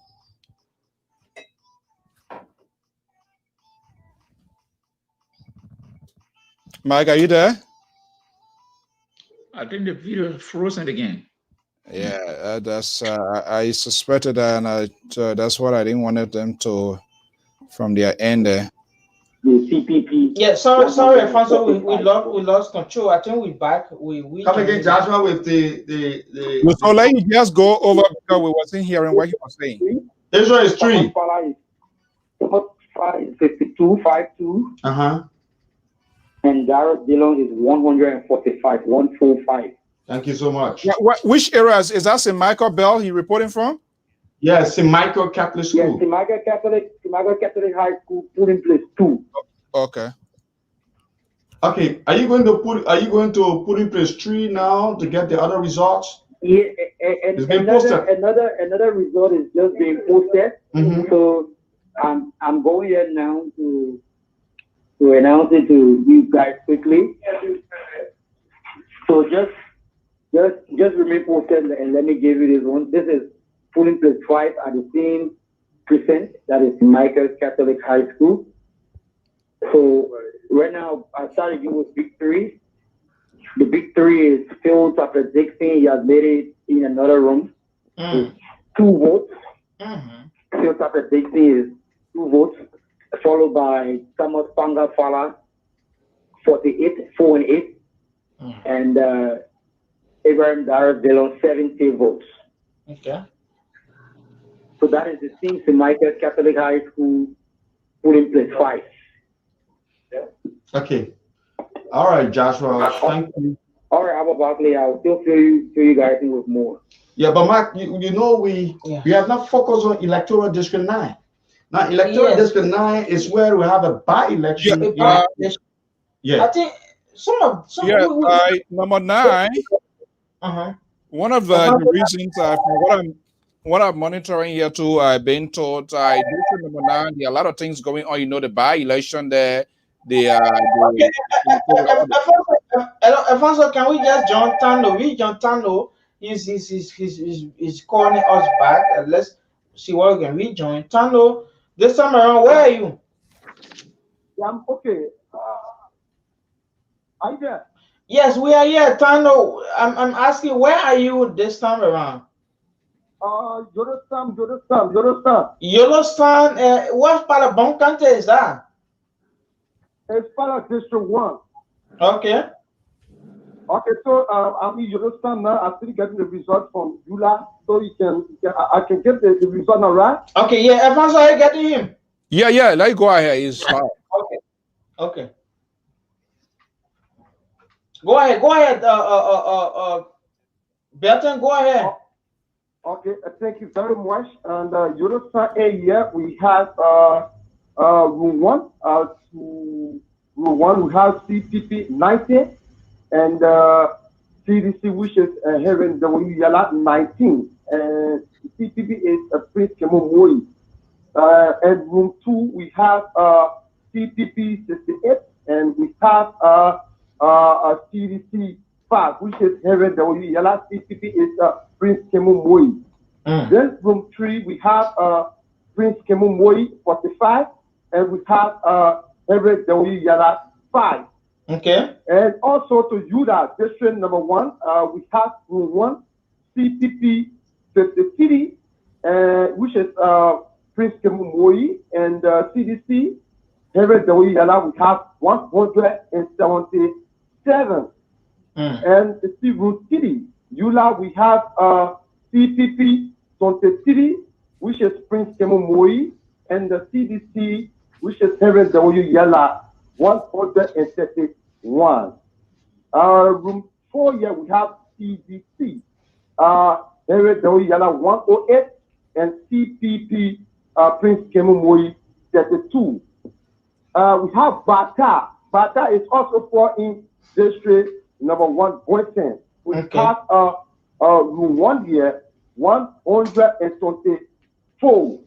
Mike, are you there? I think the video is frozen again. Yeah, that's I suspected that, and that's what I didn't want them to from their end there. The CPP. Yeah, sorry, Alfonso, we lost control. I think we're back. We come again, Joshua, with the. So let me just go over because we wasn't hearing what he was saying. Israel is 3. 52.52. And Garrett Dillon is 145. Thank you so much. Yeah, which areas is that? St. Michael Bell he reporting from? Yes, St. Michael Catholic School. Yes, St. Michael Catholic High School, polling place 2. Okay. Okay. Are you going to put in place 3 now to get the other results? Yeah, and another result is just being posted. Mm-hmm. So I'm going here now to announce it to you guys quickly. So just remain posted and let me give you this one. This is polling place 5 at the same precinct, that is Michael Catholic High School. So right now I started you with big 3. The big 3 is Phil Tucker Dixon. He has made it in another room. 2 votes. Phil Tucker Dixon is 2 votes, followed by Thomas Panga Fala, 48, 4 and 8. And Abraham Dara Dillon, 70 votes. Okay. So that is the team St. Michael Catholic High School polling place 5. Okay. All right, Joshua. Thank you. All right, Abba Barkley, I'll still fill you guys in with more. Yeah, but Mark, you know we have not focused on electoral district 9. Now, electoral district 9 is where we have a by-election. I think number 9. One of the reasons from what I'm monitoring here too, I've been told district number 9, there are a lot of things going on. You know, the by-election there. Alfonso, can we just John Tano? John Tano, He's calling us back. Let's see what we can rejoin. Tando, this time around, where are you? Yeah, I'm okay. Are you there? Yes, we are here. Tando, I'm asking, where are you this time around? Yorostan. Yellowstone, what part of Bon Country is that? It's part of District 1. Okay. Okay, so I'm in Yorostan now. I'm still getting the result from Yula. So I can get the result now, right? Okay, yeah, everyone's already getting him. Yeah, let you go ahead. It's fine. Okay. Go ahead. Belton, go ahead. Okay, thank you very much. And Yorostan area, we have room 1 to room 1, we have CPP 90 and CDC, which is here in W Yala 19. And CPP is Prince Kemomoi. And room 2, we have CPP 68, and we have CDC 5, which is here in W Yala. CPP is Prince Kemomoi. Then room 3, we have Prince Kemomoi 45, and we have Everett W Yala 5. Okay. And also to Yuda, district number 1, we have room 1, CPP 53, which is Prince Kemomoi, and CDC, Everett W Yala, we have 177. And the room city, Yula, we have CPP 23, which is Prince Kemomoi, and the CDC, which is Heaven W Yala 131. Room 4 here, we have CDC, Heaven W Yala 108, and CPP Prince Kemomoi 32. We have Bata. Bata is also for in district number 1, Boysen. We have room 1 here, 124,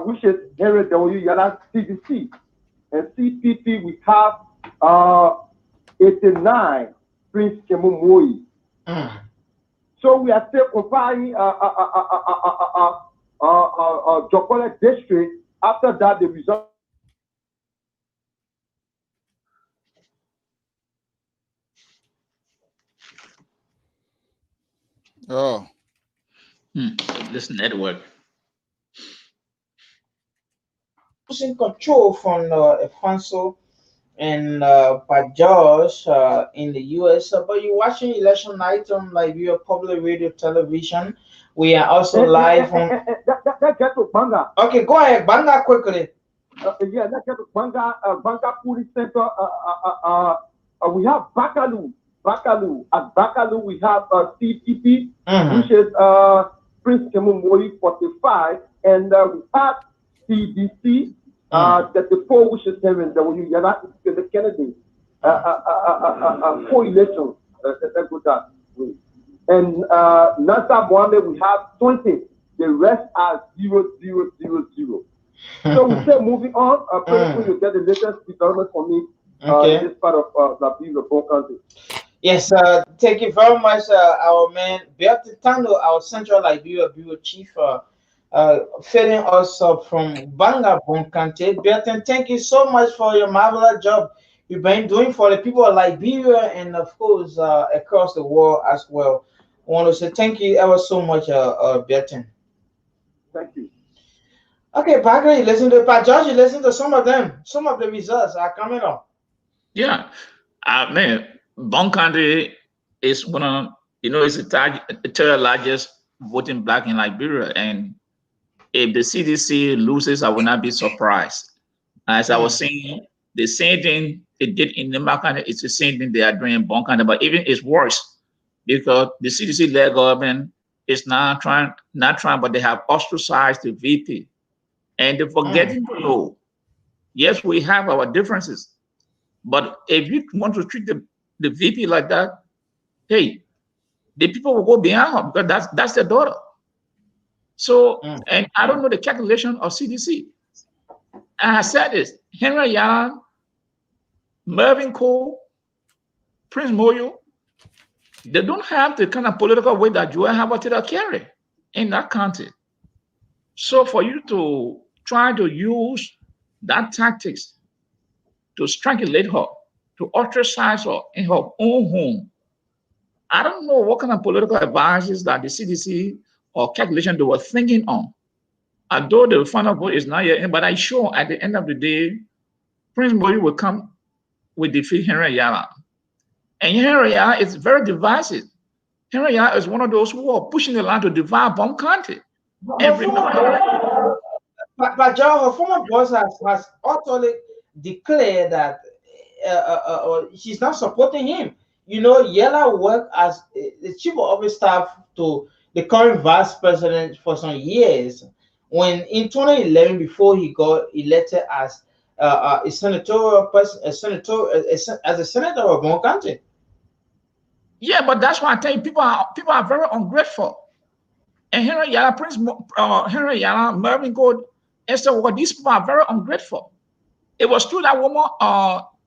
which is Herod W Yala CDC. And CPP, we have 89, Prince Kemomoi. So we are still comparing Jokola district. After that, the result. Oh. This network. Losing control from Alfonso and Bajos in the US. But you're watching election night on Liberia Public Radio Television. We are also live on. Let's get to Banga. Okay, go ahead, Banga quickly. Yeah, let's get to Banga. Banga Police Center. We have Bakalu. At Bakalu, we have CPP, which is Prince Kemomoi 45, and we have CDC 34, which is Heaven W Yala the Kennedy. 4 elections. Let's go that way. And Nasa Mwame, we have 20. The rest are 0, 0, 0, 0. So we say moving on. Pretty soon you get the latest development for me in this part of the beautiful country. Yes, thank you very much, our man Bertie Tando, our Central Liberia Bureau Chief, feeding us up from Banga Bonkante. Bertie, thank you so much for your marvelous job you've been doing for the people of Liberia and, of course, across the world as well. I want to say thank you ever so much, Bertie. Thank you. Okay, Parker, you listen to George, you listen to some of them. Some of the results are coming up. Yeah, man. Bon Country is one of, it's the third largest voting bloc in Liberia. And if the CDC loses, I will not be surprised. As I was saying, the same thing they did in Nema County, it's the same thing they are doing in Bon Country, but even it's worse because the CDC-led government is not trying, but they have ostracized the VP. And they're forgetting to know, yes, we have our differences, but if you want to treat the VP like that, hey, the people will go behind her because that's their daughter. So, and I don't know the calculation of CDC. And I said this, Henry Yan, Mervyn Cole, Prince Moyo, They don't have the kind of political weight that Joel Habotida carry in that county. So for you to try to use that tactics to strangulate her, to ostracize her in her own home, I don't know what kind of political advices that the CDC or calculation they were thinking on. Although the final vote is not yet in, but I sure at the end of the day, Prince Mori will come with defeat Henry Yala. And Henry Yala is very divisive. Henry Yala is one of those who are pushing the line to divide Bomb County. And remember, but Joe, her former boss has utterly declared that she's not supporting him. You know, Yella worked as the chief of office staff to the current vice president for some years. When in 2011, before he got elected as a senatorial person, as a senator of one country. Yeah, but that's why I tell you, people are very ungrateful. And Henry Yala, Henry Yala, Mervyn Gold, Esther Walker, these people are very ungrateful. It was through that woman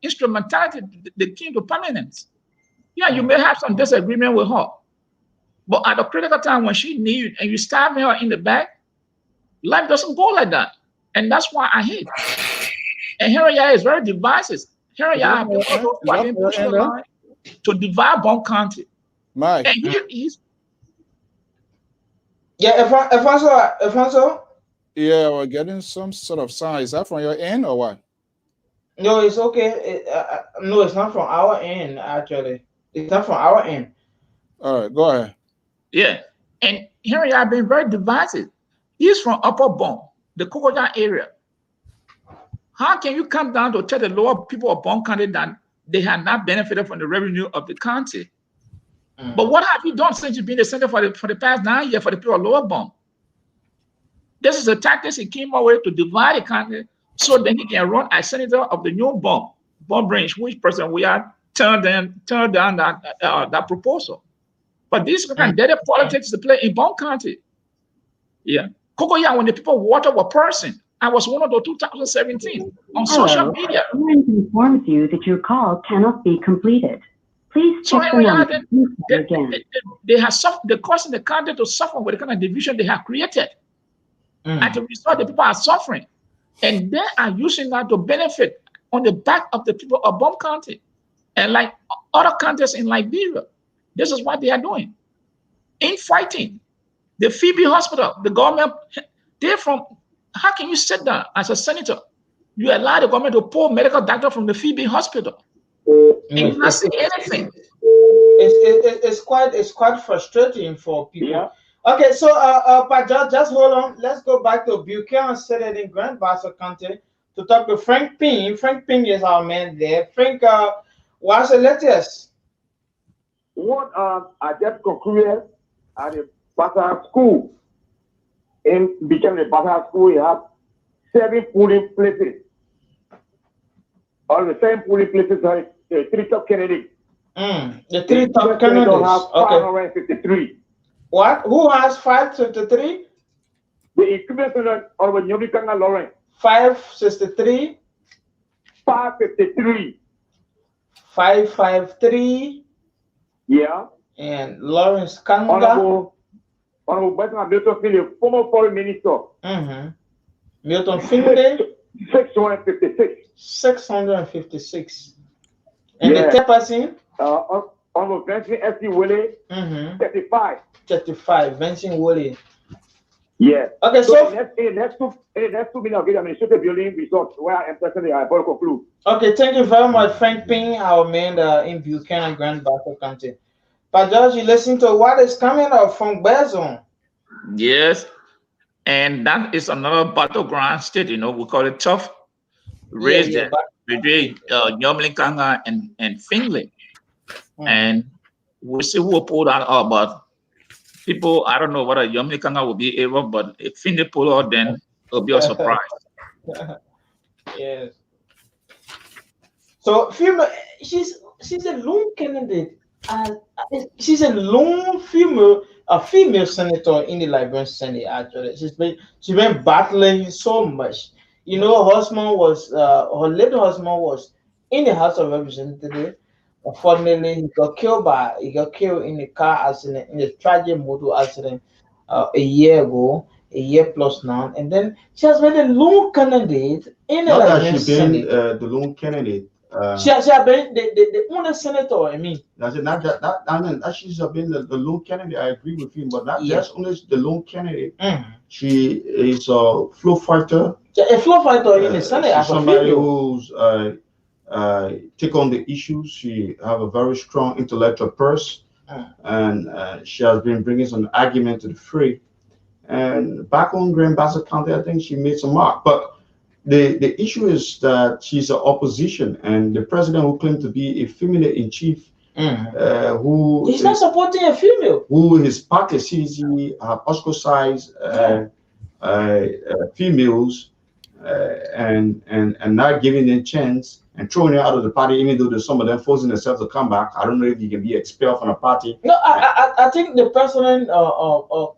instrumentality that came to permanence. Yeah, you may have some disagreement with her, but at the critical time when she needs and you stab her in the back, life doesn't go like that. And that's why I hate. And Henry Yala is very divisive. Henry Yala have been pushing the line to divide Bomb County. Mike. And he's yeah, Alfonso. Yeah, we're getting some sort of sound. Is that from your end or what? No, it's okay. No, it's not from our end, actually. It's not from our end. All right, go ahead. Yeah. And Henry Yala been very divisive. He's from Upper Bomb, the Kokoja area. How can you come down to tell the lower people of Bomb County that they have not benefited from the revenue of the county? But what have you done since you've been the senator for the past 9 years for the people of Lower Bomb? This is a tactic he came up with to divide the county so that he can run as senator of the new Bomb branch, which person we are turned down that proposal. But this kind of dirty politics to play in Bomb County. Yeah. Kokoya, when the people water were person, I was one of the 2017 on social media. Someone informs you that your call cannot be completed. Please check the number again. They have suffered, they're causing the country to suffer with the kind of division they have created. As a result, the people are suffering. And they are using that to benefit on the back of the people of Bomb County. And like other countries in Liberia, this is what they are doing. In fighting, the Phoebe Hospital, the government, how can you sit down as a senator? You allow the government to pull medical doctor from the Phoebe Hospital. And you not say anything. It's quite frustrating for people. Yeah. Okay, so but just hold on. Let's go back to Buchanan Senate in Grand Bassa County to talk to Frank Ping. Frank Ping is our man there. Frank, what's the latest? What I just concluded at the Bassa School. In Buchanan Bassa School, you have 7 polling places. All the same polling places are the 3 top candidates. The 3 top candidates have 553. What? Who has 553? The incumbent senator of Nyobikanga Lawrence. 563. 553. 553. Yeah. And Lawrence Kanga. Honorable Milton Finley, former foreign minister. Milton Finley. 656. 656. And the third person? Honorable Vincent S.C. Willie. 35. 35. Vincent Willie. Yeah. Okay, so in the next 2 minutes, I'll get administrative building results where I am personally I will conclude. Okay, thank you very much, Frank Ping, our man in Buchanan, Grand Bassa County. But George, you listen to what is coming up from Bezon. Yes, and that is another battleground state. We call it tough race between Nyomlinkanga and Finley, and we'll see who will pull that out. But people, I don't know whether Nyomlinkanga will be able, but if Finley pull out, then it'll be a surprise. Yes. So, she's a lone candidate. She's a lone female senator in the Liberian Senate. Actually, she's been battling so much. Her husband was her late husband was in the House of Representatives, Unfortunately, he got killed in a car accident, in a tragic motor accident, a year ago, a year plus now. And then she has been a lone candidate in the Not that Liberian she been Senate. the lone candidate. She has been the only senator. I mean, I said not that I mean that she's been the lone candidate. I agree with him, but not yeah. just only the lone candidate. Mm. She is a flow fighter. A floor fighter in the Senate She's as a somebody female. who's take on the issues. She have a very strong intellectual purse, and she has been bringing some argument to the fray. And back on Grand Bassa County, I think she made some mark. But the issue is that she's an opposition, and the president who claimed to be a female in chief, He's not supporting a female. who his party CDC have ostracized females and not giving them chance and throwing her out of the party, even though there's some of them forcing themselves to come back. I don't know if you can be expelled from a party. No, I think the president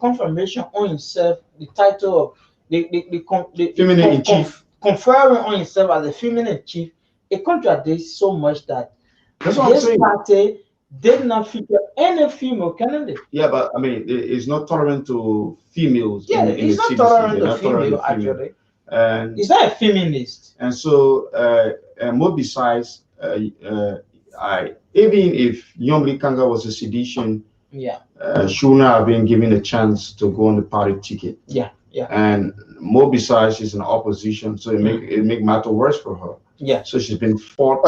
confirmation on himself, the title of the Feminine in chief. Conferring on himself as a feminine chief, it contradicts so much that That's what I'm this saying. party did not feature any female candidate. Yeah, but I mean, it's not tolerant to females. Yeah, in he's the not CDC. tolerant They're to not tolerant female, to female. actually. And He's not a feminist. and so more besides, even if Yomli Kanga was a sedition, Yeah, she would not have been given a chance to go on the party ticket. yeah. And more besides, she's in opposition, so it make matter worse for her. Yeah. So she's been fought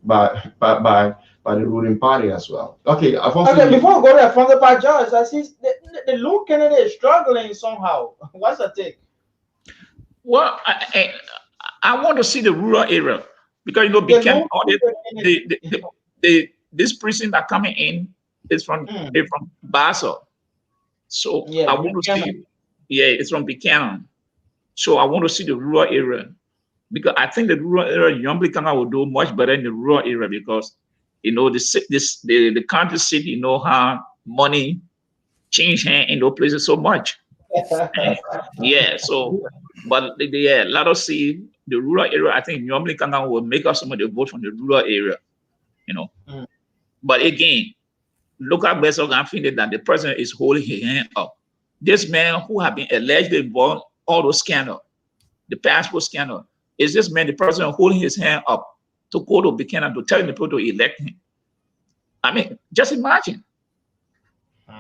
by the ruling party as well. Okay, Alfonso, Okay, before we go to Alfonso George, I see the Luke Kennedy is struggling somehow. What's the take? Well, I want to see the rural area because became all this prison that coming in is from Basel. So I want to see, it's from Buchanan. So I want to see the rural area because I think the rural area, Yomblikanga will do much better in the rural area because the county seat, how money change hand in those places so much. But let us see the rural area. I think normally Kanga will make up some of the votes from the rural area, But again, local best organ that the president is holding his hand up. This man who have been allegedly involved in all those scandals, the passport scandal, is this man the president holding his hand up to go to Buchanan to tell the people to elect him? I mean, just imagine.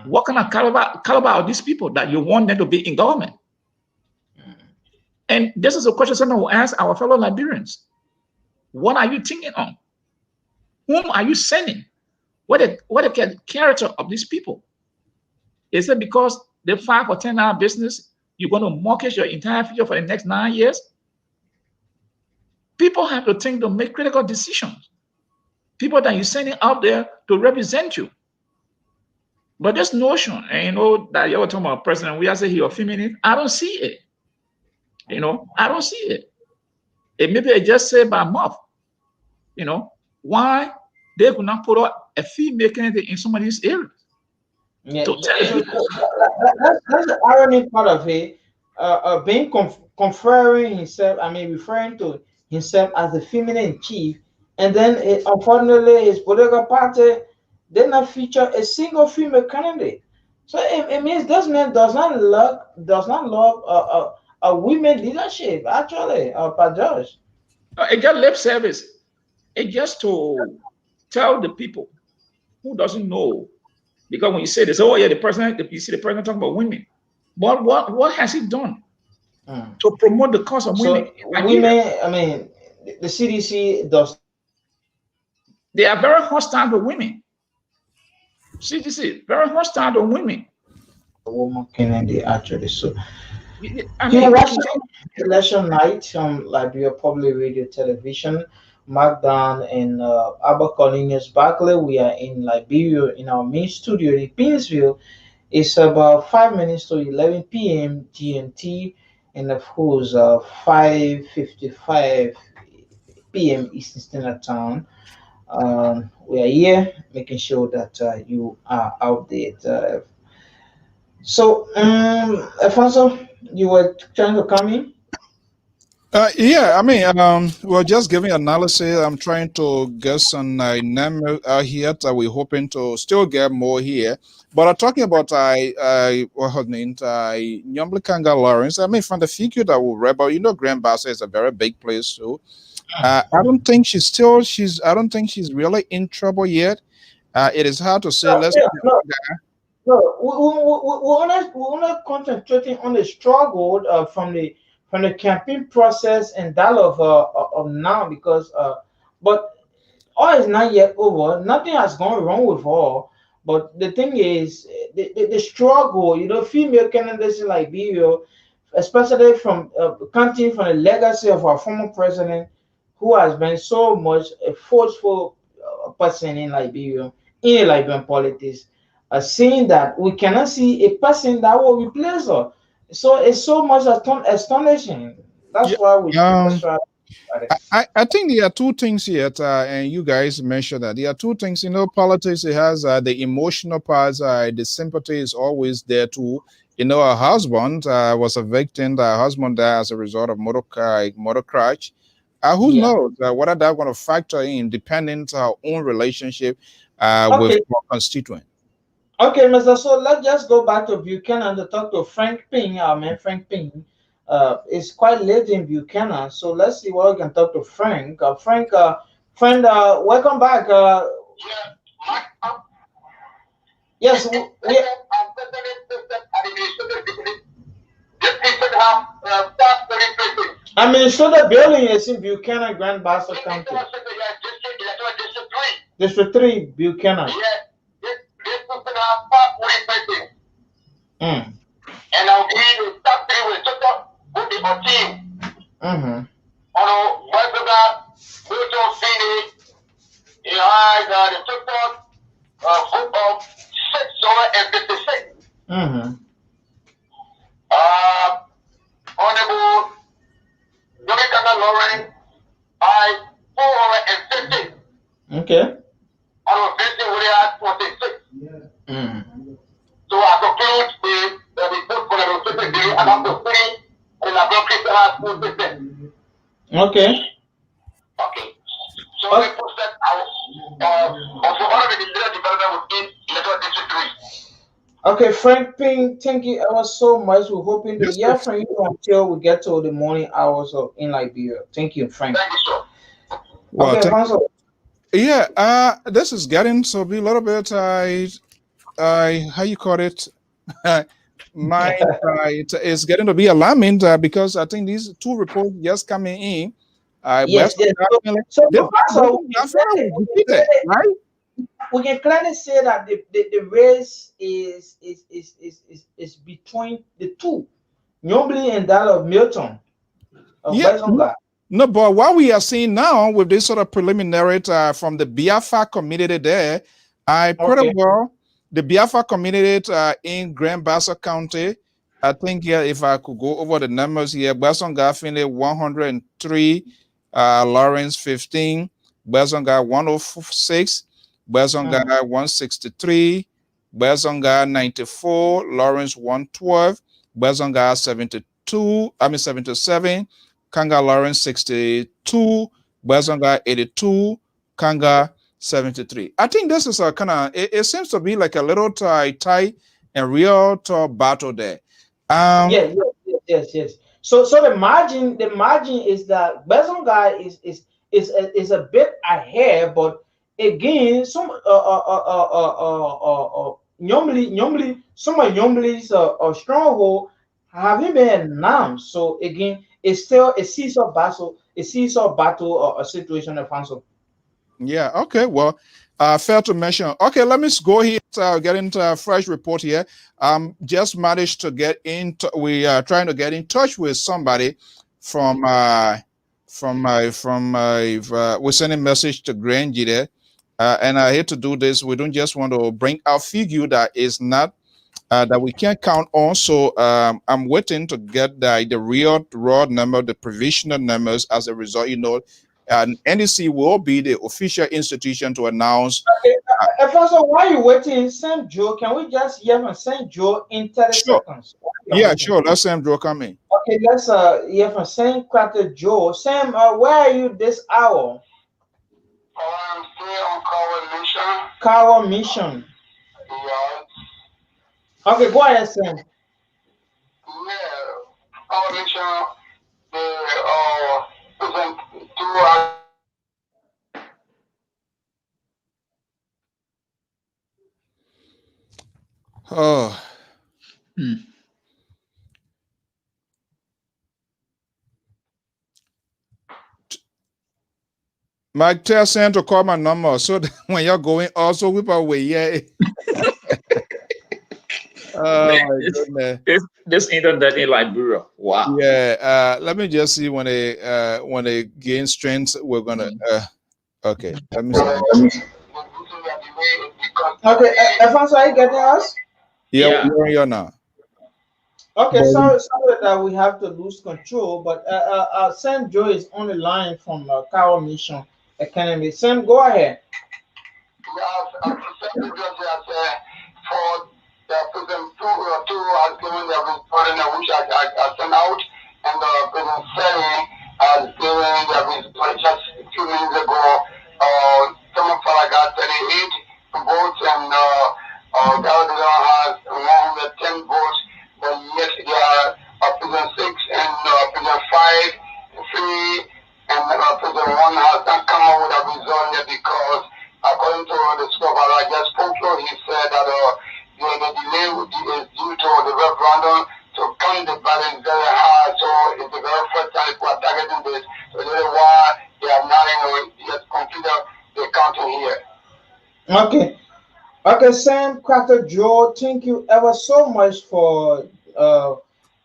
What kind of caliber are these people that you want them to be in government? And this is a question someone will ask our fellow Liberians. What are you thinking on? Whom are you sending? What the character of these people? Is it because they 5 or 10 hour business, you're going to mortgage your entire future for the next 9 years? People have to think to make critical decisions. People that you're sending out there to represent you. But this notion, and that you're talking about president, we are saying he or feminine, I don't see it. I don't see it. It maybe I just say by mouth. Why they could not put out a female candidate in some of these areas? Yeah, that's the irony part of it. Being conferring himself, referring to himself as the feminine chief, and then unfortunately his political party did not feature a single female candidate. So it means this man does not love a women leadership. Actually, George. It just lip service. It just to tell the people who doesn't know. Because when you say this, the president, you see the president talking about women. But what has he done to promote the cause of women? Women, the CDC does. They are very hostile to women. CDC, very hostile to women. A woman Kennedy, actually. So, watching election night on Liberia Public Radio Television. Mark Down and Albert Cornelius Barkley. We are in Liberia in our main studio in Pinsville. It's about 5 minutes to 11 p.m. GMT, and of course 5:55 p.m. Eastern Standard Time. We are here making sure that you are out there. So, Alfonso, you were trying to come in? Yeah, I mean, we're just giving analysis. I'm trying to get some numbers out here that we're hoping to still get more here. But I'm talking about what her name, Nyomble Kanga Lawrence. I mean, from the figure that we read about, Grand Bassa is a very big place too. I don't think I don't think she's really in trouble yet. It is hard to say. Let's Yeah, no, no, we're concentrating on the struggle from the campaign process and that of now because but all is not yet over. Nothing has gone wrong with all. But the thing is, the struggle, female candidates in Liberia, especially from counting from the legacy of our former president, who has been so much a forceful person in Liberia, in Liberian politics, saying that we cannot see a person that will replace her. So it's so much astonishing. yeah. That's why we Um, just try. I think there are two things here, and you guys mentioned that there are two things. Politics, it has the emotional parts, the sympathy is always there too. Her husband was a victim. Her husband died as a result of motor crash. Who Yeah. knows whether that's going to factor in, depending on our own relationship with Okay. our constituent. Okay, Mr. So let's just go back to Buchanan to talk to Frank Ping. Our man Frank Ping is quite late in Buchanan. So let's see what we can talk to Frank. Frank, friend, welcome back. Yes, I mean, so the building is in Buchanan, Grand Bassa County. District 3, Buchanan. Mm. And I'll be the top three with the team. Mm-hmm. On Webber, Wilton City, the total football 656. Mm-hmm. Honorable Dominica Lauren by 450. Okay. Honorable Vincent Williams 46. Mm. So I conclude the report for the secretary about the city and the Christian Hospital system. Okay. Okay. So we put that out also all of the leader development within Electoral District 3. Okay, Frank Ping, thank you ever so much. We're hoping to Yes, hear sir. from you until we get to the morning hours of in Liberia. Thank you, Frank. Thank you, sir. Well, Okay, Vanzo. yeah, this is getting to be a little bit, how you call it? Mine is getting to be alarming because I think these two reports just coming in. Yes, Western yes. Catholic, So, this Vanzo, Western will defeat it, right? we can clearly say that the race is between the two, Nyombli and that of Milton of Yeah, Wesonga. no, but what we are seeing now with this sort of preliminary from the Biafra community there, pretty well the Biafra community in Grand Bassa County. I think here, if I could go over the numbers here, Wesonga Finley 103, Lawrence 15, Wesonga 106, Wesonga 163, Wesonga 94, Lawrence 112, Wesonga 77, Kanga Lawrence 62, Bazonga 82, Kanga 73. I think this is a kind of, it seems to be like a little tight and real battle there. Yes. So the margin is that Bazonga is a bit ahead, but again, some Nyombli, some of Nyombli's stronghold haven't been announced. So again, it's still a seesaw battle, or a situation of council. Yeah, okay, well, fair to mention. Okay, let me go here, get into a fresh report here. Just managed to get into, we are trying to get in touch with somebody from we're sending message to Grangie there. And I hate to do this. We don't just want to bring out figure that is not that we can't count on. So I'm waiting to get the real raw number, the provisional numbers. As a result, and NDC will be the official institution to announce. Alfonso, why are you waiting? Saint Joe, can we just hear from Saint Joe in 30 seconds? Yeah, sure. Let Sam Joe come in. Okay, let's hear from Sam Cracker Joe. Sam, where are you this hour? I'm still on coalition. Cower Mission. Yeah. Okay, go ahead, Sam. Yeah. Coalition. The present two Oh. Mike, tell Sam to call my number so that when you're going, also whip away. Yeah. Oh my goodness. This internet in Liberia. Wow. Yeah. Let me just see when they gain strength. We're gonna. Okay. Let me see. Okay, Alfonso, are you getting us? Yeah, we're here now. Okay, sorry that we have to lose control, but Sam Joe is on the line from Cower Mission Academy. Sam, go ahead. Yes, I presented just for the President two has given the reporting which I sent out, and President Seri has given the report just a few minutes ago. Someone got 38 votes, and Galadriel has 110 votes, but yet there are President 6 and President 5, 3, and President 1 has not come up with a result yet because according to the scope I just spoke to, he said that the delay is due to the referendum to count the balance very hard. So it's the very first time people are targeting this. So that's why they are not yet completed the counting here. Okay. Okay, Sam Cracker Joe, thank you ever so much for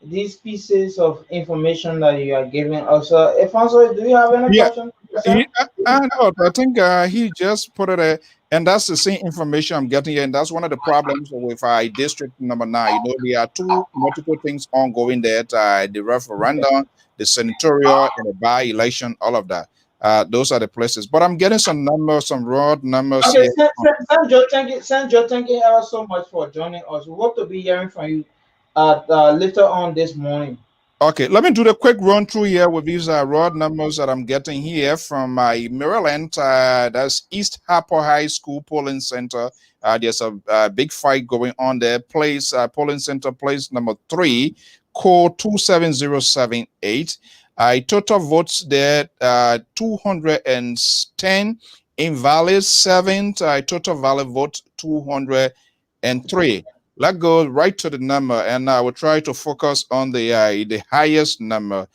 these pieces of information that you are giving us. Alfonso, do you have any questions? No, I think he just put it and that's the same information I'm getting here, and that's one of the problems with district number 9. You know, there are two multiple things ongoing there: the referendum, the senatorial, and the by-election, all of that. Those are the places. But I'm getting some numbers, some raw numbers Okay, here. Sam Joe, thank you ever so much for joining us. We hope to be hearing from you later on this morning. Okay, let me do the quick run through here with these raw numbers that I'm getting here from Maryland. That's East Harper High School polling center. There's a big fight going on there. Place polling center, place number 3, code 27078. Total votes there 210, invalid 7. Total valid vote 203. Let's go right to the number, and I will try to focus on the highest number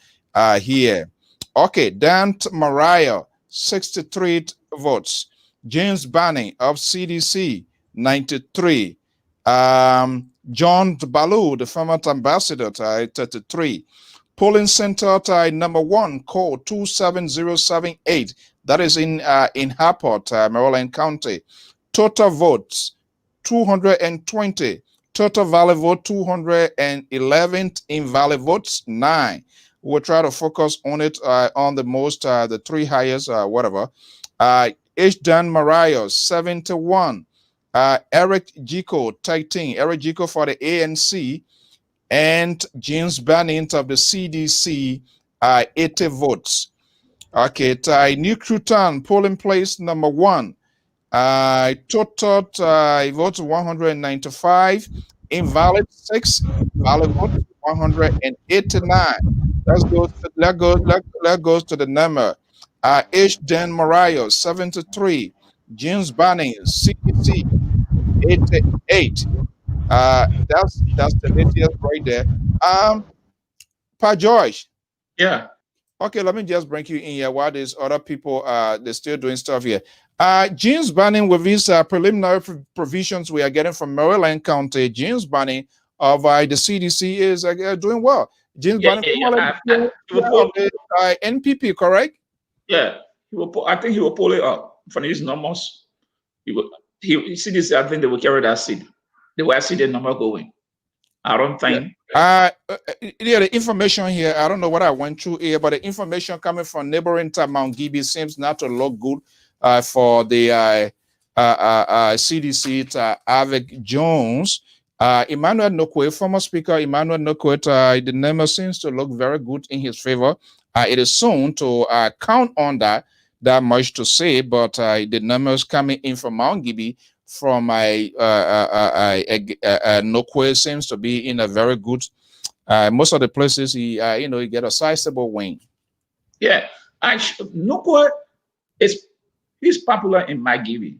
here. Okay, Dant Mariah, 63 votes. James Banning of CDC, 93. John Balu, the former ambassador, 33. Polling center number 1, code 27078. That is in Harport, Maryland County. Total votes 220. Total valid vote 211. Invalid votes 9. We'll try to focus on it on the most, the 3 highest, whatever. H. Dan Mariah, 71. Eric Gico, 13. Eric Gico for the ANC, and James Bannint of the CDC, 80 votes. Okay, New Cruton, polling place number 1. Total votes 195, invalid 6, valid votes 189. Let's go to the number. H. Dan Mariah, 73. James Banning, CDC, 88. That's the latest right there. Pa George. Yeah. Okay, let me just bring you in here while there's other people they're still doing stuff here. James Banning, with his preliminary provisions we are getting from Maryland County, James Banning of the CDC is doing well. James Banning, NPP, correct? Yeah, I think he will pull it up from his numbers. CDC, I think they will carry that seat. The way I see the number going. I don't think. Yeah, the information here, I don't know what I went through here, but the information coming from neighboring town Mount Gibby seems not to look good for the CDC. Avec Jones, Emmanuel Nokwe, former speaker Emmanuel Nokwe, the number seems to look very good in his favor. It is soon to count on that much to say, but the numbers coming in from Mount Gibby from Nokwe seems to be in a very good. Most of the places he get a sizable win. Yeah, Nokwe he's popular in Mount Gibby.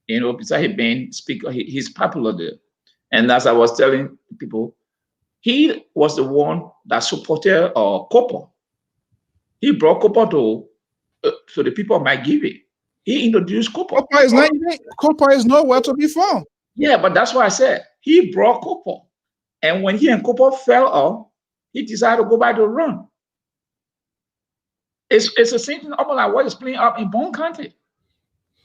Besides he being speaker, he's popular there. And as I was telling people, he was the one that supported copper. He brought copper to the people of Gibby. He introduced copper. Copper is nowhere to be found. Yeah, but that's why I said he brought copper. And when he and copper fell off, he decided to go back to run. It's the same thing almost like what is playing out in Bone County.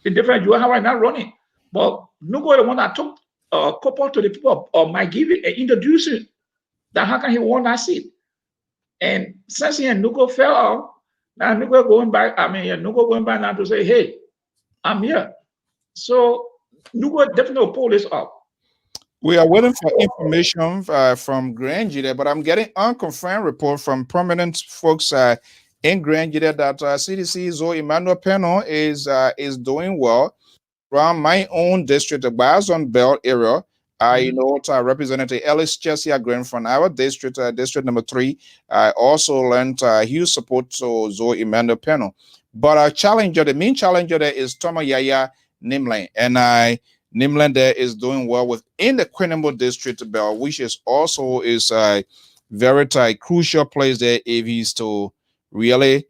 The difference you have right now running. But Nugo the one that took copper to the people of Gibby and introduced it. That how can he won that seat? And since he and Nugo fell off, now Nugo going back. Nugo going back now to say, "Hey, I'm here." So Nugo definitely pull this up. We are waiting for information from Grand Jide, but I'm getting unconfirmed report from prominent folks in Grand Jide that CDC Zoe Emmanuel Peno is doing well. From my own district, the Bazon Bell area, Representative Ellis Chesia Green from our district, district number 3, I also lent huge support to Zoe Emmanuel Peno. But our challenger, the main challenger there is Toma Yaya Nimlan, and Nimlan there is doing well within the Quenemo district belt, which is also a very crucial place there if he's to really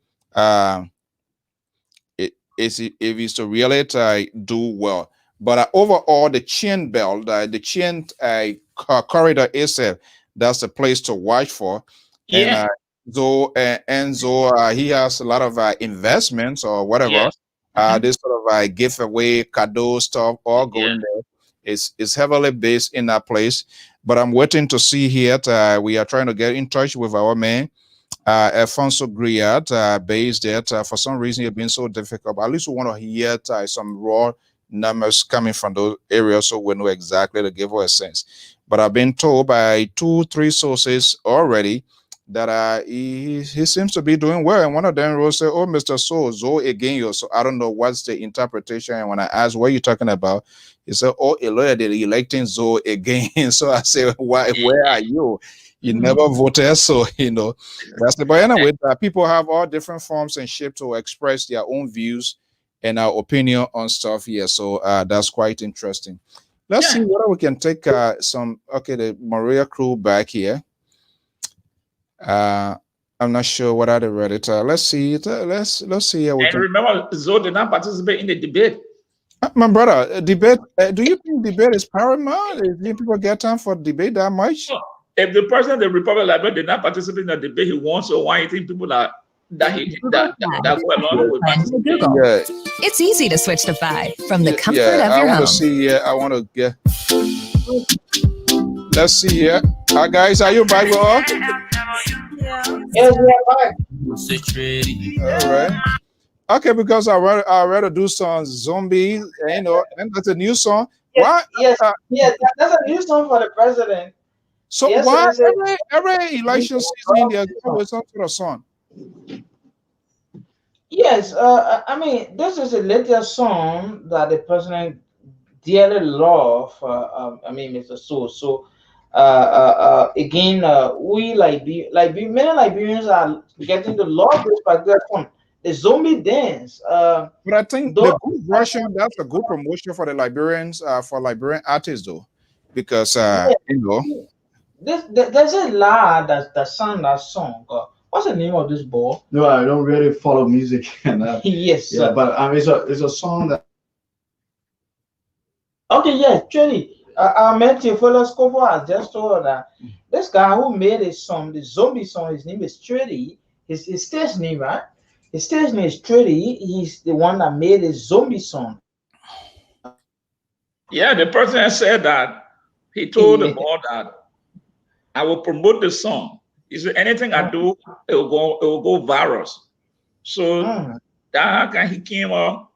do well. But overall, the Chin belt, the Chin corridor itself, that's the place to watch for. Yeah. And he has a lot of investments or whatever. Yes. This sort of giveaway, cadeau stuff, all going there. It's heavily based in that place. But I'm waiting to see here. We are trying to get in touch with our man, Alfonso Griat, based there. For some reason, it's been so difficult. But at least we want to hear some raw numbers coming from those areas so we know exactly to give us a sense. But I've been told by 2-3 sources already that he seems to be doing well. And one of them will say, "Oh, Mr. Zoe again." So I don't know what's the interpretation. And when I asked what you're talking about, he said, "Oh, a lawyer did electing Zoe again." So I said, "Why? Where are you? You never voted." So that's the. But anyway, people have all different forms and shapes to express their own views and our opinion on stuff here. So that's quite interesting. Let's see whether we can take the Maria crew back here. I'm not sure what they read it. Let's see it. Let's see. And remember, Zoe did not participate in the debate. My brother, debate. Do you think debate is paramount? Do people get time for debate that much? If the president of the Republic of Liberia did not participate in the debate, he won. So why do you think people that go along with Google? Yeah. It's easy to switch to 5 from the comfort of I your want home. to see. I want to get. Let's see here. Guys, are you back with us? Yes, we are back. All right. Okay, because I rather do some zombies, and that's a new song. Yes, Why? yes, that's a new song for the president. So Yes, why it is every election season there's always some sort of song? Yes, I mean, this is a latest song that the president dearly love. Mr. So, again, we many Liberians are getting to love this particular song, the zombie dance. But I think the good version, that's a good promotion for the Liberians, for Liberian artists, though, because there's a lad that sang that song. What's the name of this boy? No, I don't really follow music. Yes. Yeah, but it's a song that. Okay, yeah, actually, I met you fellow Scopo. I just told her that this guy who made a song, the zombie song, his name is Trady. His stage name, right? His stage name is Trady. He's the one that made a zombie song. Yeah, the president said that he told the board that I will promote the song. He said anything I do, it will go viral. So that he came up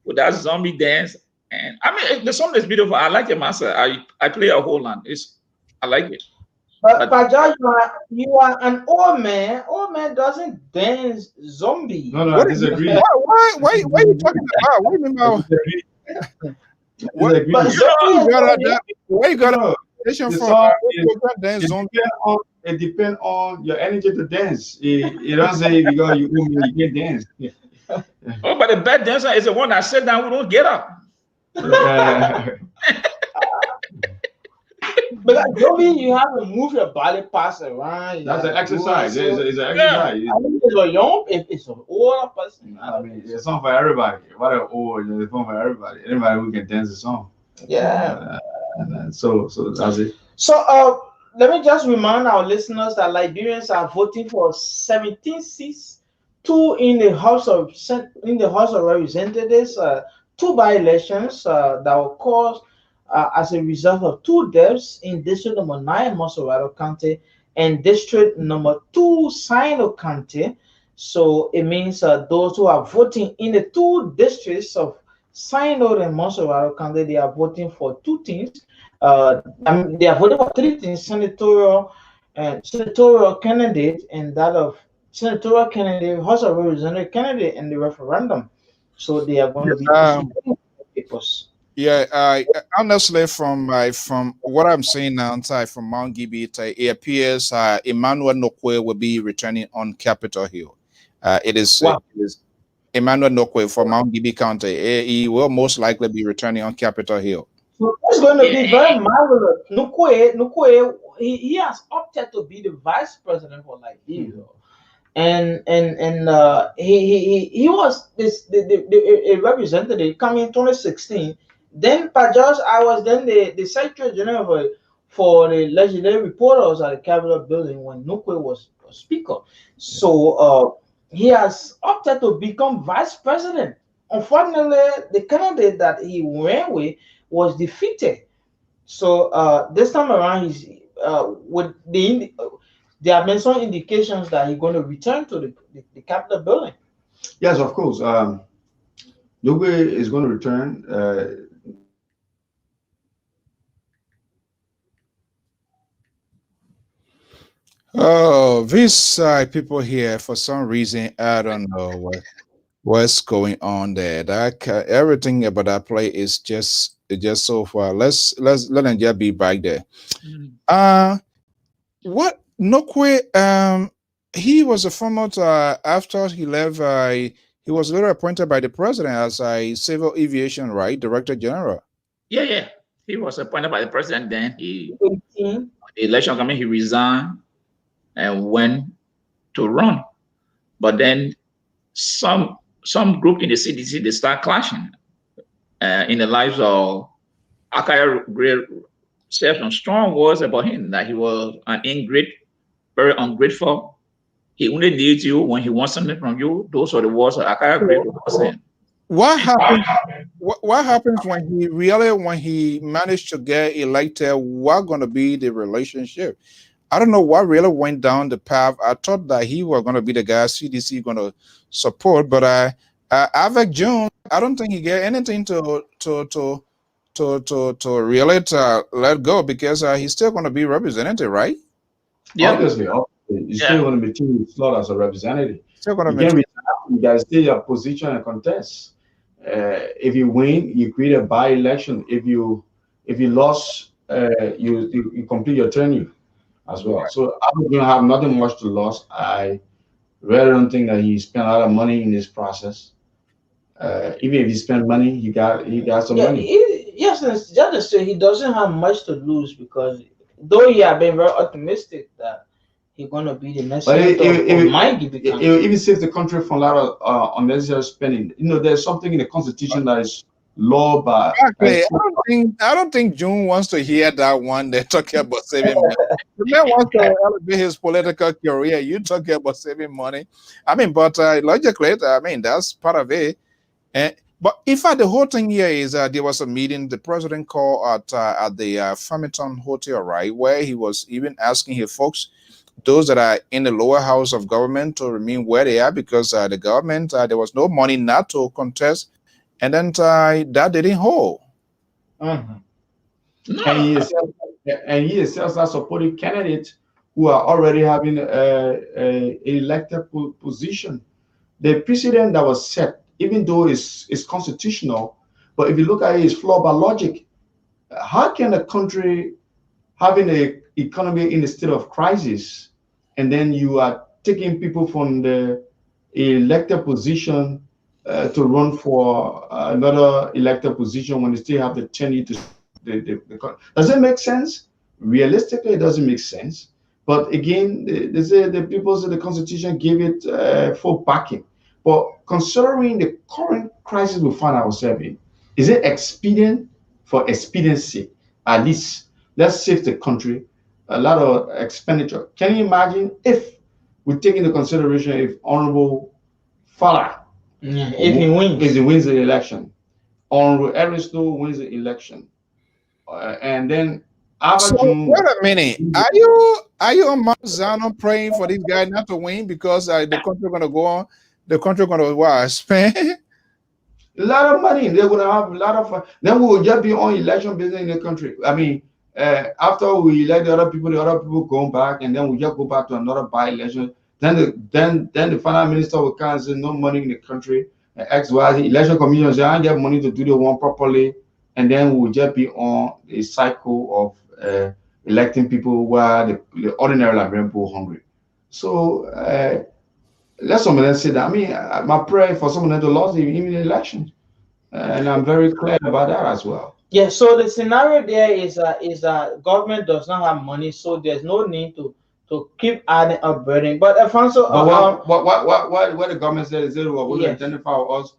with that zombie dance, And I mean, the song is beautiful. I like it myself. I play a whole lot. I like it. But George, you are an old man. Old man doesn't dance zombie. No, I disagree. Why are you talking about? What do you mean by? Where you got a position from? It depends on your energy to dance. You don't say because you can dance. Oh, but the bad dancer is the one that sit down who don't get up. But like zombie, you have to move your body parts around. That's an exercise. It's an exercise. I mean, it's a young, it's an older person. I mean, it's song for everybody. What an old, it's song for everybody. Anybody who can dance the song. Yeah. So that's it. So let me just remind our listeners that Liberians are voting for 17 seats, 2 in the House of Representatives, 2 by-elections that will cause as a result of 2 deaths in District Number 9, Monserrato County, and District Number 2, Sino County. So it means those who are voting in the 2 districts of Sino and Monserrato County, they are voting for 2 things. They are voting for 3 things: senatorial candidate, and that of senatorial candidate, House of Representative candidate, and the referendum. So they are going to be papers. Yeah, honestly, from what I'm seeing now, from Mount Gibby, it appears Emmanuel Nokwe will be returning on Capitol Hill. It is Emmanuel Nokwe from Mount Gibby County. He will most likely be returning on Capitol Hill. So it's going to be very marvelous. Nukwe, he has opted to be the vice president for Liberia. And he was a representative coming in 2016. Then Pajos, I was then the Secretary General for the legislative reporters at the Capitol building when Nukwe was speaker. So he has opted to become vice president. Unfortunately, the candidate that he ran with was defeated. So this time around, he's with there have been some indications that he's going to return to the Capitol building. Yes, of course. Nugwe is going to return. Oh, these people here, for some reason, I don't know what's going on there. Everything about that play is just so far. Let them just be back there. What Nokwe? He was a former. After he left, he was later appointed by the president as a civil aviation director general. Yeah. He was appointed by the president. Then the election coming, he resigned and went to run. But then some group in the CDC, they start clashing in the lives of Akaya. Said some strong words about him, that he was an very ungrateful. He only needs you when he wants something from you. Those are the words that Akaya was saying. What happens? What happens when he managed to get elected? What going to be the relationship? I don't know what really went down the path. I thought that he was going to be the guy CDC going to support, but Avec June, I don't think he get anything to really let go, because he's still going to be representative, right? Yeah, obviously, he's still going to be too slot as a representative. Still going to you got to stay your position and contest. If you win, you create a by-election. If you lost, you complete your tenure as well. Right. So I'm going to have nothing much to lose. I really don't think that he spent a lot of money in this process. Even if he spent money, he got some money. Yes, just he doesn't have much to lose, because though he has been very optimistic that he's going to be the next senator, it even saves the country from a lot of unnecessary spending. There's something in the Constitution that is law by. Exactly. I don't think June wants to hear that one. They're talking about saving money. The man wants to elevate his political career. You talking about saving money? I mean, but logically, I mean, that's part of it. But in fact, the whole thing here is there was a meeting the president called at the Farmington Hotel, right, where he was even asking his folks, those that are in the lower house of government, to remain where they are, because the government, there was no money not to contest and then that didn't hold. Mhm. And he is also supporting candidates who are already having a elected position. The precedent that was set, even though it's constitutional, but if you look at it, it's flawed by logic. How can a country having an economy in a state of crisis, and then you are taking people from the elected position to run for another elected position when they still have the tenure to does it make sense? Realistically, it doesn't make sense. But again, they say the people say the Constitution gave it full backing. But considering the current crisis we find ourselves in, is it expedient for expediency? At least let's save the country a lot of expenditure. Can you imagine if we take into consideration if Honorable Fala if he wins the election, Honorable Aristo wins the election, and then so wait a minute, are you on Mount Zion praying for this guy not to win because the country going to go on, the country going to spend a lot of money? They're going to have a lot of then we will just be on election business in the country. I mean, after we elect the other people go back, and then we just go back to another by-election. Then the final minister will come and say no money in the country. XY election commission say I get money to do the one properly, and then we will just be on a cycle of electing people while the ordinary Liberian people hungry. So let someone else say that. I mean, my prayer for someone to lose even the election, and I'm very clear about that as well. Yeah, so the scenario there is that government does not have money, so there's no need to keep adding a burden. But Alfonso, what the government said is that we will identify us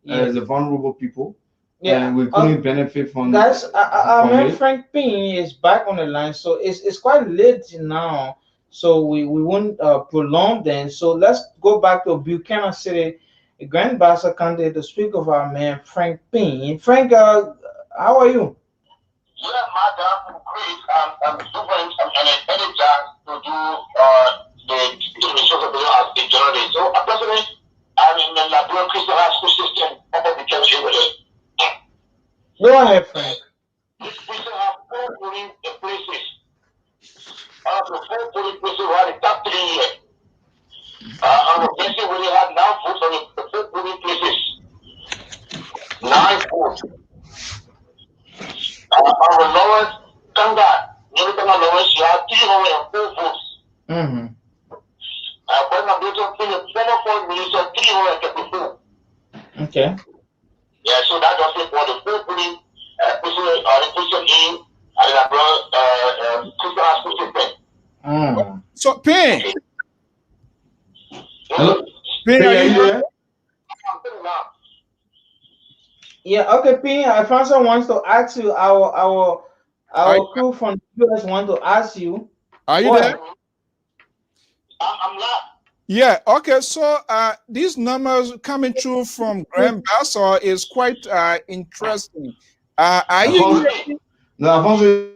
as the vulnerable people, and we couldn't benefit from. Guys, our man Frank Payne is back on the line, so it's quite late now, so we won't prolong then. So let's go back to Buchanan City, Grand Bassa candidate, to speak of our man Frank Payne. Frank, how are you? Yeah, madam, great. I'm super energized to do the resource of the as a journalist. So, personally, I'm in the Liberia Christian High School system up of the country with it. Go ahead, Frank. This prison have 4 polling places. Out of the 4 polling places, we had the top 3 here. And the person really had 9 votes on the 4 polling places. 9 votes. Our lowest candidate, lowest, you have 304 votes. Mm-hmm. When I'm going to finish, 4 minister, 334. Okay. Yeah, so that was it for the 4 polling the Christian in and the Christian High School system. So, Payne. Hello? Payne, are you there? Yeah, okay, Payne. Alfonso wants to ask you, our crew from the US want to ask you. Are you there? I'm not. Yeah, okay, so these numbers coming through from Grand Bassa is quite interesting. Are you here? No, Alfonso.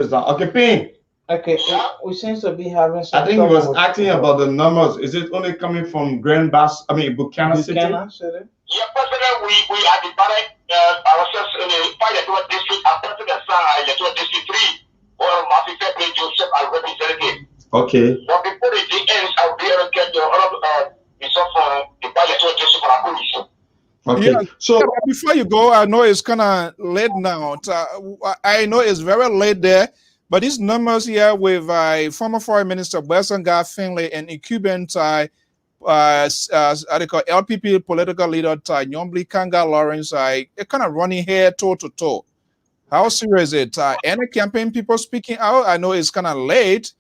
Okay, Payne. Okay, we seem to be having some. I think he was asking about the numbers. Is it only coming from Grand Bassa? I mean, Buchanan City? City? Yeah, President, we are divided ourselves in the Electoral District and President Electoral District 3, or Matthew February Joseph as representative. Okay. But before the ends, I'll be able to get the other result from the Electoral District for our commission. Okay. Yeah, so before you go, I know it's kind of late now. I know it's very late there, but these numbers here with former Foreign Minister Weston Guy Finley and incumbent they call LPP political leader Nyombli Kanga Lawrence, it kind of running here toe to toe. How serious is it? Any campaign people speaking out? I know it's kind of late,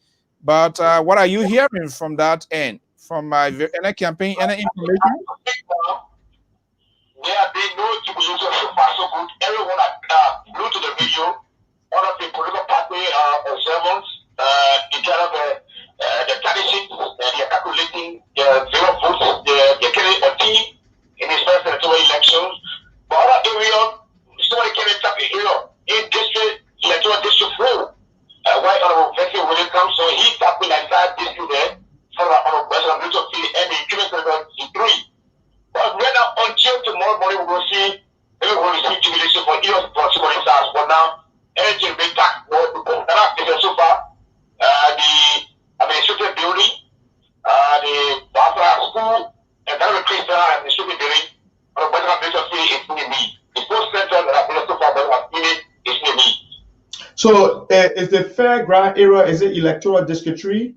but what are you hearing from that end? From any campaign, any information? There have been no jubilation so far so good. Everyone blew to the video. One of the political party sermons, the kind of the tradition, they are calculating the zero votes, the carry a team in his first electoral elections. But other area, somebody can tap in district, electoral district 4. Why Honorable Vessel will come, so he tapping inside district there for the Honorable President and the incumbent president, So is the fairground area, is it electoral district 3?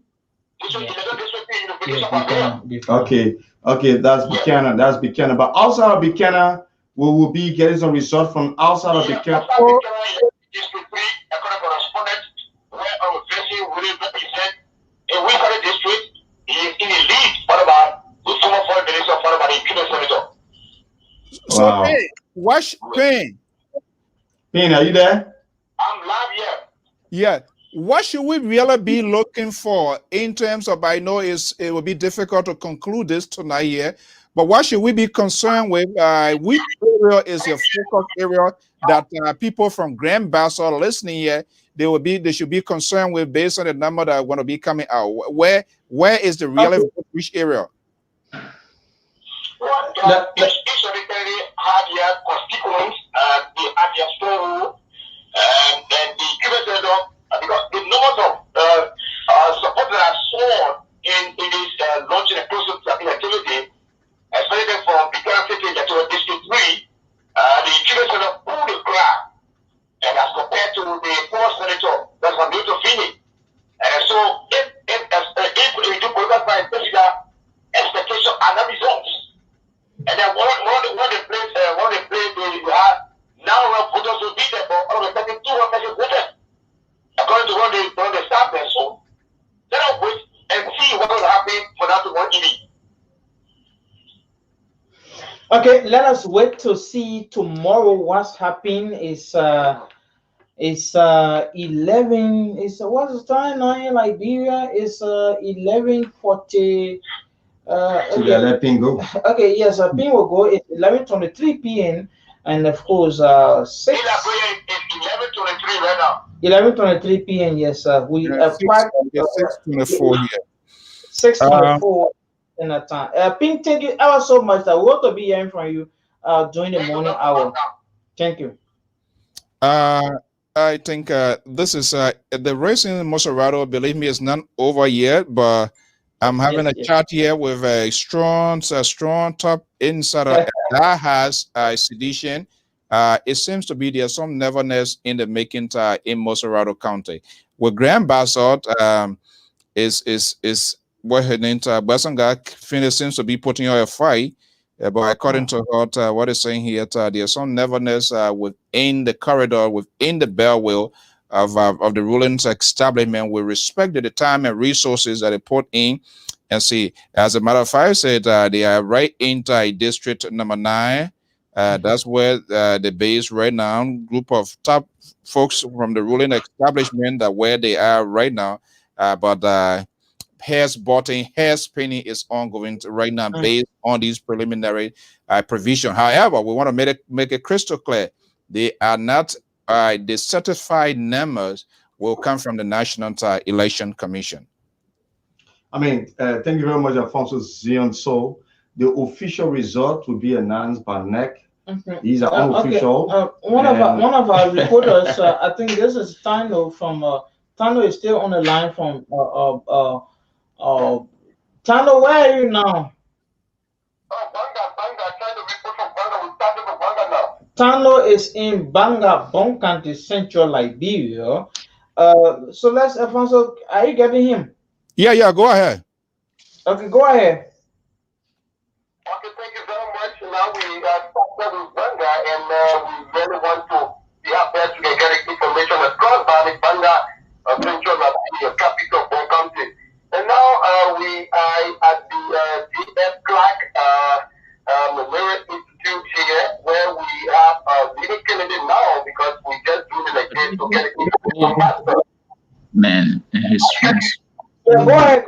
Okay, okay, that's Buchanan. That's Buchanan. But outside of Buchanan, we will be getting some result from outside of Buchanan. So, Wow. Payne, are you there? I'm live here. Yeah. What should we really be looking for in terms of, I know it will be difficult to conclude this tonight here, but what should we be concerned with? Which area is your focus area that people from Grand Bassa listening here, they should be concerned with based on the number that are going to be coming out? Where is the really which area? Well, each cemetery had their constituents, they had their storeroom, and the curator, because the numbers of support that I saw in this launching a process of activity, especially from Victoria City to District 3, the curator pulled the crowd, and as compared to the poor senator that's from Newton Fini. And so, if we do political science, expectation and the results. And then one of the places they have now voters will be there, but all of a sudden 200 people voted according to what they start there. So let us wait and see what will happen for that to work in it. Okay, let us wait to see tomorrow what's happening. It's 11. It's what's the time now in Liberia? It's 11:40. Okay. Let Ping go. Okay, yes, Ping will go. It's 11:23 p.m. and of course 6. 11:23 right now. 11:23 p.m. Yes, we 6:24 here. 6:24 in that time. Ping, thank you ever so much. I want to be hearing from you during the morning hour. Thank you. I think this is the race in Moserado. Believe me, is not over yet, but I'm having a chat here with a strong top insider that has sedition. It seems to be there's some nervousness in the making in Moserado County. With Grand Bassa, is what her name Basanga Finish seems to be putting her a fight. But according to what is saying here, there's some nervousness within the corridor, within the bell wheel of the ruling establishment with respect to the time and resources that they put in. And see, as a matter of fact, I said they are right into District number 9. That's where the base right now, group of top folks from the ruling establishment that where they are right now. But hair spinning is ongoing right now based on these preliminary provision. However, we want to make it crystal clear. They are not the certified numbers will come from the National Election Commission. I mean, thank you very much, Alfonso Zion. So the official result will be announced by NEC. These are unofficial. Okay. One of our reporters, I think this is Tano from Tano is still on the line from Tano, where are you now? Tano is in Banga, Bon County, Central Liberia. So let's, Alfonso, are you getting him? Yeah, go ahead. Okay, go ahead. Okay, thank you very much. Now we started with Banga, and we really want to be out there to get information across Banga, Central Liberia, capital of Bon County. And now we are at the D.F. Clark Memorial Institute here, where we have leading candidate now because we just do the case to get information. Man, his friends. Yeah, go ahead.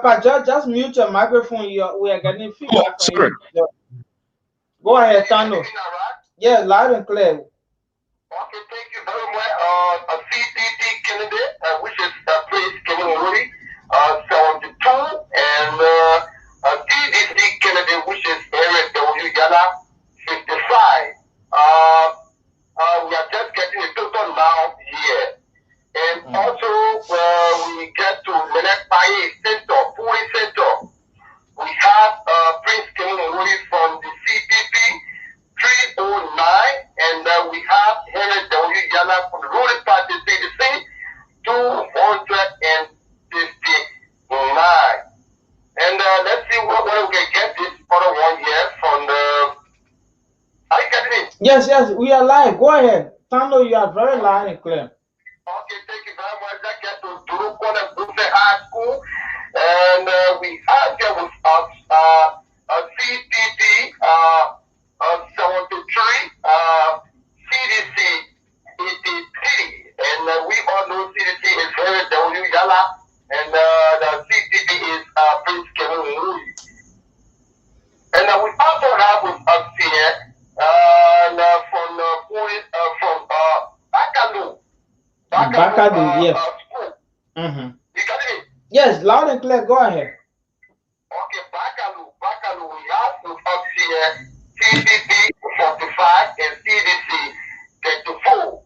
But just mute your microphone. We are getting feedback from you. Go ahead, Tano. Yeah, loud and clear. Okay, thank you very much. A CDD candidate, which is Praise Kevin Woody, 72, and a DDC candidate, which is Eric W. Yala, 55. We are just getting a total now here. And also, we get to Lenek Paye Center, Puri Center. We have Prince Kevin Woody from the CPP 309, and we have Henry W. Yala from the ruling party 37. Yes, yes, we are live. Go ahead. Tando, you are very loud and clear. Okay, thank you very much. I get to Turukona Buffet High School, and we have there with us a CTT 73, CDC 83, and we all know CDC is Harry W. Yala, and the CTT is Prince Kevin Louis. And we also have with us here from Bakalu. Bakadu, yes. School. Mm-hmm. You got it? Yes, loud and clear. Go ahead. Okay, Bakalu, we have with us here CDC 45 and CDC 34.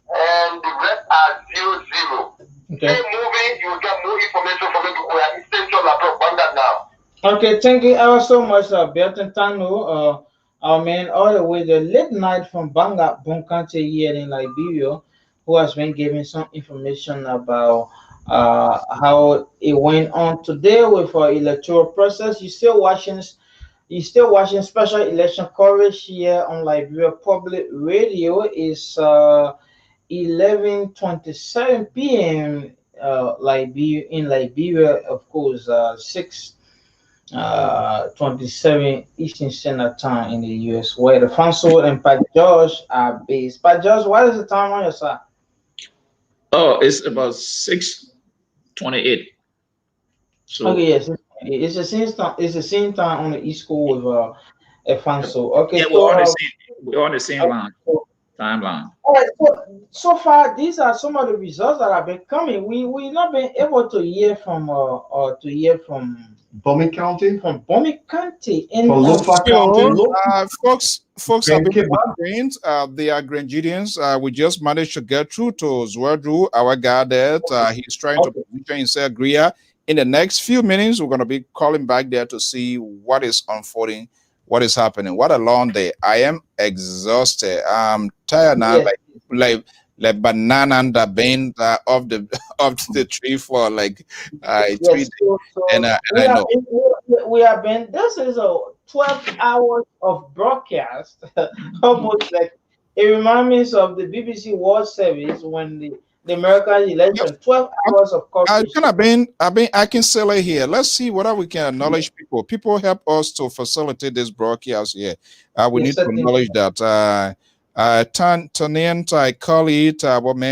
And the rest are 00. Okay. Keep moving, you will get more information from me because we are in Central Labrador now. Okay, thank you ever so much, Bertrand Tano. Our man, all the way the late night from Banga, Bunkante here in Liberia, who has been giving some information about how it went on today with our electoral process. You still watching special election coverage here on Liberia Public Radio. Is 11:27 p.m. Liberia in Liberia, of course, 27 Eastern Standard Time in the US, where the Fansel and Pat George are based. Pat George, what is the time on your side? Oh, it's about 6:28. So Okay, yes, it's the same time. It's the same time on the East Coast with Fansel. Okay, yeah, so we're on the same line, timeline. all right, so far these are some of the results that have been coming. We not been able to hear from Bomi County? from Bomi County in From Lofa County? Folks have been wondering, they are Grangidians. We just managed to get through to Zwerdru, our guy there. He's trying to position himself Gria. In the next few minutes, we're going to be calling back there to see what is unfolding, what is happening. What a long day. I am exhausted. I'm tired now, like banana and the bend of the tree for like 3 days. And I know. We have been. This is a 12 hours of broadcast, almost like it reminds me of the BBC World Service when the American election. 12 hours of coverage. I can sell it here. Let's see whether we can acknowledge people. People help us to facilitate this broadcast here. We need to acknowledge that. Tanian, I call it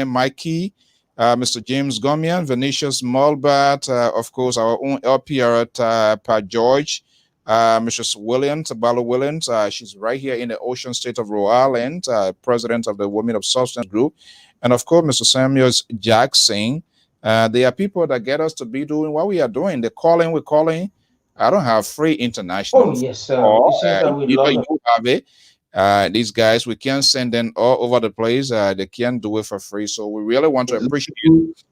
Mikey, Mr. James Gomian, Venetius Mulbat, of course, our own LPR at Pat George, Mrs. Williams, Balo Williams. She's right here in the ocean state of Rhode Island, president of the Women of Substance Group. And of course, Mr. Samuel Jackson. They are people that get us to be doing what we are doing. We're calling. I don't have free international. Oh, yes, sir. You have it. These guys, we can send them all over the place. They can do it for free. So we really want to appreciate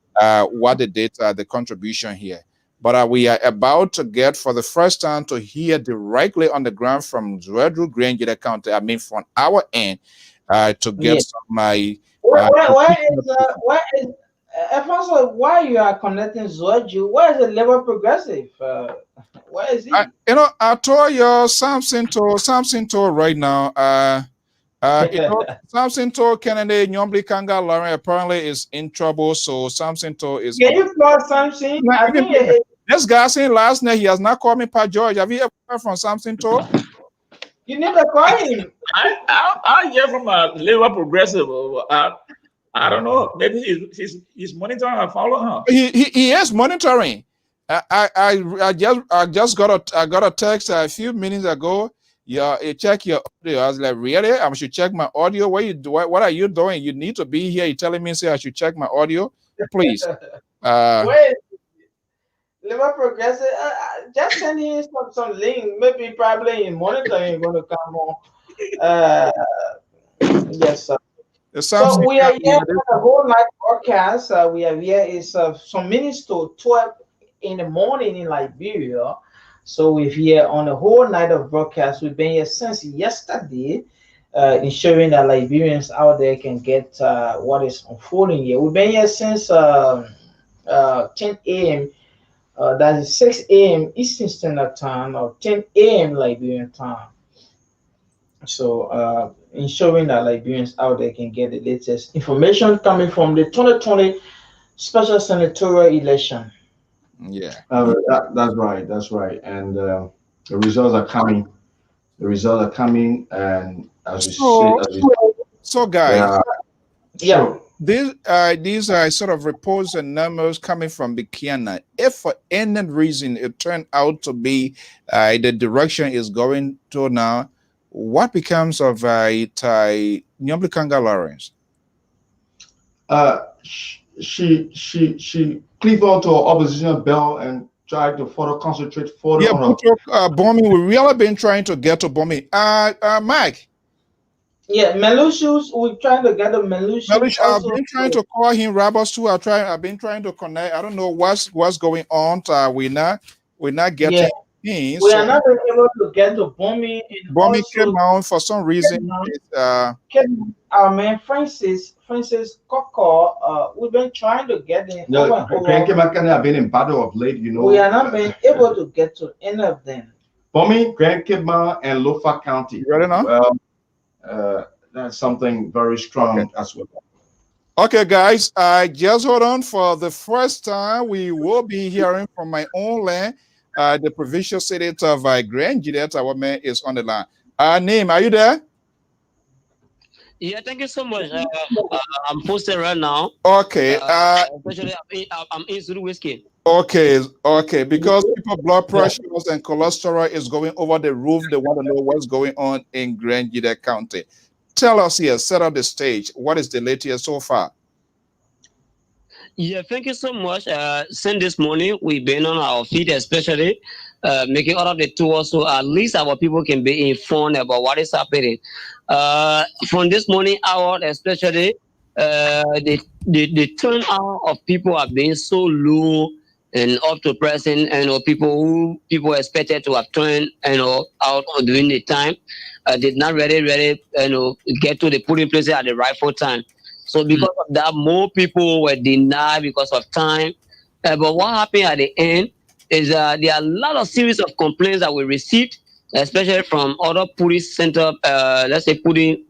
what they did, the contribution here. But we are about to get for the first time to hear directly on the ground from Zwerdru Grangida County. I mean, from our end, to get some where is Alfonso, why you are connecting Zwerdru? Where is the Liberal Progressive? Where is he? I told you Samson told right now. Samson told Kennedy Nyombli Kanga Lauren apparently is in trouble. So Samson told is. Can you call Samson? This guy saying last night he has not called me Pa George. Have you ever heard from Samson told? You need to call him. I hear from a Liberal Progressive. I don't know. Maybe he's monitoring or following her. He is monitoring. I just got a text a few minutes ago. Yeah, check your audio. I was like, really? I should check my audio. What are you doing? You need to be here. You're telling me say I should check my audio, please. Wait, Liberal Progressive. Just send him some link. Maybe probably in monitoring going to come on. Yes, sir. So we are here for the whole night broadcast. We are here is some minutes to 12 in the morning in Liberia. So we're here on the whole night of broadcast. We've been here since yesterday, ensuring that Liberians out there can get what is unfolding here. We've been here since 10 a.m. That is 6 a.m. Eastern Standard Time or 10 a.m. Liberian time. So, ensuring that Liberians out there can get the latest information coming from the 2020 special senatorial election. Yeah. That's right. That's right. And the results are coming. The results are coming, and as you see, So, so they guys, are Yeah. sure. these are sort of reports and numbers coming from the Kiana. If for any reason it turned out to be the direction is going to now, what becomes of Nyambli Kanga Lawrence? She cleave on to her opposition bell and try to further concentrate further Yeah, on her. bombing. We really been trying to get to bombing. Mike. Yeah, Melusius, we're trying to get a Melusius Malish, I've also. been trying to call him Rabos too. I've been trying to connect. I don't know what's going on. We're not Yeah, getting him. we are So not able to get the bombing and bombing came also out for some reason. our man Francis Coco, we've been trying to get him No, over and Grand over. Kimakani have been in battle of late, you know. We are not being able to get to any of them. Bombing, Grand Kibma, and Lofa County. You ready now? Well, that's something very strong as well. Okay, guys, just hold on. For the first time, we will be hearing from my own land, the provincial senator of Grand Juliet. Our man is on the line. Name, are you there? Yeah, thank you so much. I'm posted right now. Okay. Especially I'm in Zulu whiskey. Okay. Because people blood pressures and cholesterol is going over the roof. They want to know what's going on in Grand Juliet County. Tell us here, set up the stage. What is the latest so far? Yeah, thank you so much. Since this morning, we've been on our feet, especially making all of the tours so at least our people can be informed about what is happening. From this morning hour, especially, the turnout of people have been so low and up to present, and people expected to have turned out during the time did not really get to the polling places at the rightful time. So because of that, more people were denied because of time. But what happened at the end is there are a lot of series of complaints that we received, especially from other police center, let's say polling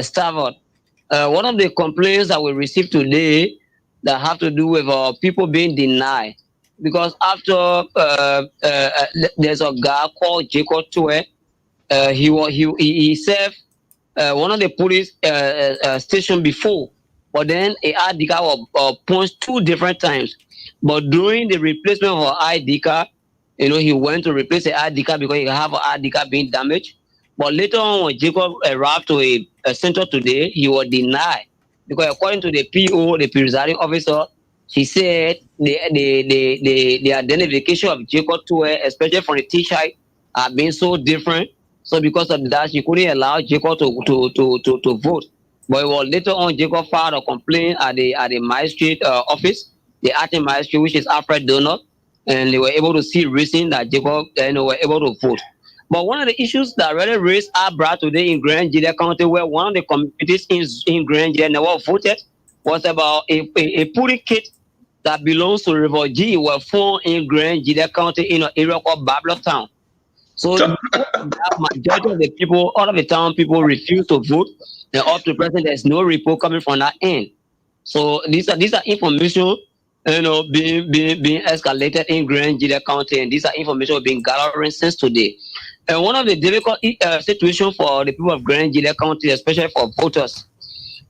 staff. One of the complaints that we received today that have to do with people being denied because after there's a guy called Jacob Tue. He served one of the police station before, but then a ID card was punched 2 different times. But during the replacement of our ID card, he went to replace the ID card because he have an ID card being damaged. But later on, when Jacob arrived to a center today, he was denied because according to the PO, the presiding officer, he said the identification of Jacob to especially from the T-shirt, are being so different. So because of that, she couldn't allow Jacob to vote. But it was later on Jacob filed a complaint at the magistrate office, the acting magistrate, which is Alfred Donald, and they were able to see reason that Jacob were able to vote. But one of the issues that really raised eyebrow today in Grand Juliet County, where one of the communities in Grand Juliet never voted, was about a polling kit that belongs to River G were found in Grand Juliet County in an area called Babylon Town. So that majority of the people, all of the town people refuse to vote, and up to present there's no report coming from that end. So these are information being escalated in Grand Juliet County, and these are information being gathering since today. And one of the difficult situations for the people of Grand Juliet County, especially for voters,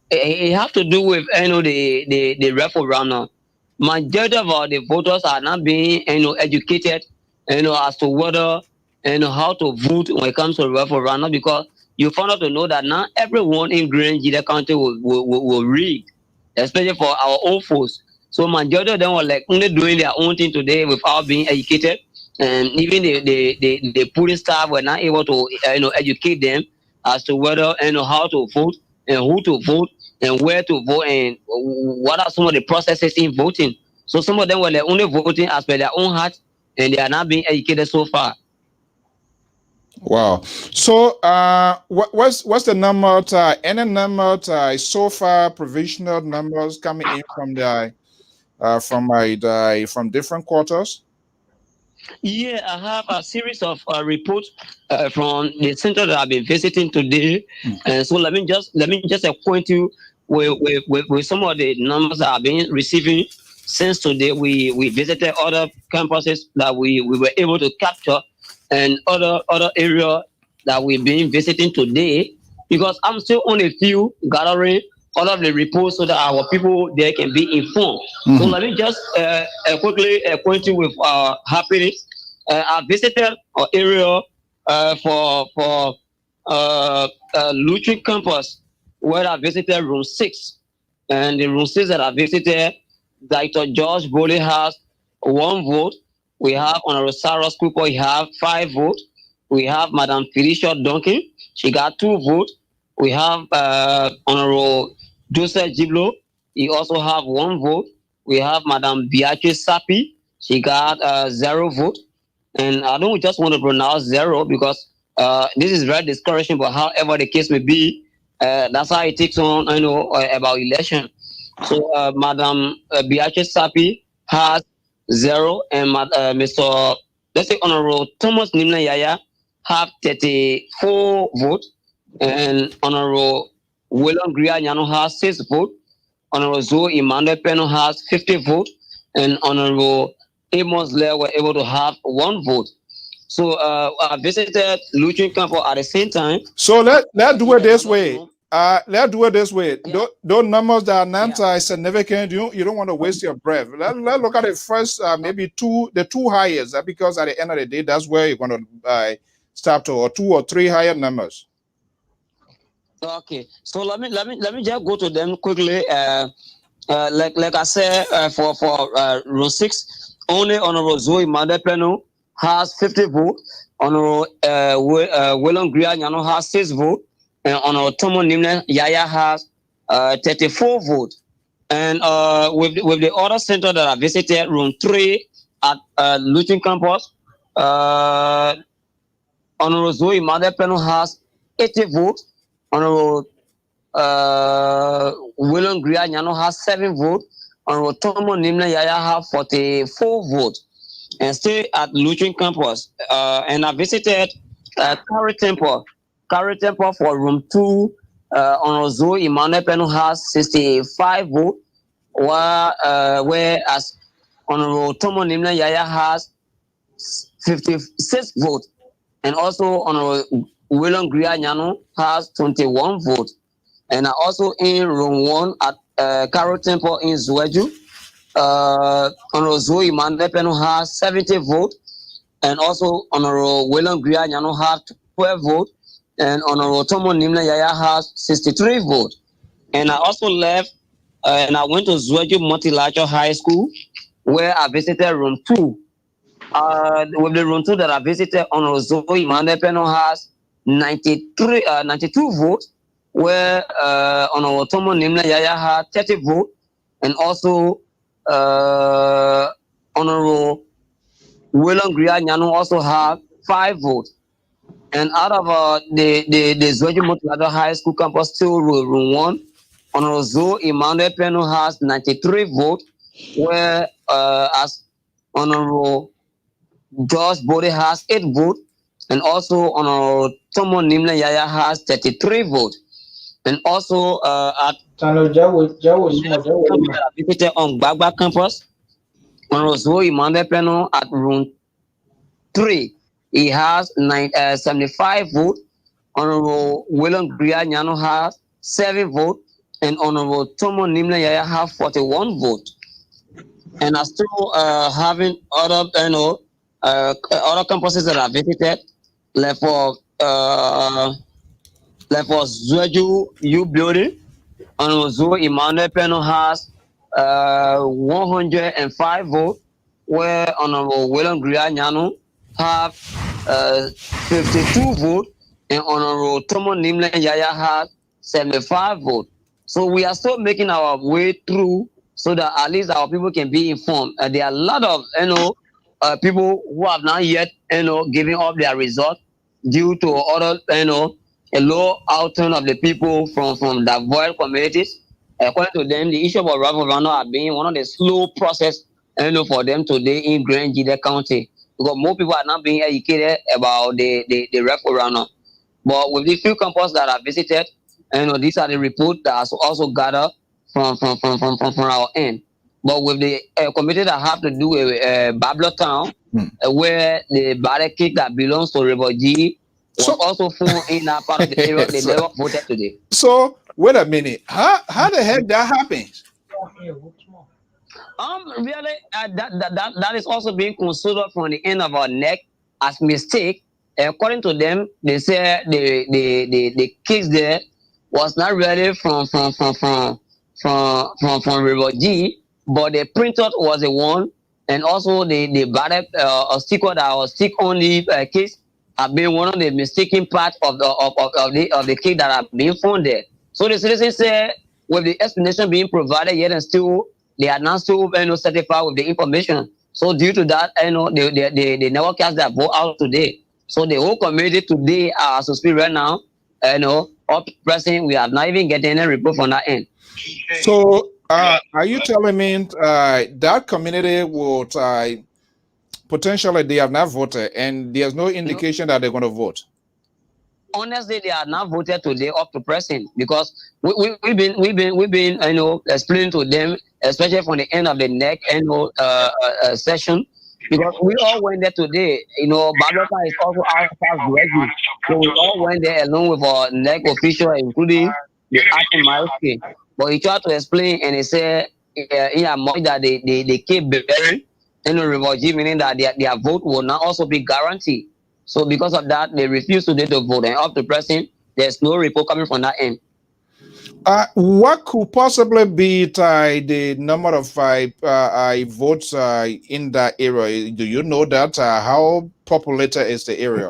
it have to do with the referendum. Majority of the voters are not being educated as to whether how to vote when it comes to referendum, because you found out to know that not everyone in Grand Juliet County will read, especially for our old folks. So majority of them were like only doing their own thing today without being educated, and even the polling staff were not able to educate them as to whether how to vote and who to vote and where to vote and what are some of the processes in voting. So some of them were like only voting as per their own heart, and they are not being educated so far. Wow. So what's the number? Any number so far provisional numbers coming in from from different quarters? Yeah, I have a series of reports from the center that I've been visiting today, and so let me just acquaint you with some of the numbers that I've been receiving since today. We visited other campuses that we were able to capture, and other area that we've been visiting today, because I'm still on a few gathering all of the reports so that our people there can be informed. So let me just quickly acquaint you with happenings. I visited an area for Lutheran campus where I visited room 6. And the room 6 that I visited, Dr. George Bowley has 1 vote. We have Honorable Sarah Cooper, he have 5 votes. We have Madam Felicia Duncan, she got 2 votes. We have Honorable Joseph Jiblo, he also have 1 vote. We have Madam Beatrice Sapi, she got 0 vote. And I don't just want to pronounce 0 because this is very discouraging, but however the case may be, that's how it takes on, about election. So Madam Beatrice Sapi has 0, and Mr. Let's say Honorable Thomas Nimna Yaya have 34 votes, and Honorable William Gria Nyano has 6 votes. Honorable Zoe Emmanuel Peno has 50 votes, and Honorable Amos Lair were able to have 1 vote. So I visited Lutheran Campo at the same time. So let's do it this way. Let's do it this way. Those numbers that are not significant, you don't want to waste your breath. Let's look at the first, maybe the 2 highest, because at the end of the day, that's where you're going to start to, or 2 or 3 higher numbers. Okay, so let me just go to them quickly. Like I said, for row 6, only Honorable Zoe Madepeno has 50 votes. Honorable William Gria Nyano has 6 votes, and Honorable Tomo Nimne Yaya has 34 votes. And with the other center that I visited, room 3 at Lutheran campus, Honorable Zoe Madepeno has 80 votes. Honorable William Gria Nyano has 7 votes. Honorable Tomo Nimna Yaya have 44 votes. And stay at Lutheran campus. And I visited Carry Temple. Carry Temple for room 2. Honorable Zoe Emmanuel Peno has 65 votes. Whereas Honorable Tomo Nimna Yaya has 56 votes. And also Honorable William Gria Nyano has 21 votes. And also in room 1 at Carol Temple in Zweju, Honorable Zoe Mandepeno has 70 votes, and also Honorable William Gria Nyano has 12 votes, and Honorable Tomo Nimna Yaya has 63 votes. And I also left and I went to Zweju Multilateral High School, where I visited room 2. With the room 2 that I visited, Honorable Zoe Mandepeno has 92 votes, where Honorable Tomo Nimna Yaya had 30 votes, and also Honorable William Gria Nyano also had 5 votes. And out of the Zweju Multilateral High School campus, still room 1, Honorable Zoe Emmanuel Peno has 93 votes, where as Honorable George Bode has 8 votes, and also Honorable Tomo Nimna Yaya has 33 votes. And also at visited on Gbagba campus, Honorable Zoe Emmanuel Peno at room 3, he has 75 votes. Honorable William Gria Nyano has 7 votes, and Honorable Tomo Nimna Yaya have 41 votes. And I still having other other campuses that I visited, like for Zweju U building, Honorable Zoe Emmanuel Peno has 105 votes, where Honorable William Gria Nyano have 52 votes, and Honorable Tomo Nimle Yaya has 75 votes. So we are still making our way through so that at least our people can be informed. There are a lot of people who have not yet given up their result due to other a low outturn of the people from the void communities. According to them, the issue of referendum have been one of the slow process for them today in Grand Jide County. because more people are not being educated about the referendum. But with the few campus that I visited, these are the reports that are also gathered from our end. But with the committee that have to do with Babylon Town, where the barricade that belongs to refugee was also found in that part of the area, they never voted today. So wait a minute, how the heck that happens? Really, that is also being considered from the end of our neck as mistake. According to them, they say the case there was not really from refugee, but the printout was the one, and also the ballot a sticker that was stick on the case have been one of the mistaken part of the case that have been found there. So the citizens say with the explanation being provided, yet and still they are not still certified with the information. So due to that, they never cast their vote out today. So the whole community today, as we speak right now, up present, we have not even getting any report from that end. So are you telling me that community would potentially they have not voted, and there's no indication that they're going to vote? Honestly, they are not voted today up to present, because we've been explaining to them, especially from the end of the neck session, because we all went there today. Babylon is also outside already, so we all went there along with our neck official, including the acting magistrate. But he tried to explain, and he said, much that they keep bearing refugee, meaning that their vote will not also be guaranteed. So because of that, they refuse to vote, and up to present, there's no report coming from that end. What could possibly be the number of votes in that area? Do you know that? How populated is the area?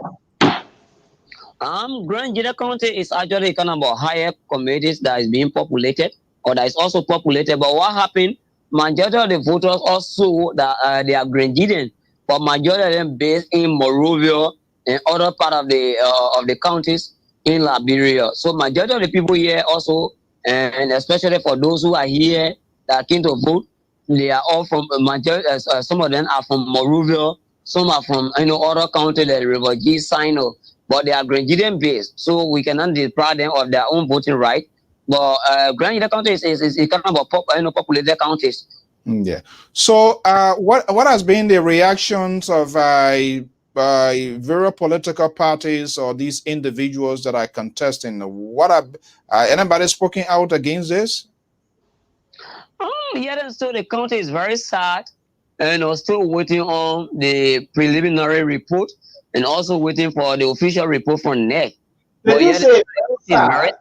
Grand General County is actually kind of about higher communities that is being populated, or that is also populated. But what happened? Majority of the voters also that they are Grenadian, but majority of them based in Monrovia and other part of the counties in Liberia. So majority of the people here also, and especially for those who are here that came to vote, they are all from majority. Some of them are from Monrovia, some are from other county that refugee sign up, but they are Grenadian based, so we cannot deprive them of their own voting right. But Grand County is kind of a populated counties. Yeah. So what has been the reactions of various political parties or these individuals that are contesting? What are anybody speaking out against this? Yeah, so the county is very sad, and still waiting on the preliminary report, and also waiting for the official report from NEC. But yeah, it's very sad.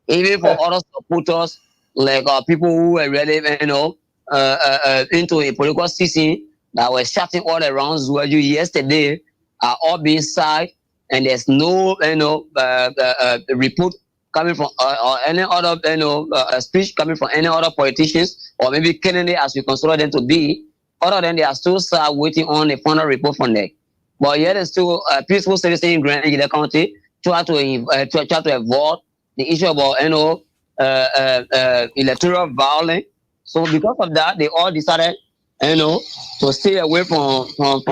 Even for other supporters, like people who were really, into a political season that were shouting all around Zuaju yesterday, are all being sad, and there's no, report coming from or any other, speech coming from any other politicians, or maybe Kennedy, as we consider them to be. Other than they are still waiting on a final report from them. But yet, there's still peaceful citizens in Grand County try to avoid the issue about electoral violence. So because of that, they all decided to stay away from violence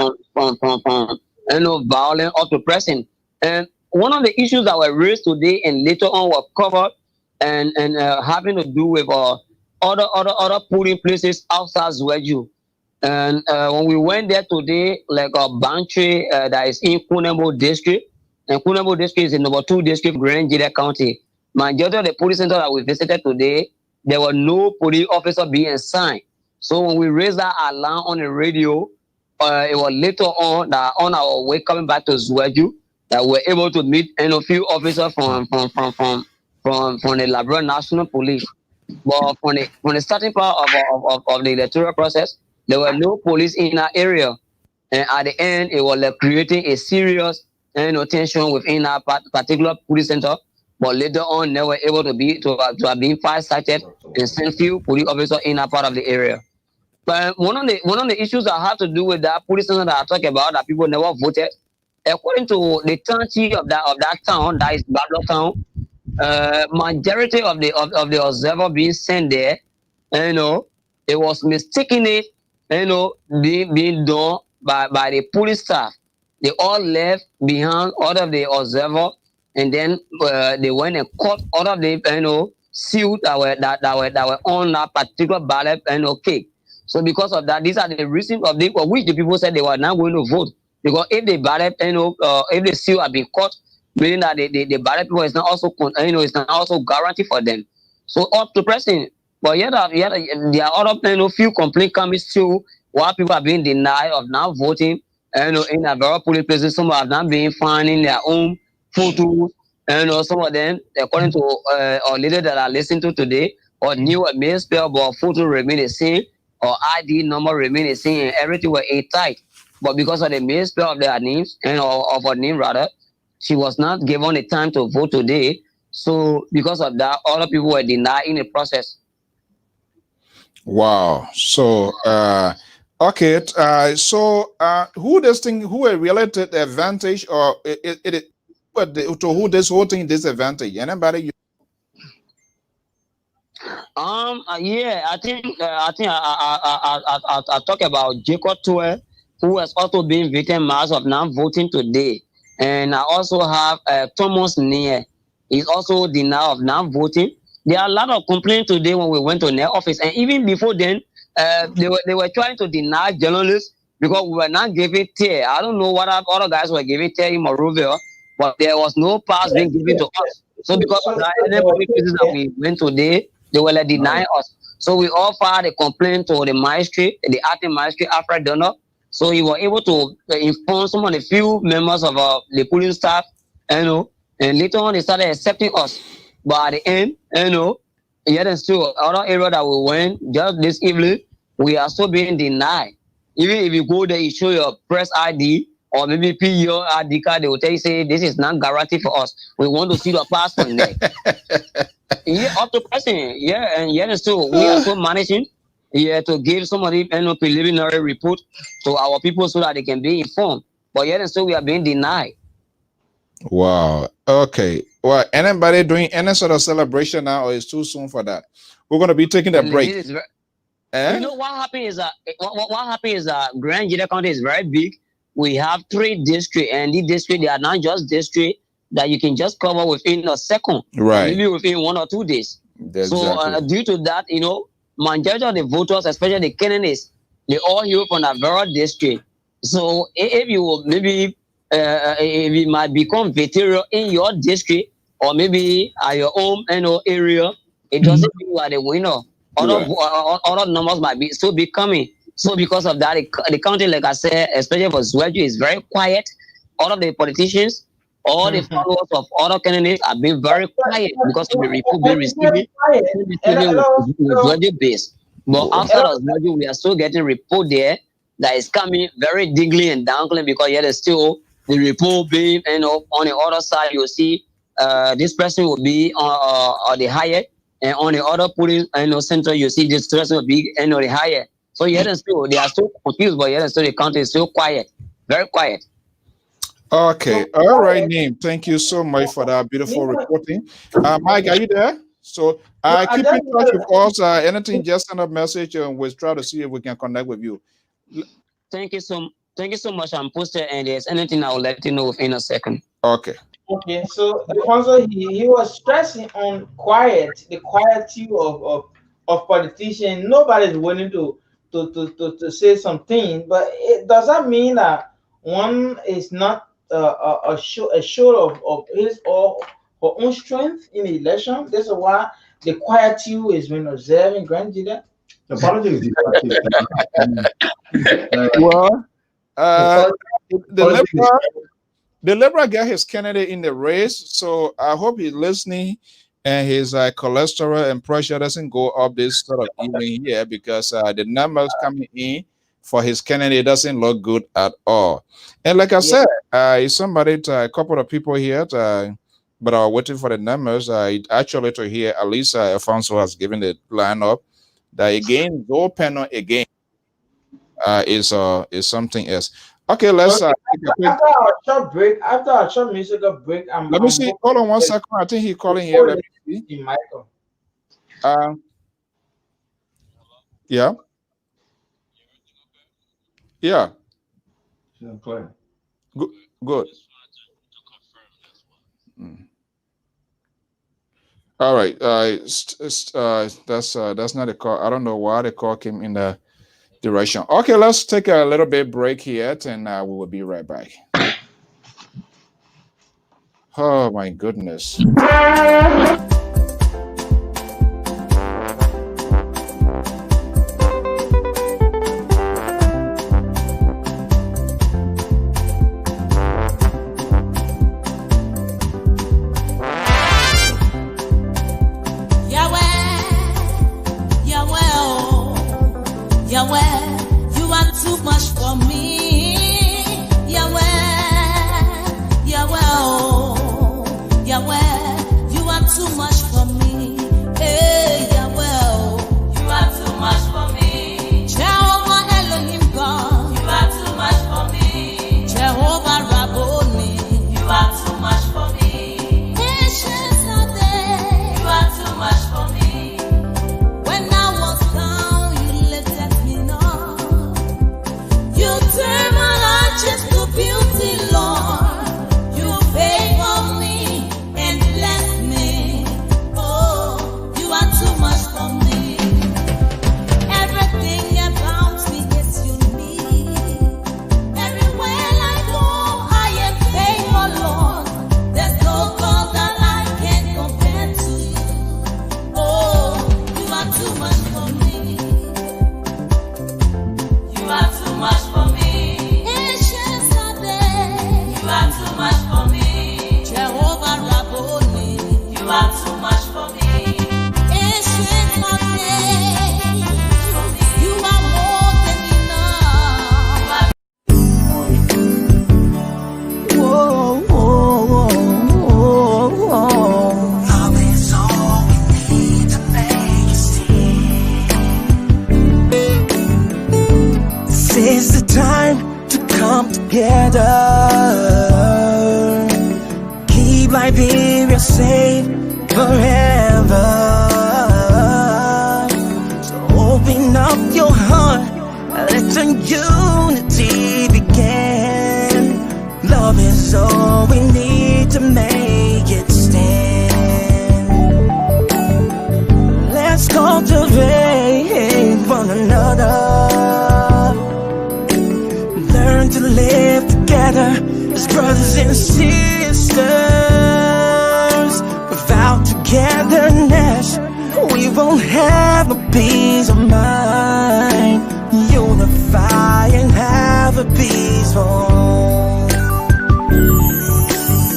up to present. And one of the issues that were raised today and later on were covered and having to do with other polling places outside Zueju. And when we went there today, like Bantry that is in Kunemo district, and Kunemo district is the number 2 district, Grand Jida County. Majority of the police center that we visited today, there were no police officer being assigned. So when we raised that alarm on the radio, it was later on that on our way coming back to Zueju, that we're able to meet a few officers from the Liberia National Police. But from the starting part of the electoral process, there were no police in that area, and at the end, it was like creating a serious tension within that particular police center. But later on, they were able to have been fire-sighted and sent few police officers in that part of the area. But one of the issues that have to do with that police center that I talk about, that people never voted, according to the county of that town, that is Babylon town, majority of the observer being sent there, it was mistakenly, being done by the police staff. They all left behind all of the observer, and then they went and caught all of the sealed that were on that particular ballot cake. So because of that, these are the reasons of which the people said they were not going to vote, because if the ballot if the seal had been caught, meaning that the ballot paper is not also is not also guaranteed for them. So up to present, but yet there are other few complaints coming still while people are being denied of now voting. In a very polling places, some have not been finding their own photos. Some of them, according to our leader that I listened to today, or new may spell, but photo remain the same, or ID number remain the same, and everything were a tight. But because of the misspell of their names or of her name rather, she was not given the time to vote today. So because of that, other people were denied in the process. Wow. So okay. Who a related advantage, or to who this whole thing disadvantage? Anybody? Yeah, I talk about Jacob Tour, who has also been victimized of non-voting today, and I also have Thomas Neer. He's also denied of non-voting. There are a lot of complaints today when we went to their office, and even before then, they were trying to deny journalists because we were not giving tear. I don't know what other guys were giving tear in Monrovia, but there was no pass being given to us. So because of that, any public places that we went today, they will deny us. So we all filed a complaint to the magistrate, the acting magistrate, Alfred Donner. So he was able to inform some of the few members of the police staff, and later on they started accepting us. But at the end, yet and still, other area that we went just this evening, we are still being denied. Even if you go there, you show your press ID or maybe your ID card, they will tell you, say, this is not guaranteed for us. We want to see the passport next. Yeah, up to present. Yeah, and yet and still, we are still managing to give somebody preliminary report to our people so that they can be informed. But yet and still, we are being denied. Wow. Okay. Well, anybody doing any sort of celebration now, or it's too soon for that? We're going to be taking a break. You know what happened is that what happened is that Grand Jida County is very big. We have 3 districts, and these districts, they are not just districts that you can just cover within a second, right? Maybe within 1 or 2 days. Exactly. So due to that, majority of the voters, especially the candidates, they all hail from a very district. So if you maybe if you might become veteran in your district or maybe at your own area, it doesn't mean you are the winner. Other numbers might be still be coming. So because of that, the county, like I said, especially for Zwedju, is very quiet. All of the politicians, all the followers of other candidates have been very quiet because of the report being receiving with Zwedju base. But outside of Zwedju, we are still getting report there that is coming very diggly and dangling because yet there's still the report being, on the other side, you'll see this person will be on the higher. And on the other polling center, you see this person will be the higher. So yet and still, they are still confused, but yet and still the county is still quiet, very quiet. Okay, all right, Neem. Thank you so much for that beautiful reporting. Mike, are you there? So keep in touch with us. Anything, just send a message, and we'll try to see if we can connect with you. Thank you so much. I'm posted, and there's anything I will let you know in a second. Okay. Okay, so Alfonso, he was stressing on the quietude of politicians. Nobody's willing to say something, but does that mean that one is not a show of his or her own strength in the election? This is why the quietude is being observed in Grand Jida. The politics the Liberal got his candidate in the race, so I hope he's listening and his cholesterol and pressure doesn't go up this sort of evening here, because the numbers coming in for his candidate doesn't look good at all. And like I said, somebody, a couple of people here, but are waiting for the numbers. Actually, to hear at least Alfonso has given the lineup that again, Zoe panel again is something else. Okay, let's after our short break, after our short musical break, let me see. Hold on 1 second. I think he's calling here. Let me see. Michael. Yeah. clear. Good. Good. Mm. All right. That's not a call. I don't know why the call came in the direction. Okay, let's take a little bit break here, and we will be right back. Oh my goodness. Yahweh, you are too much for me. Yahweh, oh, Yahweh, you are too much for me. Hey, Yahweh, oh, you are too much for me. Jehovah Elohim God, you are too much for me. Jehovah Rabboni, you are too much for me. Patience are there, you are too much for me. When I was down, you lifted me up. You turn my life just to beauty, Lord. You favor me and bless me. Oh, you are too much for me. Everything about me is unique. Everywhere I go, I am favor, Lord. There's no God that I can compare to you. Oh, you are too much for me. You are too much for me. Patience are there. You are too much for me. Jehovah Rabboni, you are too much for me. Patience are there. You are more than enough. Whoa, whoa, whoa, whoa. Love is all we need to make it This is the time to come together. Keep Liberia safe forever. So open up your heart, let the unity begin. Love is all we need to make it stand. Let's cultivate one another. Learn to live together as brothers and sisters. Without togetherness, we won't have a peace of mind. Unify and have a peaceful,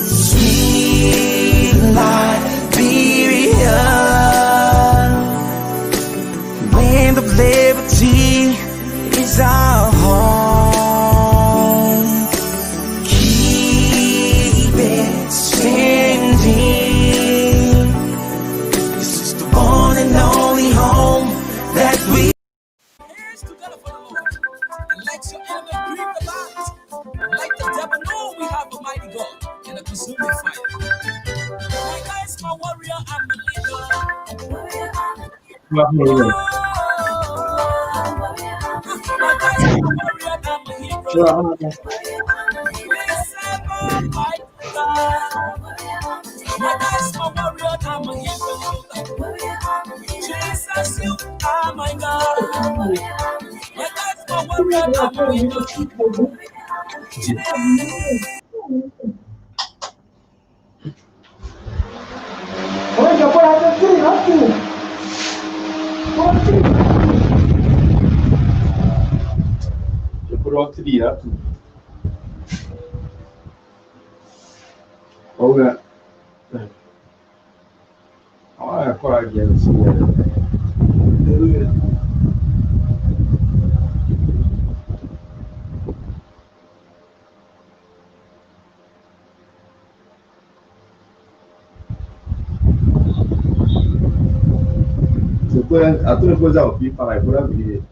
sweet Liberia. Land of liberty is our home. Keep it standing. This is the one and only home that we. Let your enemy grieve the light. Let the devil know we have a mighty God and a consuming fire. My guys, my warrior, I'm a leader. My guys, my warrior, I'm a hero. My guys, my warrior, I'm a hero. Jesus, you are my God. My guys, my warrior, I'm a hero. Oye, por ahí te tiro, tú. Eu pronto direto. Olha. Olha a coragem assim. A tua coisa ao vivo, para aí, por abrir.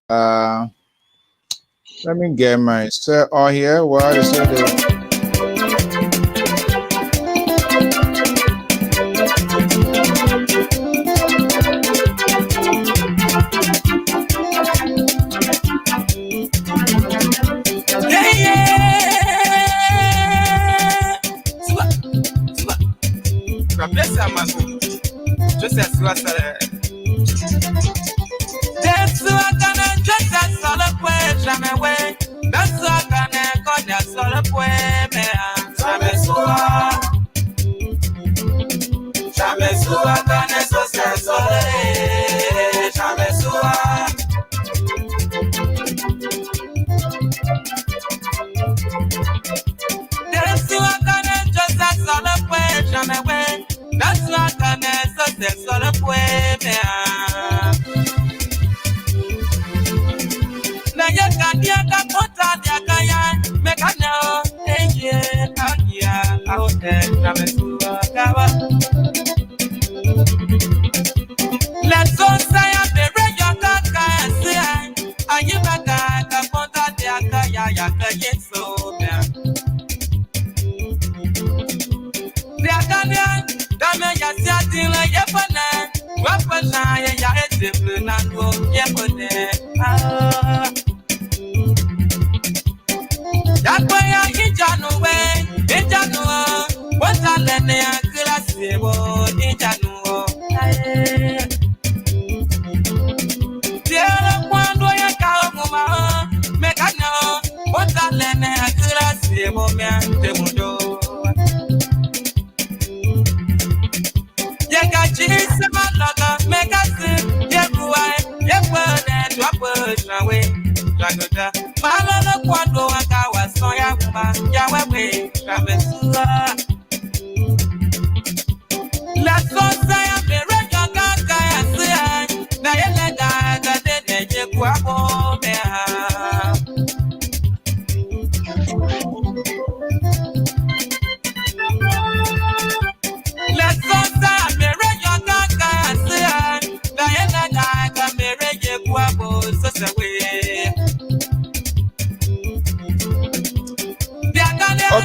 Let me get my set on here. What is it?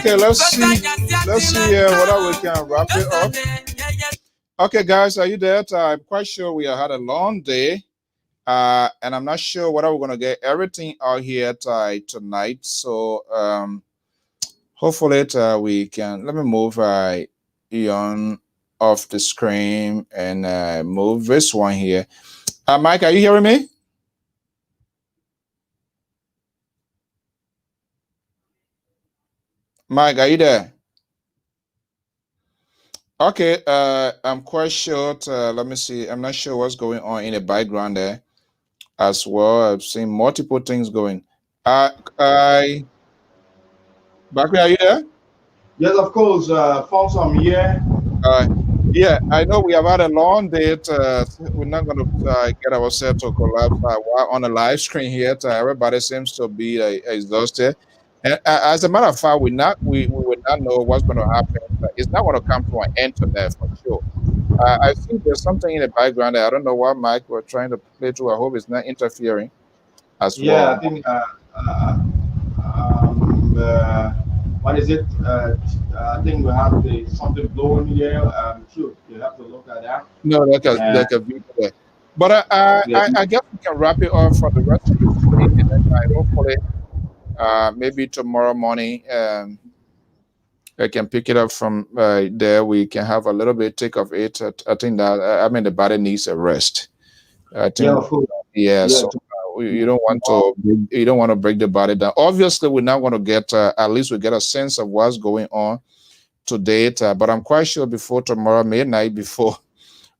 Okay, let's see whether we can wrap it up. Okay, guys, are you there? I'm quite sure we had a long day, and I'm not sure whether we're gonna get everything out here tonight. So hopefully we can. Let me move Ian off the screen and move this one here. Mike, are you hearing me? Mike, are you there? Okay, I'm quite short. Let me see. I'm not sure what's going on in the background there as well. I've seen multiple things going. Bakri, are you there? Yes, of course. Fonso, I'm here. Yeah, I know we have had a long day. We're not going to get ourselves to collapse while on a live screen here. Everybody seems to be exhausted. And as a matter of fact, we will not know what's going to happen. It's not going to come to an end to that for sure. I think there's something in the background. I don't know what Mike we're trying to play through. I hope it's not interfering as well. Yeah, I think. What is it? I think we have something blowing here. Sure, you have to look at that. No, like a video there. But I guess we can wrap it up for the rest of the week, and then hopefully maybe tomorrow morning I can pick it up from there. We can have a little bit take of it. I think that the body needs a rest. I think so you don't want to break the body down. Obviously, we're not going to get at least we get a sense of what's going on today. But I'm quite sure before tomorrow midnight, before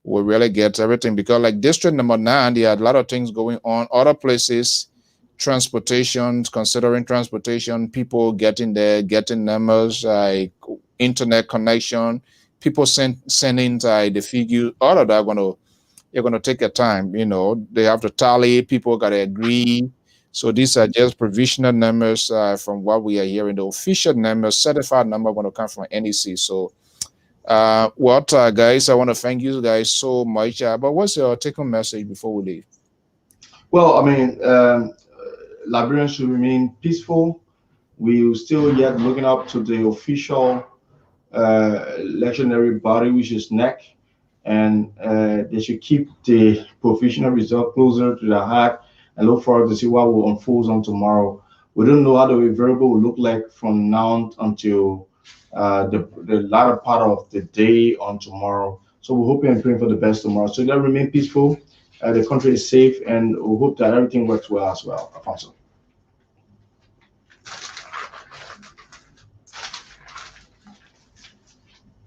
we really get everything, because like district number 9, there are a lot of things going on. Other places, transportation, considering transportation, people getting there, getting numbers, like internet connection, people sending the figure, all of that you're going to take a time. They have to tally, people got to agree. So these are just provisional numbers from what we are hearing. The official numbers, certified number, going to come from NEC. So guys, I want to thank you guys so much. But what's your take-home message before we leave? Well, I mean, Liberians should remain peaceful. We're still yet looking up to the official electionary body, which is NEC, and they should keep the provisional result closer to the heart and look forward to see what will unfold on tomorrow. We don't know how the variable will look like from now until the latter part of the day on tomorrow. So we're hoping and praying for the best tomorrow. So let remain peaceful. The country is safe, and we hope that everything works well as well. Alfonso.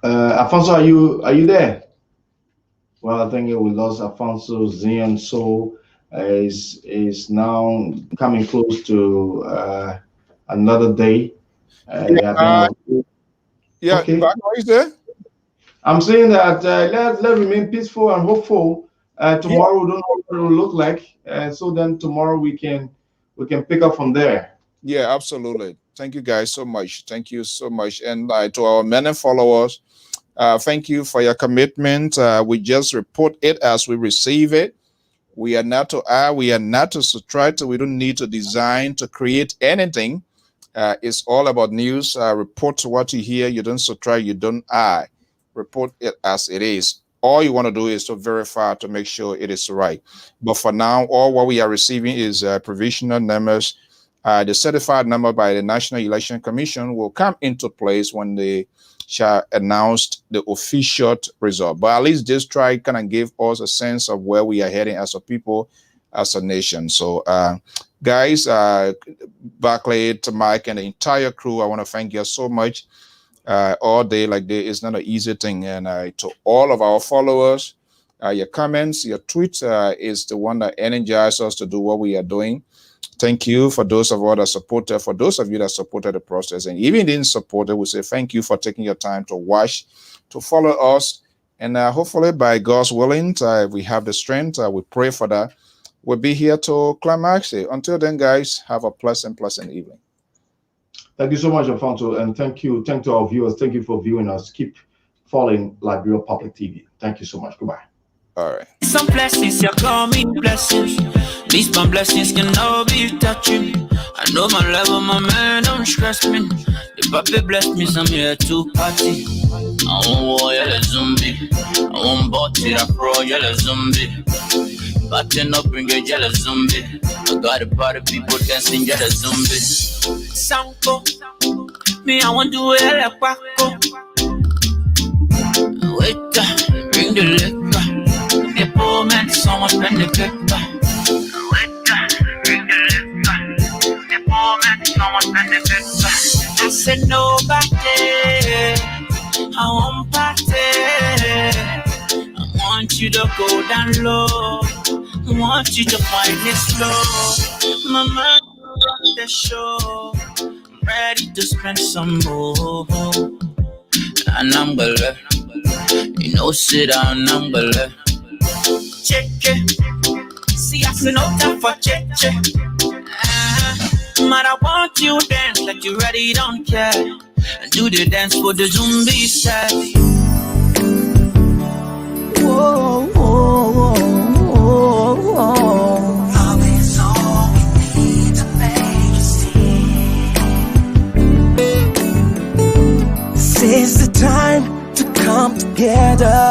Alfonso, are you there? Well, I think we lost Alfonso. Zion Soul is now coming close to another day. Yeah, okay. Back, are you there? I'm saying that let's remain peaceful and hopeful. Tomorrow we don't know what it will look like, so then tomorrow we can pick up from there. Yeah, absolutely. Thank you guys so much. Thank you so much, and to our many followers, thank you for your commitment. We just report it as we receive it. We are not to add, we are not to subtract. We don't need to design to create anything. It's all about news. Report what you hear. You don't subtract, you don't add. Report it as it is. All you want to do is to verify to make sure it is right. But for now, all what we are receiving is provisional numbers. The certified number by the National Election Commission will come into place when they shall announce the official result. But at least this try kind of give us a sense of where we are heading as a people, as a nation. So guys, Barclay, to Mike, and the entire crew, I want to thank you so much. All day like this is not an easy thing. And to all of our followers, your comments, your tweets is the one that energizes us to do what we are doing. Thank you for those of us that supported, for those of you that supported the process, and even didn't support it, we say thank you for taking your time to watch, to follow us, and hopefully by God's willing, we have the strength. We pray for that. We'll be here to climax it. Until then, guys, have a pleasant evening. Thank you so much, Alfonso, and thank you to our viewers. Thank you for viewing us. Keep following Liberia Public TV. Thank you so much. Goodbye. All right. Some blessings, you call me blessings. These my blessings can all be touching. I know my level, my man, don't stress me. The puppy bless me, so I'm here to party. I want war, you're a zombie. I want body, I pro, you're a zombie. Batting up, bring a yellow zombie. I got a party, people dancing, you're a zombie. Sanko, me, I want to wear a quacko. Wait, bring the liquor. The poor man, someone spend the paper. Bring the liquor. The poor man, someone spend the paper. I said nobody. I want party. I want you to go down low. I want you to find it slow. Mama, run the show. I'm ready to spend some more. And I'm gonna, you know, sit down, I'm gonna. Check it. See, I see no time for check. But I want you to dance like you ready, don't care. And do the dance for the zombie set. Whoa, whoa, whoa, whoa, whoa. Love is all we need to make it see. This is the time to come together.